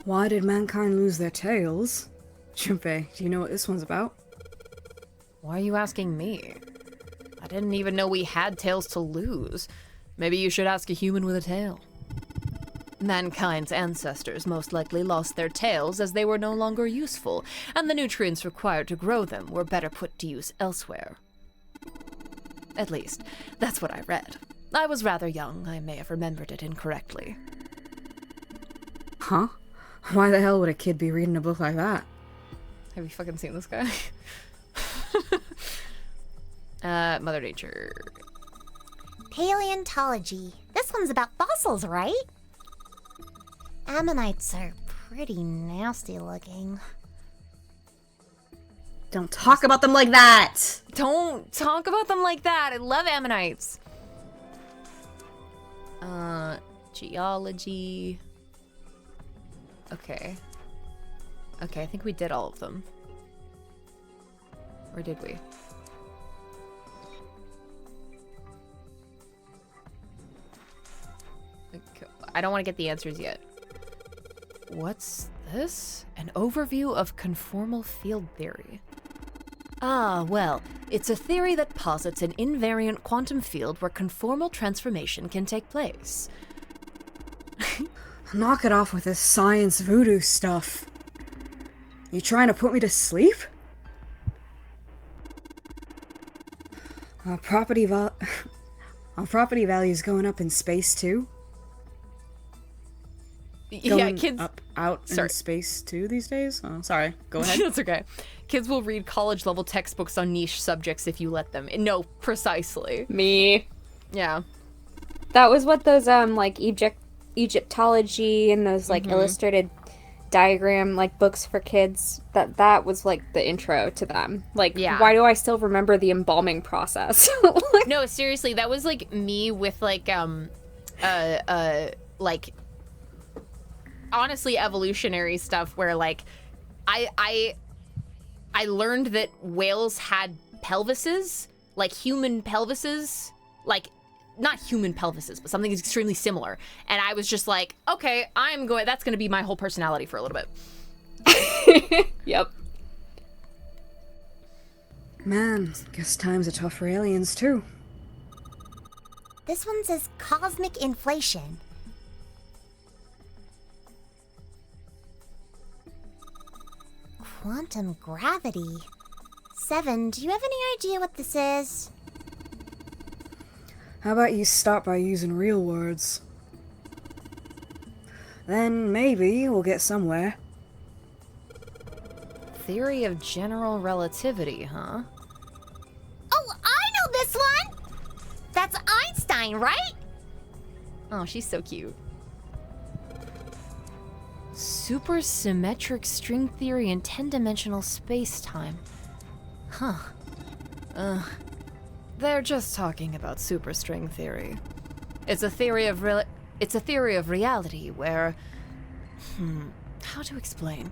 Why did mankind lose their tails? Junpei, do you know what this one's about? Why are you asking me? I didn't even know we had tails to lose. Maybe you should ask a human with a tail. Mankind's ancestors most likely lost their tails as they were no longer useful, and the nutrients required to grow them were better put to use elsewhere. At least, that's what I read. I was rather young. I may have remembered it incorrectly. Huh? Why the hell would a kid be reading a book like that? Have you fucking seen this guy? Mother Nature. Paleontology. This one's about fossils, right? Ammonites are pretty nasty looking. Don't talk about them like that! Don't talk about them like that. I love ammonites. Geology. Okay. Okay, I think we did all of them. Or did we? Okay, I don't want to get the answers yet. What's this? An overview of conformal field theory. Ah, well, it's a theory that posits an invariant quantum field where conformal transformation can take place. Knock it off with this science voodoo stuff. You trying to put me to sleep? Our property value's going up in space too. Yeah, Going kids. up, out Sorry. in space too these days. Oh, sorry. Go ahead. That's okay. Kids will read college-level textbooks on niche subjects if you let them. No, precisely. Me. Yeah. That was what those like Egyptology and those like illustrated diagram like books for kids, that was like the intro to them. Like, Yeah. why do I still remember the embalming process? No, seriously, that was like me with like like honestly evolutionary stuff where like I learned that whales had pelvises, like human pelvises, like not human pelvises, but something extremely similar. And I was just like, okay, that's going to be my whole personality for a little bit. Yep. Man, guess times are tough for aliens too. This one says cosmic inflation. Quantum gravity. 7, do you have any idea what this is? How about you start by using real words? Then maybe we'll get somewhere. Theory of general relativity, huh? Oh, I know this one! That's Einstein, right? Oh, she's so cute. Supersymmetric string theory in 10-dimensional space-time. Huh. They're just talking about superstring theory. It's a theory of reality where how to explain?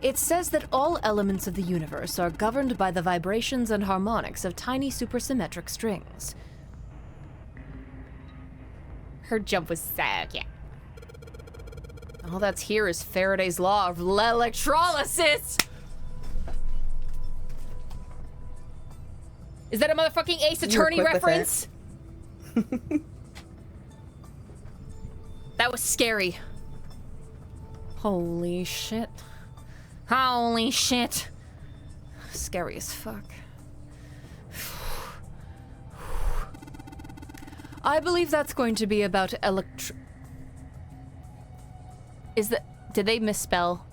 It says that all elements of the universe are governed by the vibrations and harmonics of tiny supersymmetric strings. Her jump was sad, yeah. All that's here is Faraday's law of electrolysis! Is that a motherfucking Ace Attorney quick with reference? That was scary. Holy shit. Holy shit. Scary as fuck. I believe that's going to be about did they misspell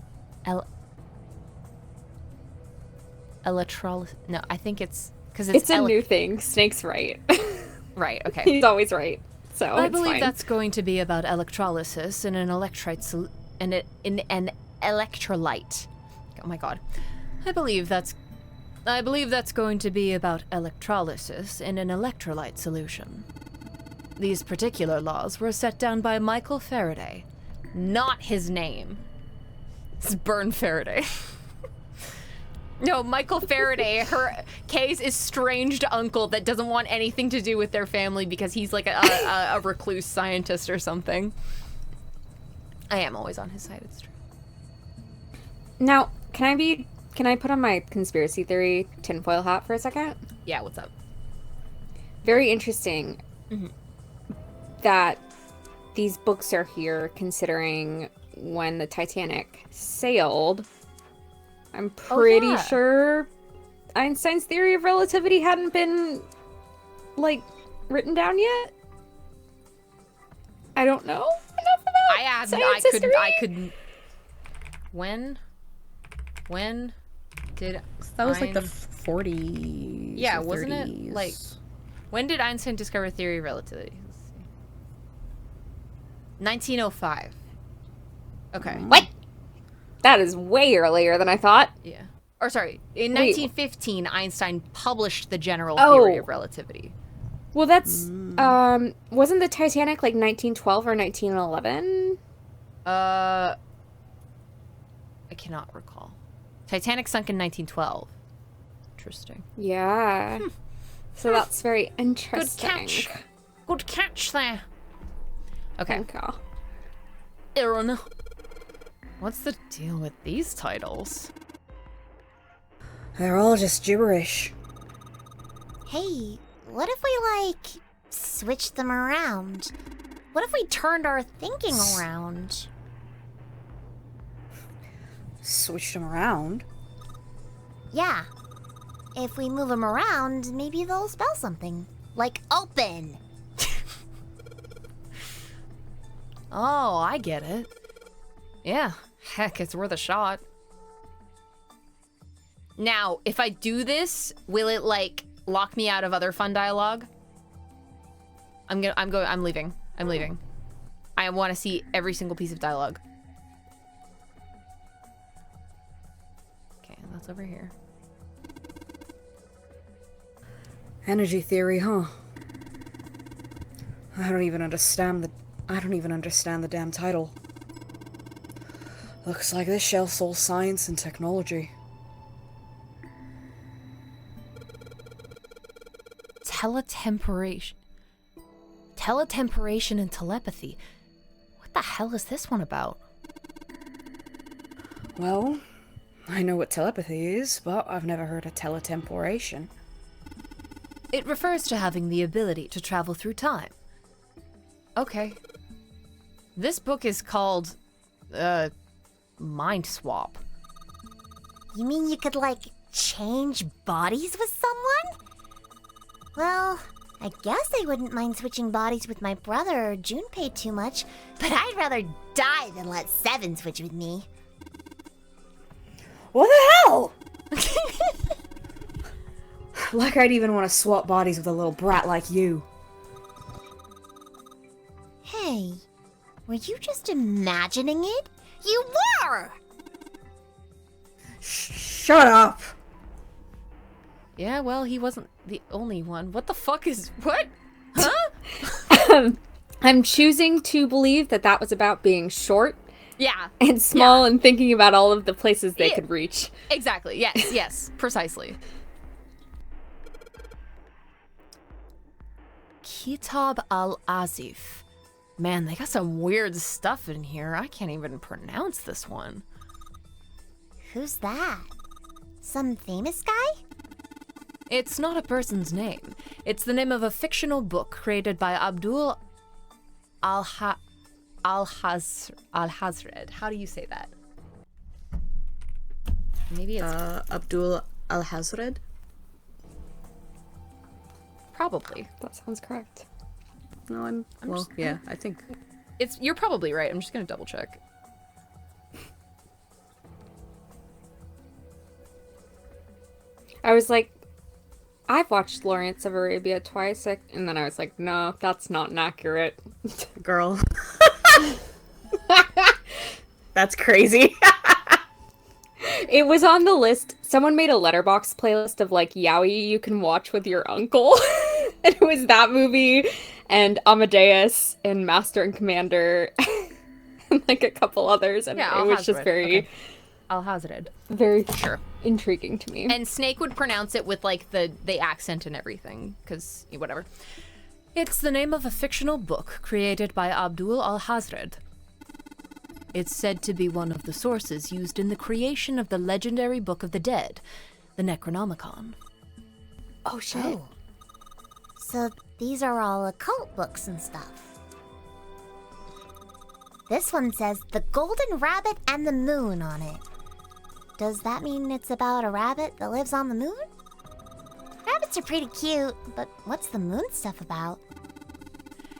electrolysis? No, I think it's because It's a new thing. Snake's right. Right, okay. He's always right. So I it's believe fine. that's going to be about electrolysis in an electrolyte in an electrolyte. Oh my god. I believe that's going to be about electrolysis in an electrolyte solution. These particular laws were set down by Michael Faraday. Not his name. It's Burn Faraday. No, Michael Faraday, Kay's estranged uncle that doesn't want anything to do with their family because he's like a recluse scientist or something. I am always on his side, it's true. Now, can I put on my conspiracy theory tinfoil hat for a second? Yeah, what's up? Very interesting that these books are here considering when the Titanic sailed. I'm pretty sure Einstein's theory of relativity hadn't been, like, written down yet. I don't know enough about science history. When did That was like the 40s. Yeah, or wasn't 30s. it like when did Einstein discover theory of relativity? Let's see. 1905. Okay. What? That is way earlier than I thought. Yeah. Or sorry, in Wait. 1915 Einstein published the general Oh. theory of relativity. Well, that's wasn't the Titanic like 1912 or 1911? I cannot recall. Titanic sunk in 1912. Interesting. Yeah. So that's very Good interesting. catch. Good catch there. Okay. Thank you. Aaron. What's the deal with these titles? They're all just gibberish. Hey, what if we, like, switched them around? What if we turned our thinking around? Switched them around. Yeah. If we move them around, maybe they'll spell something. Like open. Oh, I get it. Yeah, heck, it's worth a shot. Now, if I do this, will it, like, lock me out of other fun dialogue? I'm leaving. I'm leaving. I want to see every single piece of dialogue. Okay, that's over here. Energy theory, huh? I don't even understand the damn title. Looks like this shelf's all science and technology. Teletemporation. Teletemporation and telepathy. What the hell is this one about? Well, I know what telepathy is, but I've never heard of teletemporation. It refers to having the ability to travel through time. Okay. This book is called, Mind Swap. You mean you could, like, change bodies with someone? Well, I guess I wouldn't mind switching bodies with my brother or Junpei too much, but I'd rather die than let Seven switch with me. What the hell? Like I'd even want to swap bodies with a little brat like you. Hey, were you just imagining it? You were! Shut up! Yeah, well, he wasn't the only one. What the fuck is... What? Huh? I'm choosing to believe that that was about being short Yeah. and small and thinking about all of the places they could reach. Exactly. Yes, yes. Precisely. Kitab al-Azif. Man, they got some weird stuff in here. I can't even pronounce this one. Who's that? Some famous guy? It's not a person's name. It's the name of a fictional book created by Abdul al-Hazred. How do you say that? Maybe it's Abdul al-Hazred? probably. That sounds correct. No, well, yeah, I think. You're probably right. I'm just gonna double check. I was like, I've watched Lawrence of Arabia twice, and then I was like, no, that's not inaccurate. Girl. That's crazy. It was on the list. Someone made a Letterboxd playlist of like yaoi you can watch with your uncle. And it was that movie and Amadeus and Master and Commander and like a couple others. And Yeah, it was just very, Al-Hazred. very Sure. intriguing to me. And Snake would pronounce it with like the accent and everything, because whatever. It's the name of a fictional book created by Abdul al-Hazred. It's said to be one of the sources used in the creation of the legendary Book of the Dead, the Necronomicon. Oh shit. Oh. So these are all occult books and stuff. This one says The Golden Rabbit and the Moon on it. Does that mean it's about a rabbit that lives on the moon? Rabbits are pretty cute, but what's the moon stuff about?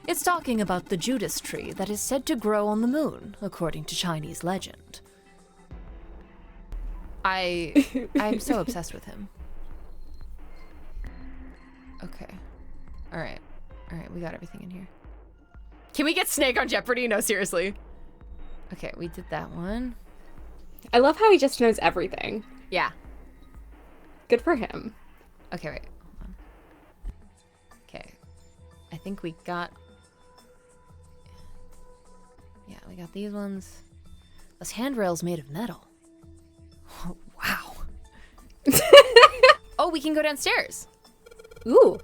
It's talking about the Judas tree that is said to grow on the moon, according to Chinese legend. I'm so obsessed with him. Okay. Alright, we got everything in here. Can we get Snake on Jeopardy? No, seriously. Okay, we did that one. I love how he just knows everything. Yeah. Good for him. Okay, wait. Hold on. Okay. think we got... Yeah, we got these ones. This handrail's made of metal. Wow. Oh, we can go downstairs. Ooh.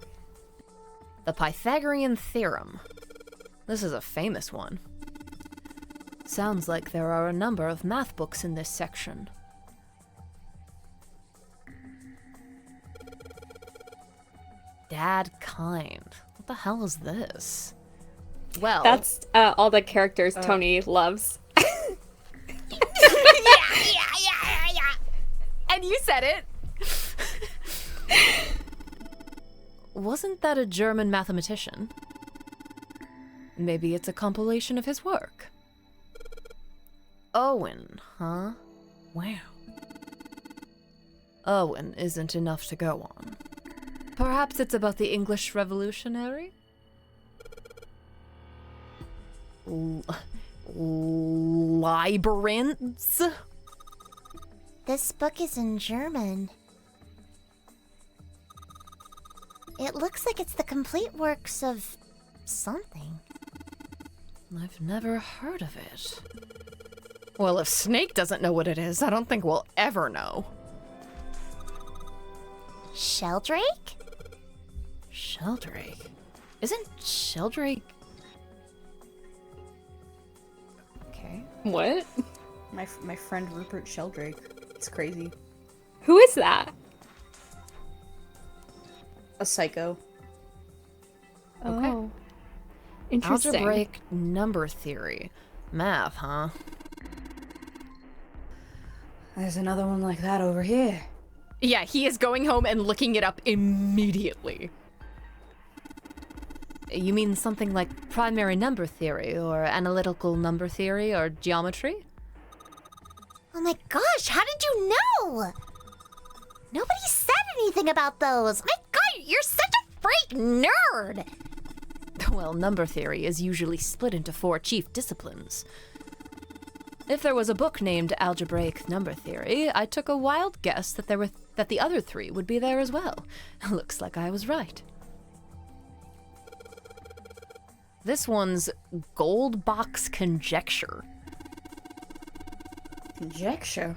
The Pythagorean theorem. This is a famous one. Sounds like there are a number of math books in this section. Dad kind. What the hell is this? Well, That's all the characters Tony loves. and you said it. Wasn't that a German mathematician? Maybe it's a compilation of his work. Owen, huh? Wow. Owen isn't enough to go on. Perhaps it's about the English Revolutionary? Labyrinths? This book is in German. It looks like it's the complete works of something. I've never heard of it. Well, if Snake doesn't know what it is, I don't think we'll ever know. Sheldrake? Sheldrake? Isn't Sheldrake... Okay. What? My friend Rupert Sheldrake. It's crazy. Who is that? A psycho. Okay. Oh. Interesting. Algebraic number theory. Math, huh? There's another one like that over here. Yeah, he is going home and looking it up immediately. You mean something like primary number theory, or analytical number theory, or geometry? Oh my gosh, how did you know? Nobody said anything about those. My god, you're such a freak nerd. Well, number theory is usually split into 4 chief disciplines. If there was a book named Algebraic Number Theory, I took a wild guess that the other 3 would be there as well. Looks like I was right. This one's Goldbach's conjecture. Conjecture?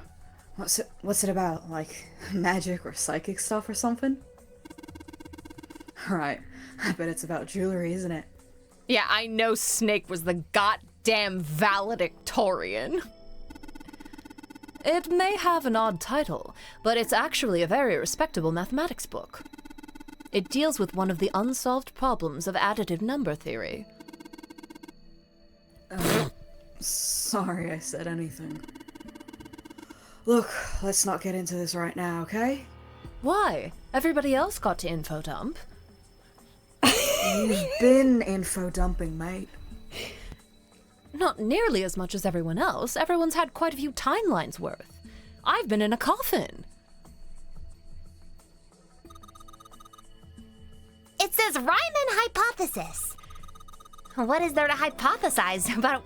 What's it about? Like magic or psychic stuff or something? Right. I bet it's about jewelry, isn't it? Yeah, I know Snake was the goddamn valedictorian. It may have an odd title, but it's actually a very respectable mathematics book. It deals with one of the unsolved problems of additive number theory. Sorry I said anything. Look, let's not get into this right now, okay? Why? Everybody else got to info dump. You've been info dumping, mate. Not nearly as much as everyone else. Everyone's had quite a few timelines worth. I've been in a coffin. It says Riemann hypothesis. What is there to hypothesize about?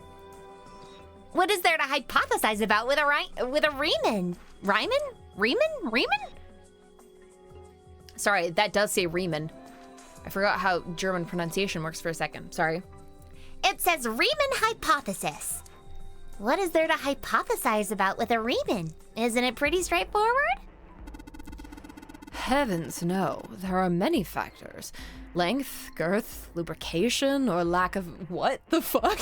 What is there to hypothesize about with a Riemann? Riemann? Sorry, that does say Riemann. I forgot how German pronunciation works for a second. Sorry. It says Riemann hypothesis. What is there to hypothesize about with a Riemann? Isn't it pretty straightforward? Heavens no. There are many factors. Length, girth, lubrication, or lack of... What the fuck?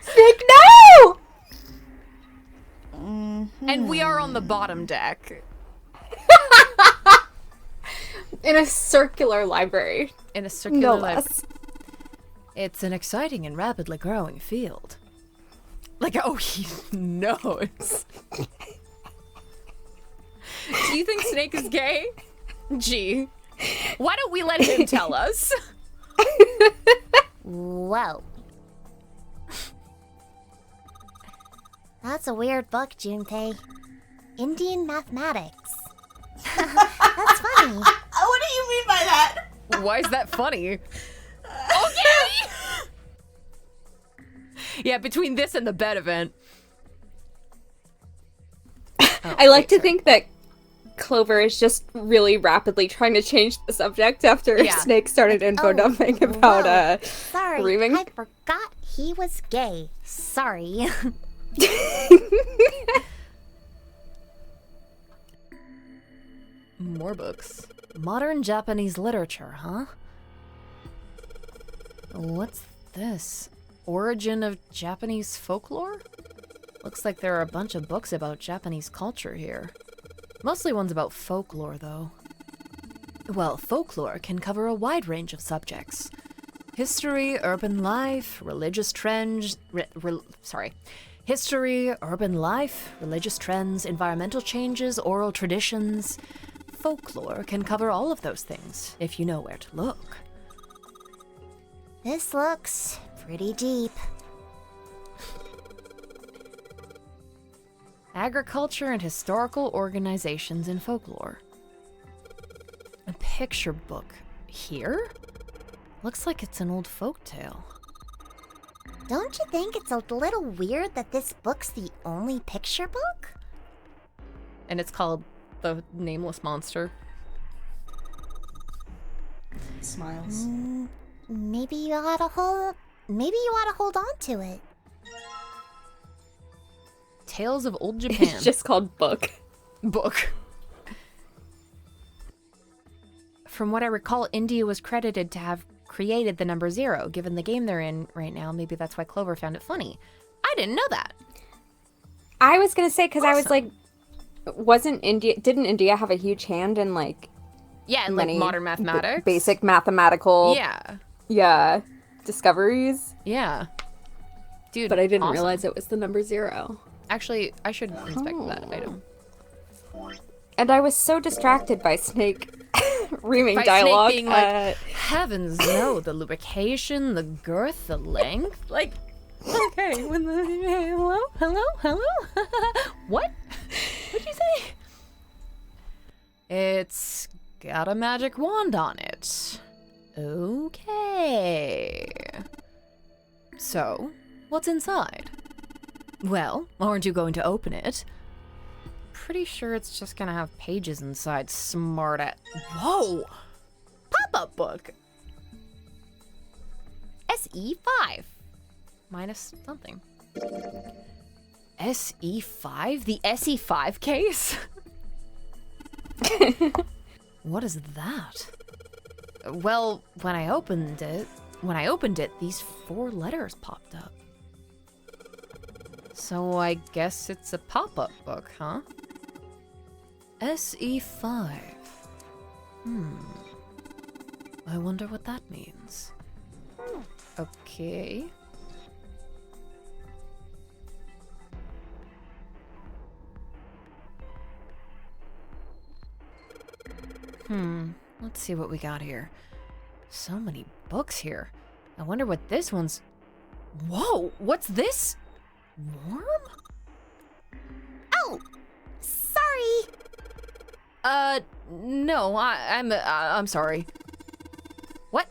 Snake, no! And we are on the bottom deck. In a circular library. In a circular No library. less. It's an exciting and rapidly growing field. Like, oh, he knows. Do you think Snake is gay? Gee. Why don't we let him tell us? Whoa. That's a weird book, Junpei. Indian mathematics. That's funny. What do you mean by that? Why is that funny? Okay! Yeah, between this and the bed event. I like to think that Clover is just really rapidly trying to change the subject after Yeah. Snake started info Oh, dumping about whoa. Sorry, Reaming? I forgot he was gay. Sorry. More books. Modern Japanese literature, huh? What's this? Origin of Japanese folklore? Looks like there are a bunch of books about Japanese culture here. Mostly ones about folklore, though. Well, folklore can cover a wide range of subjects. History, urban life, religious trends... History, urban life, religious trends, environmental changes, oral traditions... Folklore can cover all of those things, if you know where to look. This looks pretty deep. Agriculture and historical organizations in folklore. A picture book here? Looks like it's an old folktale. Don't you think it's a little weird that this book's the only picture book? And it's called The Nameless Monster. Smiles. Maybe you ought to hold on to it. Tales of Old Japan. It's just called Book. book. From what I recall, India was credited to have created the number 0. Given the game they're in right now, maybe that's why Clover found it funny. I didn't know that. I was gonna say, because I was like, didn't India have a huge hand in like Yeah, and like many modern mathematics. basic mathematical Yeah. discoveries? Yeah. Dude, But I didn't awesome. realize it was the number 0. Actually, I should inspect that item. And I was so distracted by Snake reaming By Snake dialogue. being like, heavens no, the lubrication, the girth, the length. Like, okay, when the hello? What? What'd you say? It's got a magic wand on it. Okay. So, what's inside? Well, aren't you going to open it? Pretty sure it's just gonna have pages inside, smart at. Whoa! Pop-up book! SE5. Minus something. SE5? The SE5 case? What is that? Well, when I opened it, these 4 letters popped up. So I guess it's a pop-up book, huh? SE5. I wonder what that means. Okay. Let's see what we got here. So many books here. I wonder what this one's... Whoa! What's this? Worm? Oh, sorry. No, I'm sorry. What?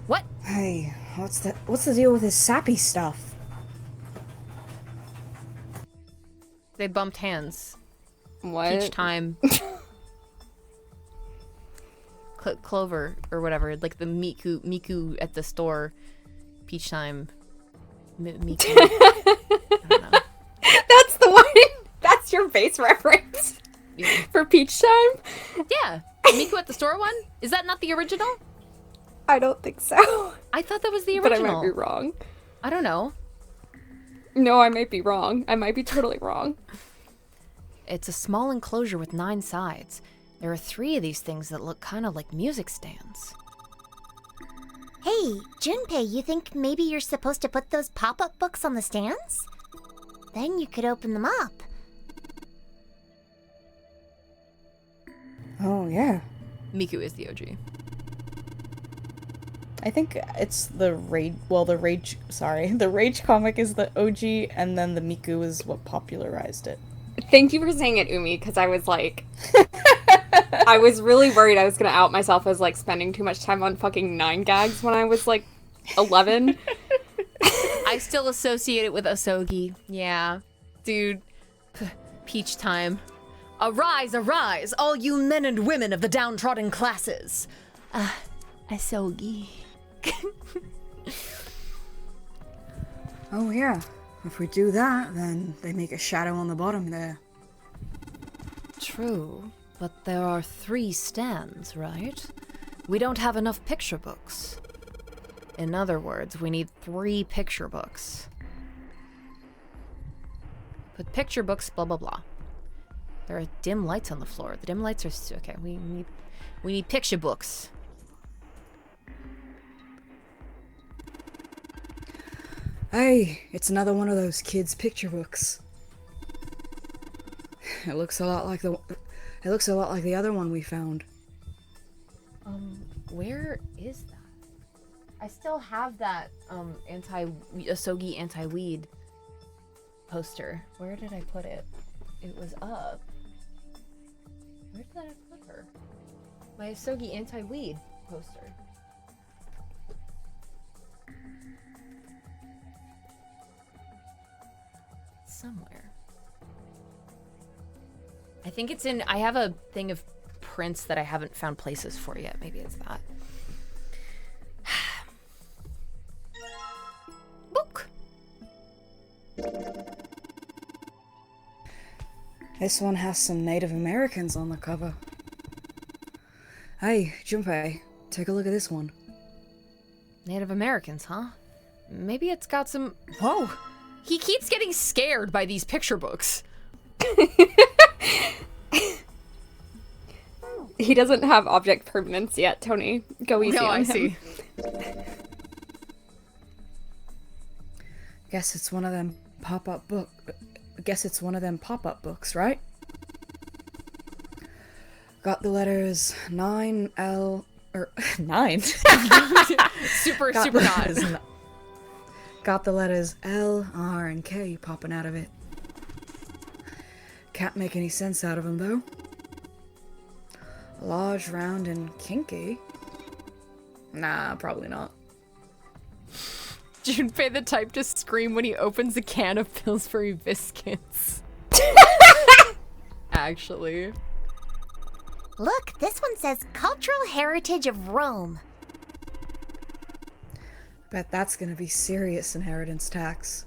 What? Hey, what's the deal with this sappy stuff? They bumped hands What? each time. Clover or whatever, like the Miku at the store. Peach time. Miku. I don't know. That's the one. That's your base reference for Peach Time? Yeah, Miku at the store one. Is that not the original? I don't think so. I thought that was the But I original. might be wrong. I don't know. No, I might be wrong. I might be totally wrong. It's a small enclosure with 9 sides. There are 3 of these things that look kind of like music stands. Hey, Junpei, you think maybe you're supposed to put those pop-up books on the stands? Then you could open them up. Oh, yeah. Miku is the OG. I think it's the Rage comic is the OG, and then the Miku is what popularized it. Thank you for saying it, Umi, because I was like... I was really worried I was going to out myself as, like, spending too much time on fucking 9 gags when I was, like, 11. I still associate it with Asogi. Yeah. Dude. Peach time. Arise, arise, all you men and women of the downtrodden classes. Asogi. Oh yeah, if we do that, then they make a shadow on the bottom there. True, but there are 3 stands, right? We don't have enough picture books. In other words, we need 3 picture books. Put picture books, blah blah blah. There are dim lights on the floor. The dim lights are okay. We need picture books. Hey, it's another one of those kids' picture books. It looks a lot like the other one we found. Where is that? I still have that Asogi anti-weed poster. Where did I put it? It was up. Where did I put her? My Asogi anti-weed poster. Somewhere. I think it's in. I have a thing of prints that I haven't found places for yet. Maybe it's that. Book. This one has some Native Americans on the cover. Hey, Junpei, take a look at this one. Native Americans, huh? Maybe it's got some. Whoa! He keeps getting scared by these picture books. He doesn't have object permanence yet, Tony. Go easy on him. See. Guess it's one of them pop-up books, right? Got the letters 9L or 9. Super not. Got the letters L, R, and K popping out of it. Can't make any sense out of them though. Large, round, and kinky? Nah, probably not. Junpei the type to scream when he opens a can of Pillsbury biscuits. Actually. Look, this one says Cultural Heritage of Rome. Bet that's gonna be serious inheritance tax.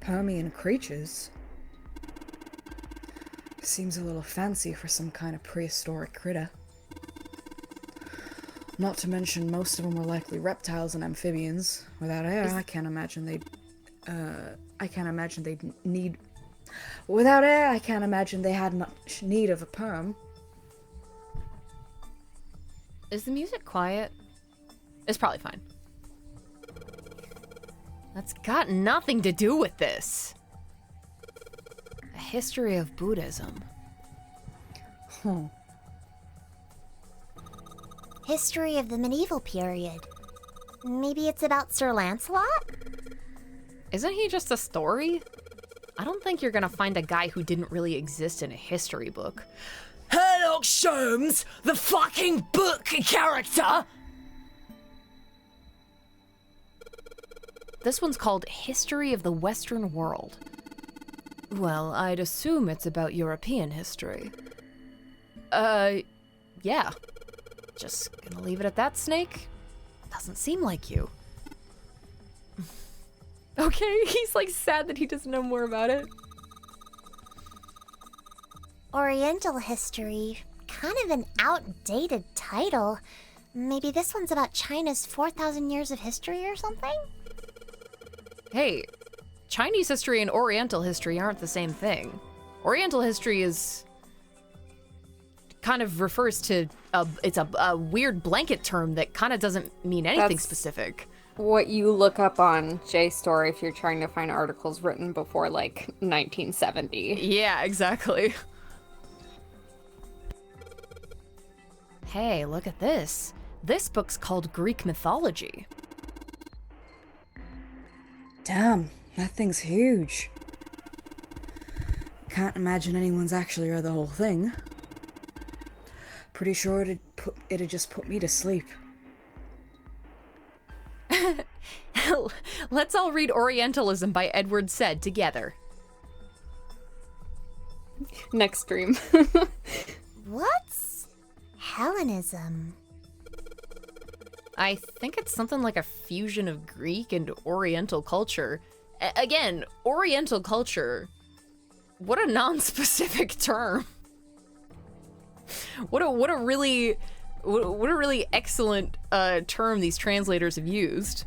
Permian creatures? Seems a little fancy for some kind of prehistoric critter. Not to mention most of them were likely reptiles and amphibians. Without air, I can't imagine they'd need... Without air, I can't imagine they had much need of a perm. Is the music quiet? It's probably fine. That's got nothing to do with this. A history of Buddhism. Huh. History of the medieval period. Maybe it's about Sir Lancelot? Isn't he just a story? I don't think you're gonna find a guy who didn't really exist in a history book. Sherlock Holmes, the fucking book character! This one's called History of the Western World. Well, I'd assume it's about European history. Yeah. Just gonna leave it at that, Snake? Doesn't seem like you. Okay, he's like sad that he doesn't know more about it. Oriental history. Kind of an outdated title. Maybe this one's about China's 4,000 years of history or something? Hey, Chinese history and Oriental history aren't the same thing. Oriental history is... kind of refers to... it's a weird blanket term that kind of doesn't mean anything specific. What you look up on JSTOR if you're trying to find articles written before, like, 1970. Yeah, exactly. Hey, look at this. This book's called Greek Mythology. Damn, that thing's huge. Can't imagine anyone's actually read the whole thing. Pretty sure it'd just put me to sleep. Let's all read Orientalism by Edward Said together. Next stream. What's Hellenism? I think it's something like a fusion of Greek and Oriental culture. Again, Oriental culture. What a non-specific term. What a really excellent term these translators have used.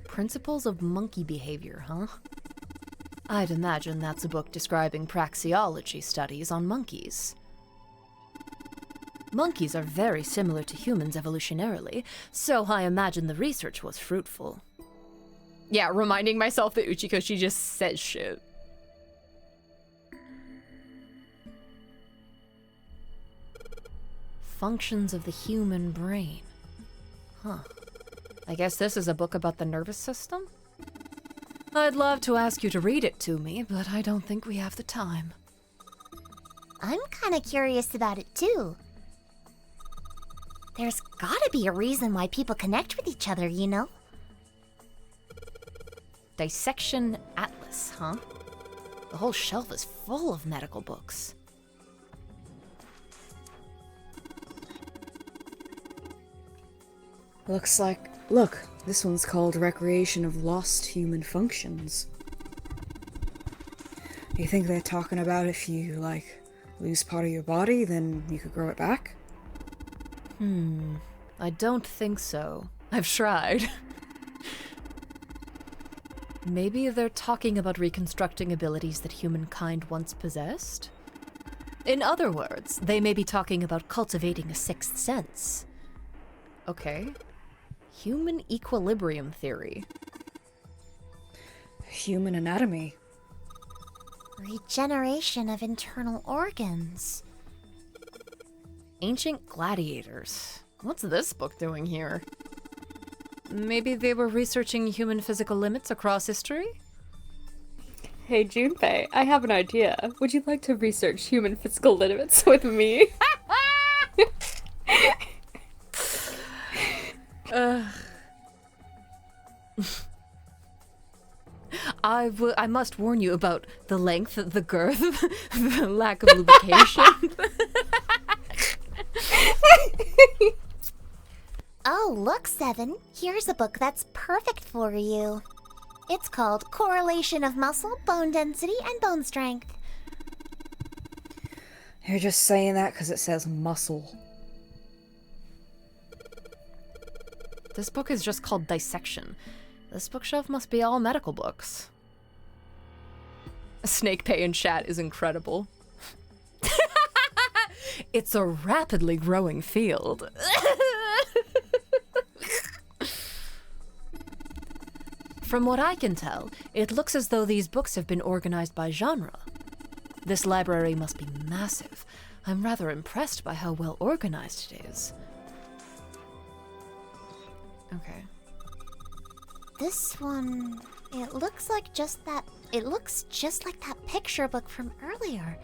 Principles of monkey behavior, huh? I'd imagine that's a book describing praxeology studies on monkeys. Monkeys are very similar to humans evolutionarily, so I imagine the research was fruitful. Yeah, reminding myself that Uchikoshi just says shit. Functions of the human brain. Huh. I guess this is a book about the nervous system? I'd love to ask you to read it to me, but I don't think we have the time. I'm kind of curious about it too. There's gotta be a reason why people connect with each other, you know? Dissection Atlas, huh? The whole shelf is full of medical books. Look, this one's called Recreation of Lost Human Functions. You think they're talking about if you, like, lose part of your body, then you could grow it back? I don't think so. I've tried. Maybe they're talking about reconstructing abilities that humankind once possessed? In other words, they may be talking about cultivating a sixth sense. Okay. Human equilibrium theory. Human anatomy. Regeneration of internal organs. Ancient gladiators. What's this book doing here? Maybe they were researching human physical limits across history? Hey Junpei, I have an idea. Would you like to research human physical limits with me? I must warn you about the length, the girth, the lack of lubrication. Oh, look, Seven. Here's a book that's perfect for you. It's called Correlation of Muscle, Bone Density, and Bone Strength. You're just saying that because it says muscle. This book is just called Dissection. This bookshelf must be all medical books. Snake Pay in chat is incredible. It's a rapidly growing field. From what I can tell, it looks as though these books have been organized by genre. This library must be massive. I'm rather impressed by how well organized it is. Okay. This one, it looks just like that picture book from earlier.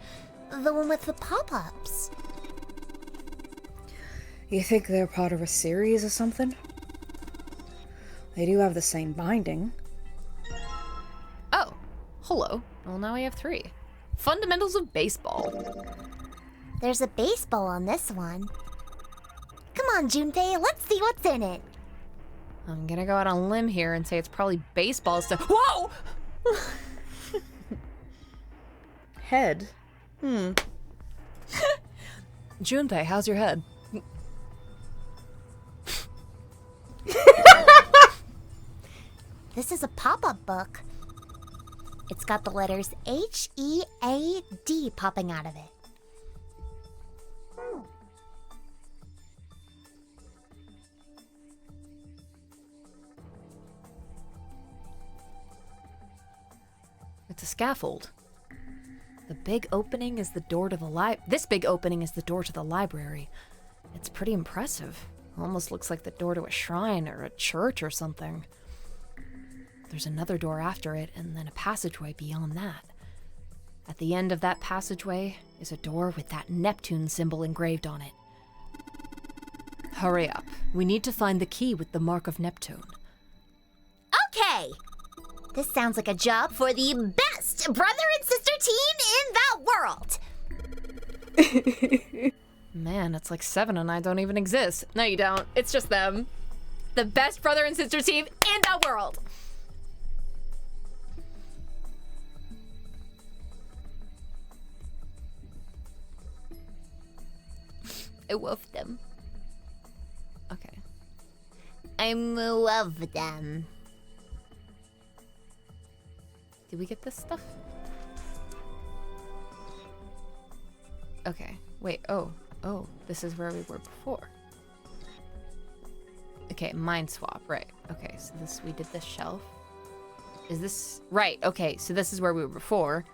The one with the pop-ups. You think they're part of a series or something? They do have the same binding. Oh, hello. Well, now we have 3. Fundamentals of Baseball. There's a baseball on this one. Come on, Junpei, let's see what's in it. I'm gonna go out on a limb here and say it's probably baseball stuff. Whoa! Head. Junpei, how's your head? This is a pop-up book. It's got the letters H-E-A-D popping out of it. It's a scaffold. The big opening is the door to the This big opening is the door to the library. It's pretty impressive. Almost looks like the door to a shrine or a church or something. There's another door after it, and then a passageway beyond that. At the end of that passageway is a door with that Neptune symbol engraved on it. Hurry up. We need to find the key with the mark of Neptune. Okay! This sounds like a job for the best brother and sister team in the world! Man, it's like Seven and I don't even exist. No, you don't. It's just them. The best brother and sister team in the world. I love them. Okay. I love them. Did we get this stuff? Okay. Wait, oh, this is where we were before. Okay, mind swap, right. Okay, so this, we did this shelf. Is this, right, okay, so this is where we were before.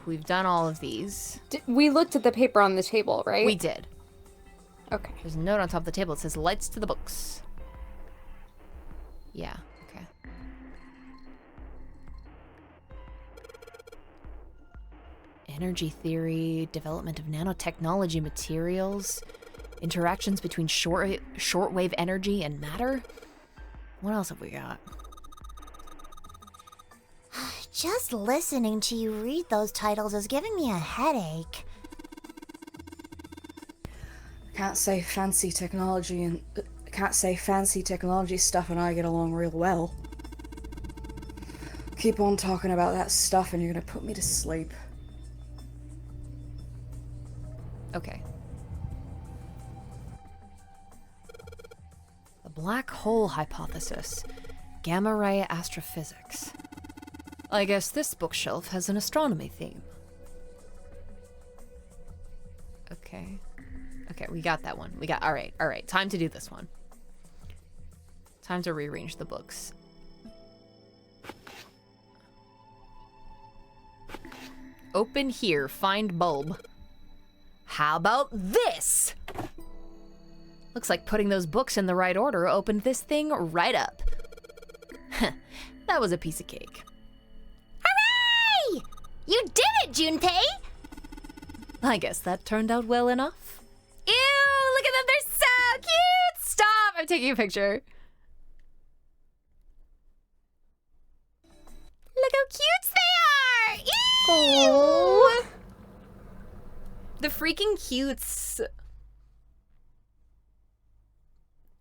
We've done all of these. We looked at the paper on the table, right? We did. Okay. There's a note on top of the table. It says lights to the books. Yeah, okay. Energy theory, development of nanotechnology materials, interactions between shortwave energy and matter. What else have we got? Just listening to you read those titles is giving me a headache. Can't say fancy technology stuff and I get along real well. Keep on talking about that stuff and you're gonna put me to sleep. Okay. The black hole hypothesis. Gamma ray astrophysics. I guess this bookshelf has an astronomy theme. Okay. Okay, we got that one. We got, all right. Time to do this one. Time to rearrange the books. Open here, find bulb. How about this? Looks like putting those books in the right order opened this thing right up. That was a piece of cake. Hooray! You did it, Junpei! I guess that turned out well enough. Ew, look at them, they're so cute! Stop, I'm taking a picture. Look how cute they are! Ew! Oh. The freaking cutes.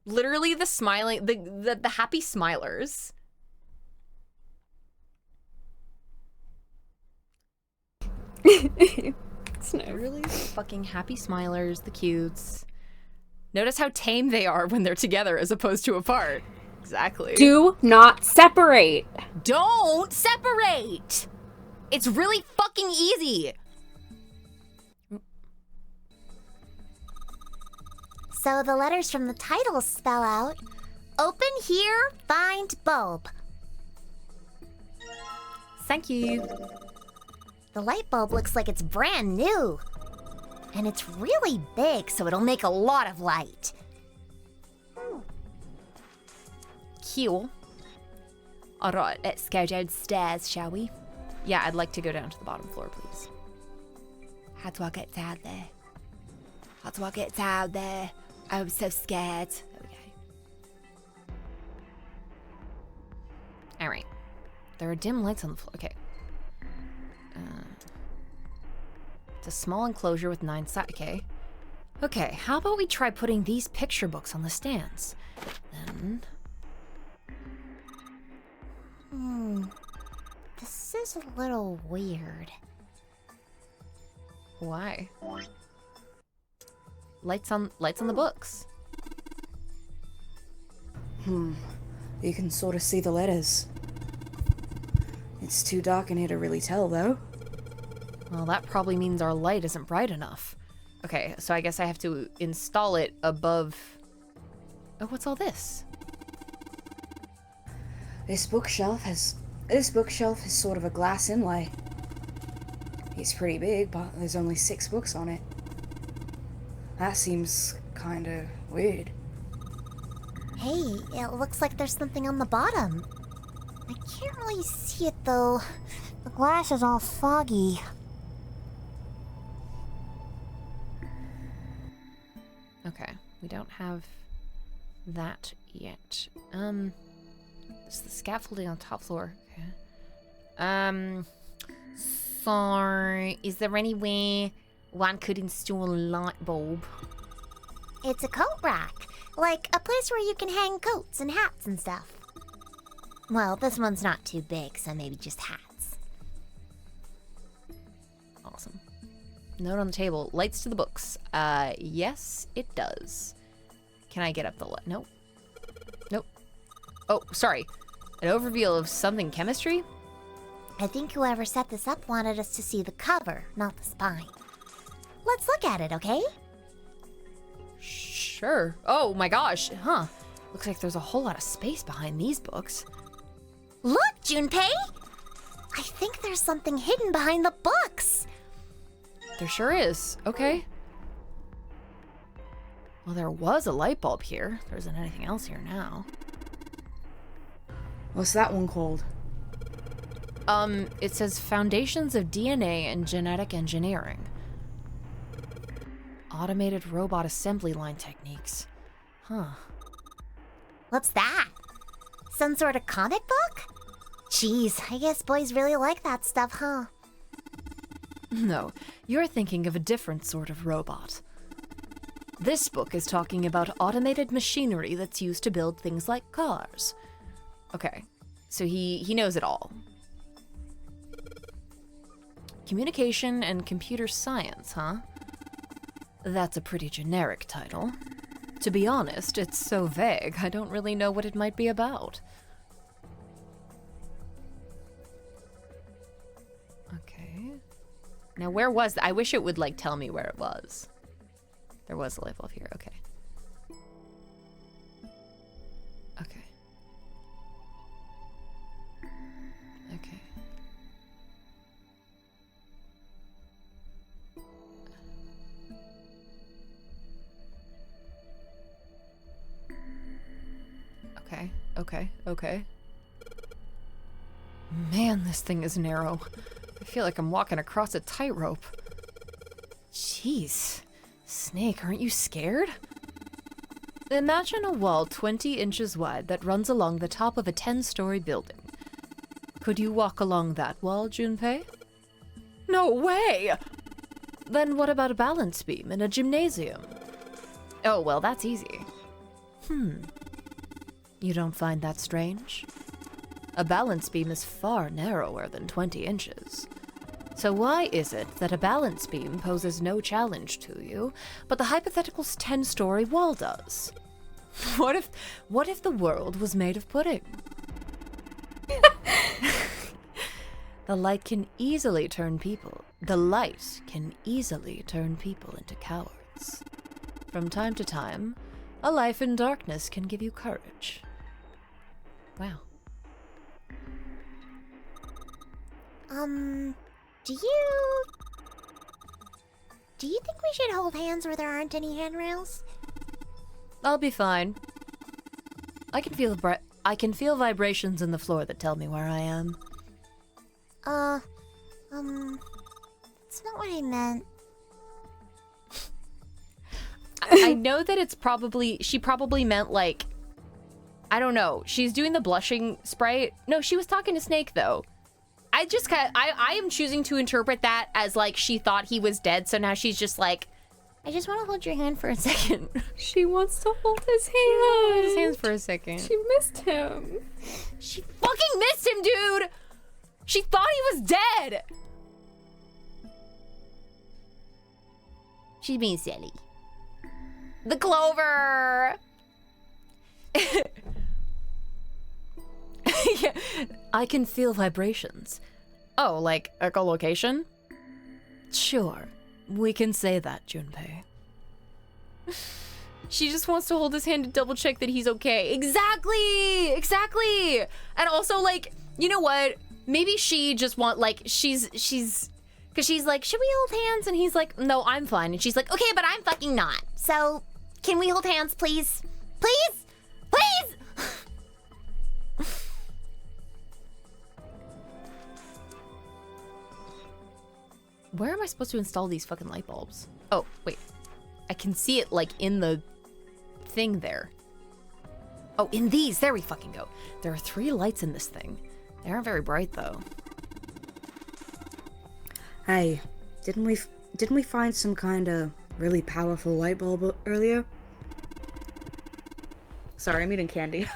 Literally the smiling, the happy smilers. It's nice. Really fucking happy smilers, the cutes. Notice how tame they are when they're together as opposed to apart. Exactly. Do not separate. Don't separate! It's really fucking easy. So the letters from the title spell out, open here, find bulb. Thank you. The light bulb looks like it's brand new. And it's really big, so it'll make a lot of light. Cool. Alright, let's go downstairs, shall we? Yeah, I'd like to go down to the bottom floor, please. How do I get down there? How do I get down there? I'm so scared. There we go. Alright. There are dim lights on the floor. Okay. It's a small enclosure with 9 sides. Okay. Okay, how about we try putting these picture books on the stands? Then... This is a little weird. Why? Lights on the books. You can sort of see the letters. It's too dark in here to really tell, though. Well, that probably means our light isn't bright enough. Okay, so I guess I have to install it above... Oh, what's all this? This bookshelf has sort of a glass inlay. It's pretty big, but there's only 6 books on it. That seems kinda weird. Hey, it looks like there's something on the bottom. I can't really see it though. The glass is all foggy. Okay, we don't have that yet. It's the scaffolding on top floor. Okay. So, is there any way one could install a light bulb? It's a coat rack. Like a place where you can hang coats and hats and stuff. Well, this one's not too big, so maybe just hats. Awesome. Note on the table. Lights to the books. Yes, it does. Can I get up the light? Nope. Nope. Oh, sorry. An overview of something chemistry? I think whoever set this up wanted us to see the cover, not the spine. Let's look at it, okay? Sure. Oh my gosh. Huh. Looks like there's a whole lot of space behind these books. Look, Junpei! I think there's something hidden behind the books. There sure is. Okay. Well, there was a light bulb here. There isn't anything else here now. What's that one called? It says Foundations of DNA and Genetic Engineering. Automated robot assembly line techniques. Huh. What's that? Some sort of comic book? Jeez, I guess boys really like that stuff, huh? No, you're thinking of a different sort of robot. This book is talking about automated machinery that's used to build things like cars. Okay, so he knows it all. Communication and computer science, huh? That's a pretty generic title. To be honest, it's so vague, I don't really know what it might be about. Okay. Now where was I wish it would like tell me where it was. There was a light bulb here, okay. Okay. Okay. Okay, okay, okay. Man, this thing is narrow. I feel like I'm walking across a tightrope. Jeez. Snake, aren't you scared? Imagine a wall 20 inches wide that runs along the top of a 10-story building. Could you walk along that wall, Junpei? No way! Then what about a balance beam in a gymnasium? Oh, well, that's easy. You don't find that strange? A balance beam is far narrower than 20 inches. So why is it that a balance beam poses no challenge to you, but the hypothetical 10-story wall does? What if the world was made of pudding? The light can easily turn people into cowards. From time to time, a life in darkness can give you courage. Wow. Do you think we should hold hands where there aren't any handrails? I'll be fine. I can feel vibrations in the floor that tell me where I am. That's not what I meant. I know that she probably meant like, I don't know. She's doing the blushing sprite. No, she was talking to Snake though. I am choosing to interpret that as like she thought he was dead, so now she's just like, I just want to hold your hand for a second. She wants to hold his hand. Hold his hands for a second. She missed him. She fucking missed him, dude! She thought he was dead! She's being silly. The clover! Yeah, I can feel vibrations. Oh, like echolocation? Sure, we can say that, Junpei. She just wants to hold his hand to double check that he's okay. Exactly! Exactly! And also, like, you know what? Maybe she just she's because she's like, should we hold hands? And he's like, no, I'm fine. And she's like, okay, but I'm fucking not. So, can we hold hands, please? Please? Please! Where am I supposed to install these fucking light bulbs? Oh, wait. I can see it, like, in the thing there. Oh, in these. There we fucking go. There are 3 lights in this thing. They aren't very bright, though. Hey, didn't we find some kind of really powerful light bulb earlier? Sorry, I'm eating candy.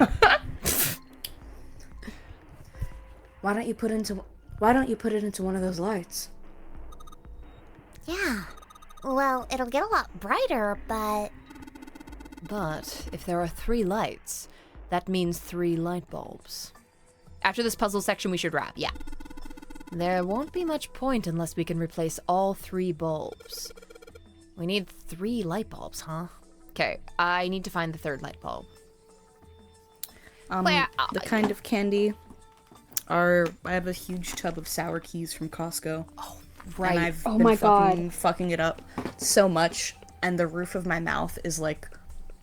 Why don't you put it into one of those lights? Yeah. Well, it'll get a lot brighter, but... But if there are 3 lights, that means 3 light bulbs. After this puzzle section, we should wrap. Yeah. There won't be much point unless we can replace all 3 bulbs. We need 3 light bulbs, huh? Okay, I need to find the 3rd light bulb. The kind of candy are... I have a huge tub of sour keys from Costco. Oh, right. And I've Oh been my God. fucking it up so much, and the roof of my mouth is like...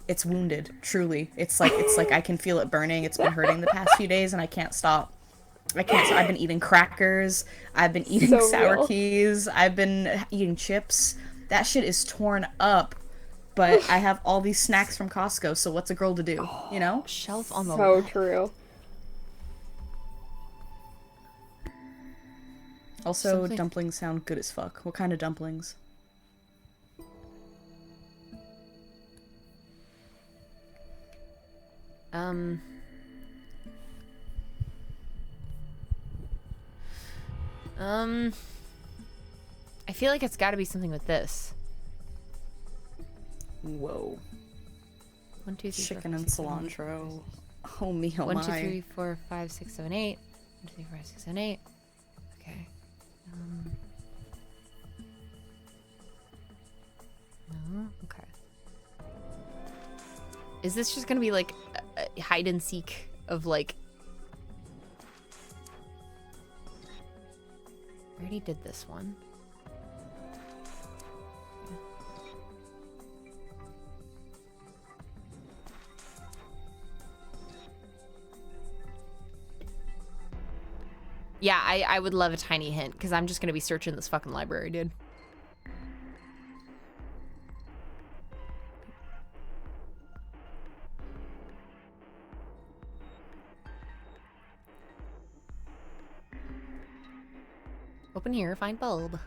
It's wounded, truly. It's like I can feel it burning. It's been hurting the past few days, and I can't stop. I've been eating crackers. I've been eating So sour real. keys. I've been eating chips. That shit is torn up. But I have all these snacks from Costco, so what's a girl to do? You know? Shelf on the So left. true. Also, Something- dumplings sound good as fuck. What kind of dumplings? I feel like it's got to be something with this. Whoa. 1, 2, 3, 4, Chicken 5, and 6, 7, 8. cilantro. Oh me, oh 1, my. 2, 3, 4, 5, 6, 7, 8. 1, 2, 3, 4, 5, 6, 7, 8. Okay. No. Okay. Is this just gonna be like a hide and seek of like? I already did this one. Yeah, I would love a tiny hint, because I'm just going to be searching this fucking library, dude. Open here, find bulb.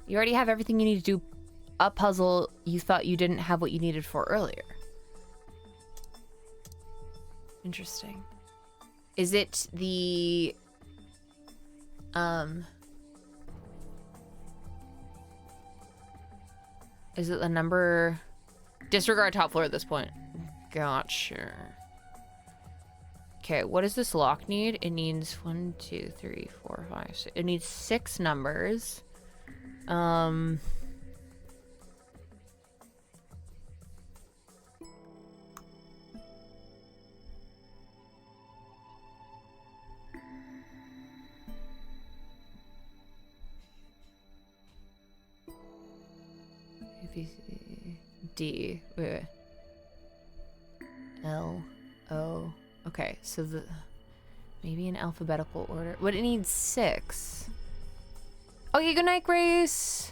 You already have everything you need to do a puzzle you thought you didn't have what you needed for earlier. Interesting. Is it the is it the number? Disregard top floor at this point. Gotcha. Okay, what does this lock need? It needs 1, 2, 3, 4, 5, 6. It needs 6 numbers. A, B, C, D. Wait. L, O. Okay, so the maybe in alphabetical order. But it needs 6. Okay, good night, Grace.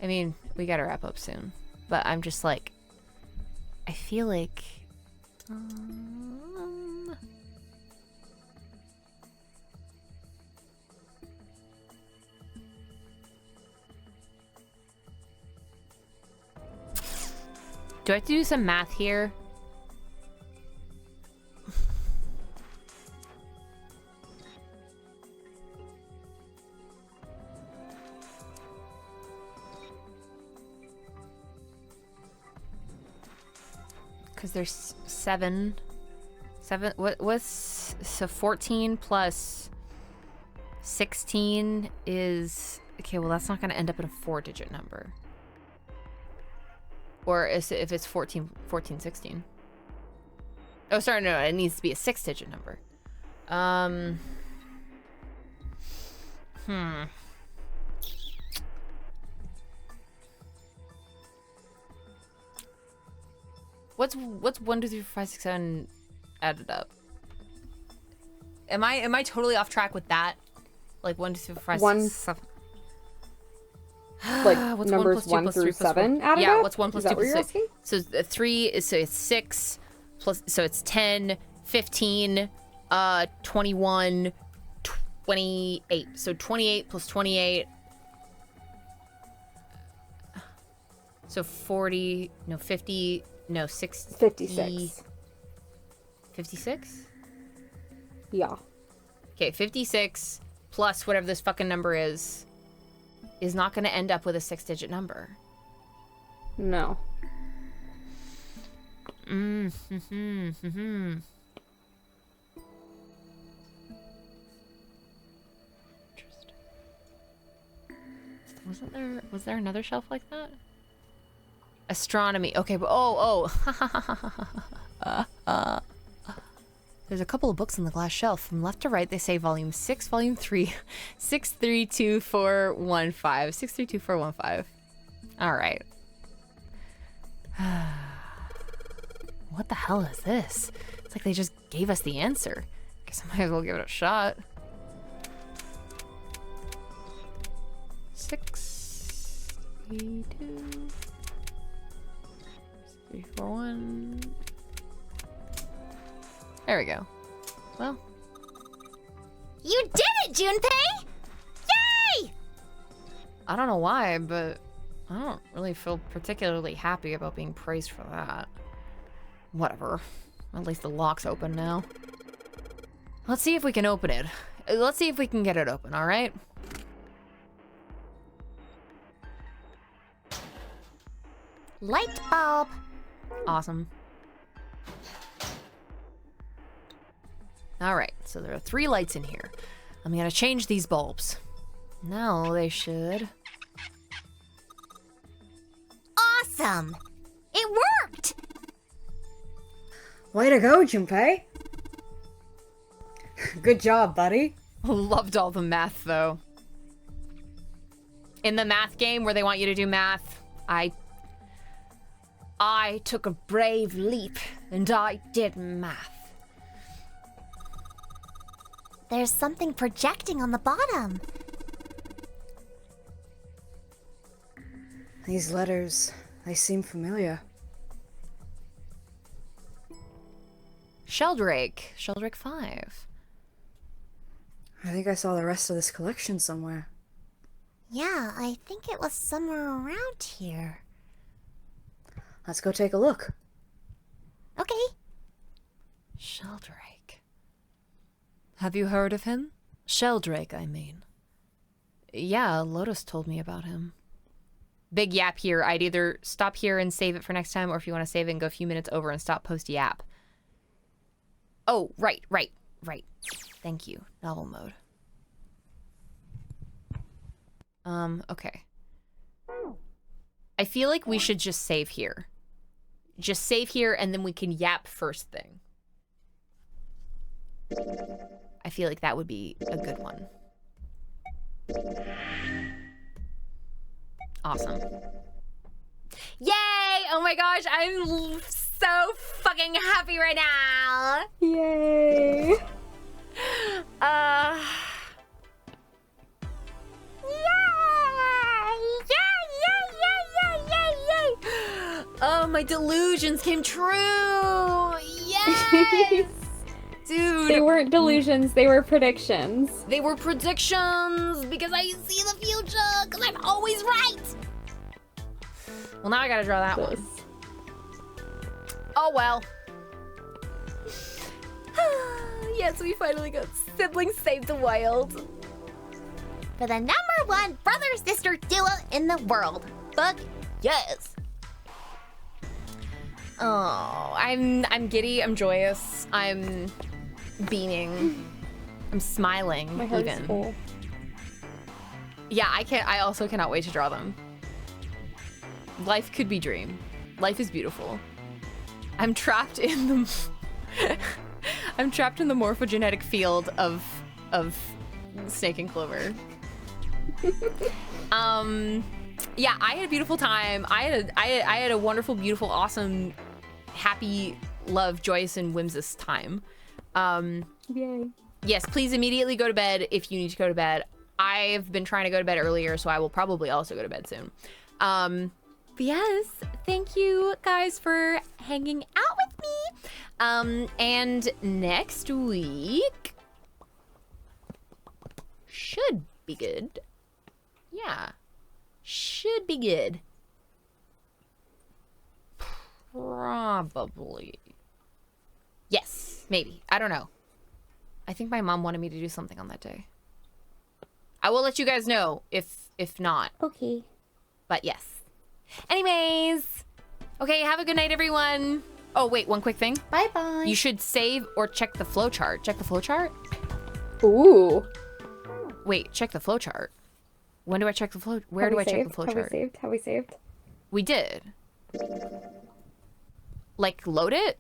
I mean, we gotta wrap up soon. But I'm just like, I feel like. Do I have to do some math here? Because there's 7. What's so 14 plus 16 is okay. Well, that's not going to end up in a 4-digit number. Or if it's 14, 16. Oh, sorry, no, it needs to be a 6-digit number. What's 1, 2, 3, 4, 5, 6, 7 added up? Am I totally off track with that? Like 1, 2, 3, 4, 5, One- 6, 7. Like What's numbers 1 1 plus 2 plus 3 through plus 4? 7 added Yeah, up? what's 1 plus Is 2 that what plus you're 3? asking? So the 3 is, so it's 6 plus, so it's 10, 15, 21, 28. So 28 plus 28. So 40, no, 50, no, 60. 56. 56? Yeah. Okay, 56 plus whatever this fucking number is not going to end up with a 6-digit number. No. Mm-hmm. Was there another shelf like that? Astronomy. Okay, but there's a couple of books on the glass shelf. From left to right, they say volume 6, volume 3, 632415. 632415. All right. What the hell is this? It's like they just gave us the answer. Guess I might as well give it a shot. 62. 341. There we go. Well, You did it, Junpei! Yay! I don't know why, but I don't really feel particularly happy about being praised for that. Whatever. At least the lock's open now. Let's see if we can open it. Let's see if we can get it open, all right? Light bulb. Awesome. All right, so there are 3 lights in here. I'm gonna change these bulbs. Now they should... Awesome! It worked! Way to go, Junpei. Good job, buddy. Loved all the math, though. In the math game where they want you to do math, I took a brave leap, and I did math. There's something projecting on the bottom. These letters, they seem familiar. Sheldrake. Sheldrake 5. I think I saw the rest of this collection somewhere. Yeah, I think it was somewhere around here. Let's go take a look. Okay. Sheldrake. Have you heard of him? Sheldrake, I mean. Yeah, Lotus told me about him. Big yap here. I'd either stop here and save it for next time, or if you want to save it and go a few minutes over and stop post yap. Oh, right. Thank you. Novel mode. Okay. I feel like we should just save here. Just save here, and then we can yap first thing. I feel like that would be a good one. Awesome. Yay! Oh my gosh, I'm so fucking happy right now! Yay! Yay! Oh, my delusions came true! Yes! Dude. They weren't delusions, they were predictions. They were predictions because I see the future because I'm always right. Well, now I gotta draw that one. Oh well. Yes, we finally got siblings save the world. For the #1 brother-sister duo in the world. Fuck yes. Oh, I'm giddy. I'm joyous. I'm beaming. I'm smiling. My heart's even. full. Yeah, I also cannot wait to draw them. Life could be dream. Life is beautiful. I'm trapped in the I'm trapped in the morphogenetic field of Snake and Clover. Yeah, I had a beautiful time. I had a wonderful, beautiful, awesome, happy, love, joyous, and whimsious time. Yay. Yes, please immediately go to bed if you need to go to bed. I've been trying to go to bed earlier, so I will probably also go to bed soon. But yes, thank you guys for hanging out with me. And next week should be good. Yeah, should be good. Probably. Yes, maybe. I don't know. I think my mom wanted me to do something on that day. I will let you guys know if not. Okay. But yes. Anyways. Okay, have a good night, everyone. Oh, wait, one quick thing. Bye-bye. You should save or check the flowchart. Check the flowchart? Ooh. Wait, check the flowchart. When do I check the flow? Where do I check the flowchart? Have we saved? We did. Like, load it?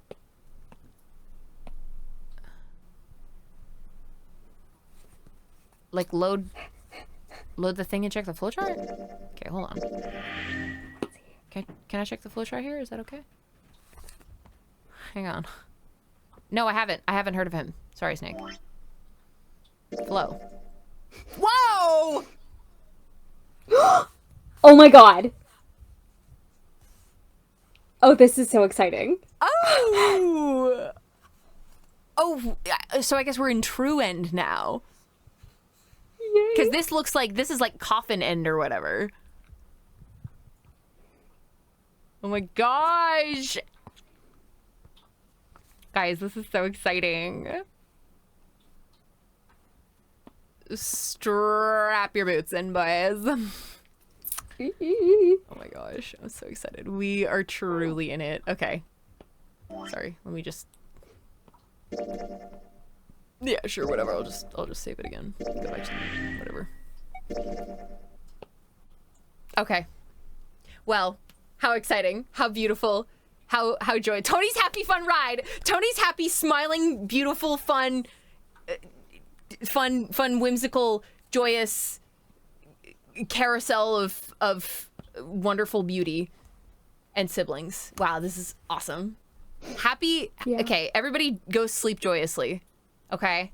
Like, load the thing and check the flowchart? Okay, hold on. Can I check the flowchart here? Is that okay? Hang on. No, I haven't. I haven't heard of him. Sorry, Snake. Flow. Whoa! Oh my god. Oh, this is so exciting. Oh! Oh, so I guess we're in true end now. Because this looks like, this is like coffin end or whatever. Oh my gosh! Guys, this is so exciting. Strap your boots in, boys. Oh my gosh, I'm so excited. We are truly in it. Okay. Sorry, let me just... Yeah, sure, whatever. I'll just save it again. Go back to whatever. Okay. Well, how exciting. How beautiful. How joy. Tony's happy fun ride. Tony's happy, smiling, beautiful, fun, whimsical, joyous carousel of wonderful beauty and siblings. Wow, this is awesome. Happy. Yeah. Okay, everybody go sleep joyously. Okay?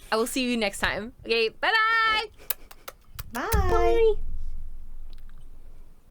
I will see you next time. Okay, bye-bye! Bye. Bye.